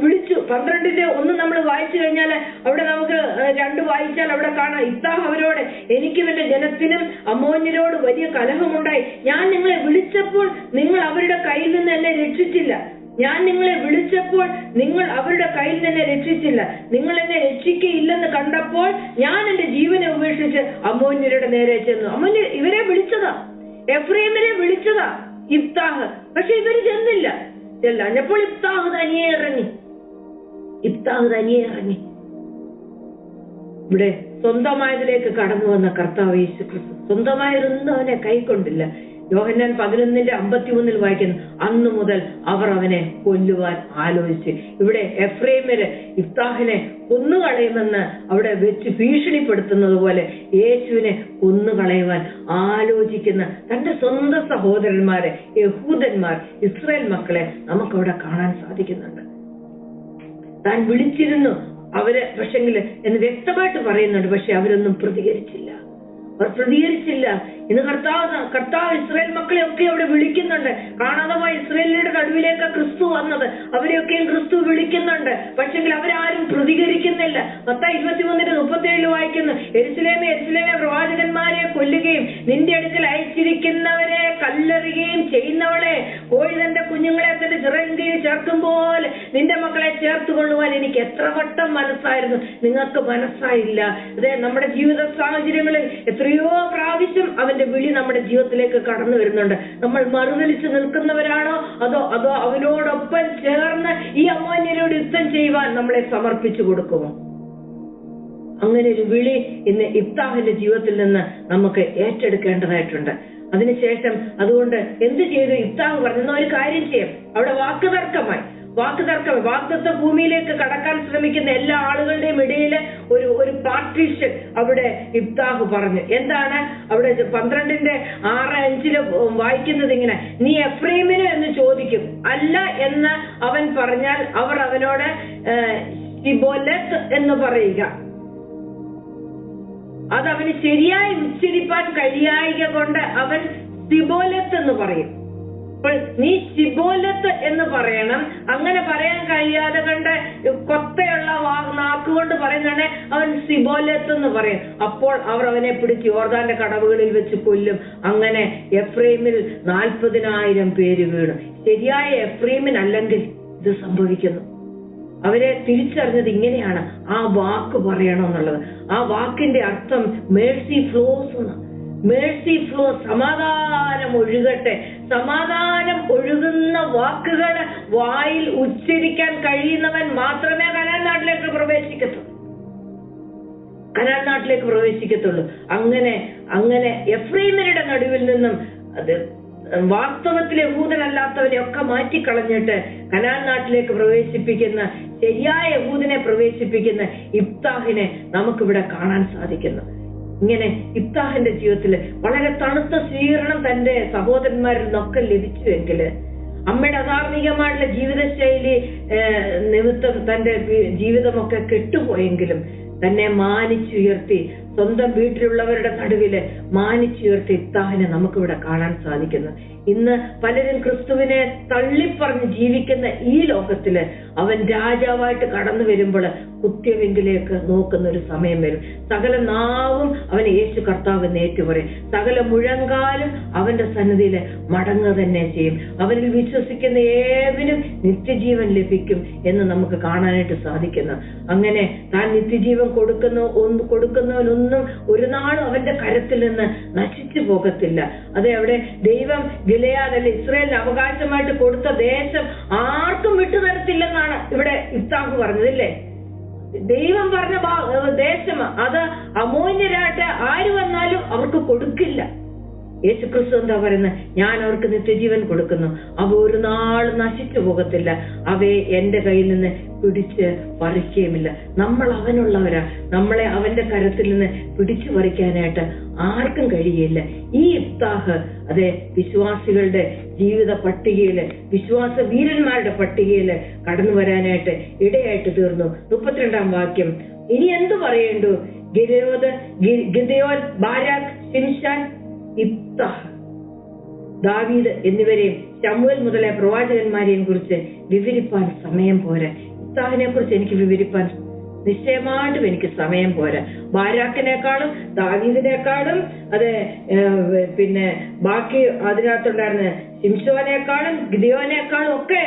വിളിച്ചു. 12:1 നമ്മൾ വായിച്ചു കഴിഞ്ഞാൽ അവിടെ നമുക്ക് 2 വായിച്ചാൽ അവിടെ കാണാം, ഇഫ്താഹ് അവരോട്, എനിക്കും എന്റെ ജനത്തിനും അമ്മോന്യരോട് വലിയ കലഹമുണ്ടായി. ഞാൻ നിങ്ങളെ വിളിച്ചപ്പോൾ നിങ്ങൾ അവരുടെ കയ്യിൽ നിന്ന് എന്നെ രക്ഷിച്ചില്ല. ഞാൻ നിങ്ങളെ വിളിച്ചപ്പോൾ നിങ്ങൾ അവരുടെ കയ്യിൽ നിന്ന് രക്ഷിച്ചില്ല. നിങ്ങൾ എന്നെ രക്ഷിക്കയില്ലെന്ന് കണ്ടപ്പോൾ ഞാൻ എന്റെ ജീവനെ ഉപേക്ഷിച്ച് അമ്മോന്യരുടെ നേരെ ചെന്നു. അമ്മോന്യർ ഇവരെ വിളിച്ചതാ, എഫ്രൈമിനെ വിളിച്ചതാ ഇഫ്താഹ്. പക്ഷെ ഇവര് ചെന്നില്ല. ചെല്ലപ്പോൾ ഇഫ്താഹ് തനിയെ ഇറങ്ങി. ഇവിടെ സ്വന്തമായതിലേക്ക് കടന്നു വന്ന കർത്താവ് യേശു ക്രിസ്തു സ്വന്തമായിരുന്നവനെ അവനെ കൈക്കൊണ്ടില്ല. യോഹന്നാൻ 11:53 വായിക്കുന്നു, അന്നു മുതൽ അവർ അവനെ കൊല്ലുവാൻ ആലോചിച്ച്. ഇവിടെ എഫ്രൈമിന് ഇഫ്താഹിനെ കൊന്നുകളയുമെന്ന് അവിടെ വെച്ച് ഭീഷണിപ്പെടുത്തുന്നത് പോലെ യേശുവിനെ കൊന്നുകളയുവാൻ ആലോചിക്കുന്ന തന്റെ സ്വന്തം സഹോദരന്മാരെ, യഹൂദന്മാർ, ഇസ്രായേൽ മക്കളെ നമുക്കവിടെ കാണാൻ സാധിക്കുന്നുണ്ട്. താൻ വിളിച്ചിരുന്നു അവര് പക്ഷെങ്കില് എന്ന് വ്യക്തമായിട്ട് പറയുന്നുണ്ട്. പക്ഷെ അവരൊന്നും പ്രതികരിച്ചില്ല. ഇന്ന് കർത്താവ് ഇസ്രായേൽ മക്കളെ ഒക്കെ അവിടെ വിളിക്കുന്നുണ്ട്. കാണാതെ പോയ ഇസ്രായേലിയുടെ നടുവിലേക്ക് ക്രിസ്തു വന്നത്, അവരെയൊക്കെയും ക്രിസ്തു വിളിക്കുന്നുണ്ട്. പക്ഷെങ്കിൽ അവരാരും പ്രതികരിക്കുന്നില്ല. മത്തായി 23:37 വായിക്കുന്നു, യെരൂശലേമേ യെരൂശലേമേ, പ്രവാചകന്മാരെ കൊല്ലുകയും നിന്റെ അടുക്കൽ അയച്ചിരിക്കുന്നവരെ കല്ലെറിയുകയും ചെയ്യുന്നവളെ, കോഴി തന്റെ കുഞ്ഞുങ്ങളെ തന്റെ ചിറകിൽ ചേർക്കും പോലെ നിന്റെ മക്കളെ ചേർത്ത് കൊള്ളുവാൻ എനിക്ക് എത്ര വട്ടം മനസ്സായിരുന്നു, നിങ്ങൾക്ക് മനസ്സായില്ല. അതെ, നമ്മുടെ ജീവിത സാഹചര്യങ്ങളിൽ എത്രയോ പ്രാവശ്യം അവന്റെ വിളി നമ്മുടെ ജീവിതത്തിലേക്ക് കടന്നു വരുന്നുണ്ട്. നമ്മൾ മറുതലിച്ച് നിൽക്കുന്നവരാണോ അതോ അവനോടൊപ്പം ചേർന്ന് ഈ അമ്മോന്യരോട് യുദ്ധം ചെയ്യുവാൻ നമ്മളെ സമർപ്പിച്ചു കൊടുക്കുമോ? അങ്ങനെ ഒരു വിളി ഇന്ന് ഇഫ്താഹിന്റെ ജീവിതത്തിൽ നിന്ന് നമുക്ക് ഏറ്റെടുക്കേണ്ടതായിട്ടുണ്ട്. അതിനുശേഷം അതുകൊണ്ട് എന്ത് ചെയ്തു? ഇഫ്താഹ് പറഞ്ഞ ഒരു കാര്യം ചെയ്യാം. അവിടെ വാക്കുതർക്കം വാഗ്ദത്ത ഭൂമിയിലേക്ക് കടക്കാൻ ശ്രമിക്കുന്ന എല്ലാ ആളുകളുടെയും ഇടയിൽ ഒരു പാർട്ടീഷൻ അവിടെ ഇഫ്താഹ് പറഞ്ഞു. എന്താണ് അവിടെ 12:6-5 വായിക്കുന്നത് ഇങ്ങനെ, നീ എഫ്രൈമിന് എന്ന് ചോദിക്കും. അല്ല എന്ന് അവൻ പറഞ്ഞാൽ അവർ അവനോട് ശിബോലത്ത് എന്ന് പറയുക. അതവന് ശരിയായി ഉച്ചരിപ്പാൻ കഴിയായിക കൊണ്ട് അവൻ സിബോലത്ത് എന്ന് പറയും. അപ്പോൾ നീ ശിബോലത്ത് എന്ന് പറയണം. അങ്ങനെ പറയാൻ കഴിയാതെ കണ്ട് കൊത്തയുള്ള നാക്കുകൊണ്ട് പറയുന്നതാണ് അവൻ സിബോലത്ത് എന്ന് പറയും. അപ്പോൾ അവർ അവനെ പിടിച്ച് യോർദാന്റെ കടവുകളിൽ വെച്ച് കൊല്ലും. അങ്ങനെ എഫ്രൈമിൽ 40,000 പേര് വീണു. ശരിയായ എഫ്രൈമിനല്ലെങ്കിൽ ഇത് സംഭവിക്കുന്നു. അവരെ തിരിച്ചറിഞ്ഞത് ഇങ്ങനെയാണ്, ആ വാക്ക് പറയണമെന്നുള്ളത്. ആ വാക്കിന്റെ അർത്ഥം മേഴ്സി ഫ്ലോസ് എന്ന്. മേഴ്സി ഫ്ലോ, സമാധാനം ഒഴുകട്ടെ. സമാധാനം ഒഴുകുന്ന വാക്കുകൾ വായിൽ ഉച്ചരിക്കാൻ കഴിയുന്നവൻ മാത്രമേ കനാൻ നാട്ടിലേക്ക് പ്രവേശിക്കത്തുള്ളൂ. അങ്ങനെ എഫ്രൈമിന്റെ നടുവിൽ നിന്നും അത് വാസ്തവത്തിൽ യഹൂദനല്ലാത്തവരെ ഒക്കെ മാറ്റിക്കളഞ്ഞിട്ട് കനാൻ നാട്ടിലേക്ക് പ്രവേശിപ്പിക്കുന്ന, ശരിയായ യഹൂദനെ പ്രവേശിപ്പിക്കുന്ന ഇഫ്താഹിനെ നമുക്കിവിടെ കാണാൻ സാധിക്കുന്നു. ഇങ്ങനെ ഇഫ്താഹിന്റെ ജീവിതത്തിൽ വളരെ തണുത്ത സ്വീകരണം തന്റെ സഹോദരന്മാരിൽ നിന്നൊക്കെ ലഭിച്ചുവെങ്കില്, അമ്മയുടെ അധാർമികമായിട്ടുള്ള ജീവിതശൈലി നിമിത്തം തന്റെ ജീവിതമൊക്കെ കെട്ടുപോയെങ്കിലും തന്നെ മാനിച്ചുയർത്തി സ്വന്തം വീട്ടിലുള്ളവരുടെ നടുവില് മാനിച്ചുയർത്തി ഇഫ്താഹിനെ നമുക്കിവിടെ കാണാൻ സാധിക്കുന്നു. ഇന്ന് പലരും ക്രിസ്തുവിനെ തള്ളിപ്പറഞ്ഞ് ജീവിക്കുന്ന ഈ ലോകത്തില് അവൻ രാജാവായിട്ട് കടന്നു വരുമ്പോൾ കുത്യവിങ്കിലേക്ക് നോക്കുന്ന ഒരു സമയം വരും. സകല നാവും അവന് യേശു കർത്താവ് നേറ്റു പറയും. സകല മുഴങ്കാലും അവന്റെ സന്നിധിയിൽ മടങ്ങുക തന്നെ ചെയ്യും. അവനിൽ വിശ്വസിക്കുന്ന ഏവനും നിത്യജീവൻ ലഭിക്കും എന്ന് നമുക്ക് കാണാനായിട്ട് സാധിക്കുന്നു. അങ്ങനെ താൻ നിത്യജീവൻ കൊടുക്കുന്നവനൊന്നും ഒരു നാളും അവന്റെ കരത്തിൽ നിന്ന് നശിച്ചു പോകത്തില്ല. അതെ, അവിടെ ദൈവം ഗിലെയാദ് ഇസ്രായേലിന് അവകാശമായിട്ട് കൊടുത്ത ദേശം ആർക്കും വിട്ടുതരത്തില്ലെന്നാണ് ഇവിടെ ഇഫ്താഹ് പറഞ്ഞതില്ലേ. ദൈവം പറഞ്ഞ ദേശം അത് അമോന്യരായിട്ട് ആര് വന്നാലും അവർക്ക് കൊടുക്കില്ല. യേശുക്രിസ്തു എന്താ പറയുന്നത്? ഞാൻ അവർക്ക് നിത്യജീവൻ കൊടുക്കുന്നു, അവ ഒരു നാളും നശിച്ചു പോകത്തില്ല, അവയെ എന്റെ കയ്യിൽ നിന്ന് പിടിച്ച് പറിക്കുകയുമില്ല. നമ്മൾ അവനുള്ളവരാ. നമ്മളെ അവന്റെ കരത്തിൽ നിന്ന് പിടിച്ചു പറിക്കാനായിട്ട് ആർക്കും കഴിയില്ല. ഈ ഇഫ്താഹ് അതെ വിശ്വാസികളുടെ ജീവിത പട്ടികയില്, വിശ്വാസ വീരന്മാരുടെ പട്ടികയില് കടന്നു വരാനായിട്ട് ഇടയായിട്ട് തീർന്നു. 32-ാം വാക്യം, ഇനി എന്തു പറയേണ്ടു? ഗിദെയോൻ, ബാരാക്ക്, ശിംശാൻ, ഇഫ്താഹ്, ദാവീദ് എന്നിവരെയും ശമൂവേൽ മുതലായ പ്രവാചകന്മാരെയും കുറിച്ച് വിവരിപ്പാൻ സമയം പോരാ. ഇഫ്താഹിനെ കുറിച്ച് എനിക്ക് വിവരിപ്പാൻ നിശ്ചയമായിട്ടും എനിക്ക് സമയം പോരാ. ബാരാക്കിനേക്കാളും ദാവീദിനേക്കാളും പിന്നെ ബാക്കി അതിനകത്തുണ്ടായിരുന്ന ശിംശോനേക്കാളും ഗിദെയോനേക്കാളും ഒക്കെ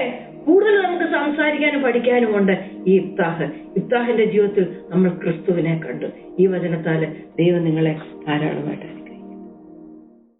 കൂടുതൽ നമുക്ക് സംസാരിക്കാനും പഠിക്കാനുമുണ്ട് ഈ ഇഫ്താഹ്. ഇഫ്താഹിന്റെ ജീവിതത്തിൽ നമ്മൾ ക്രിസ്തുവിനെ കണ്ടു. ഈ വചനത്താല് ദൈവം നിങ്ങളെ ധാരാളമായിട്ട്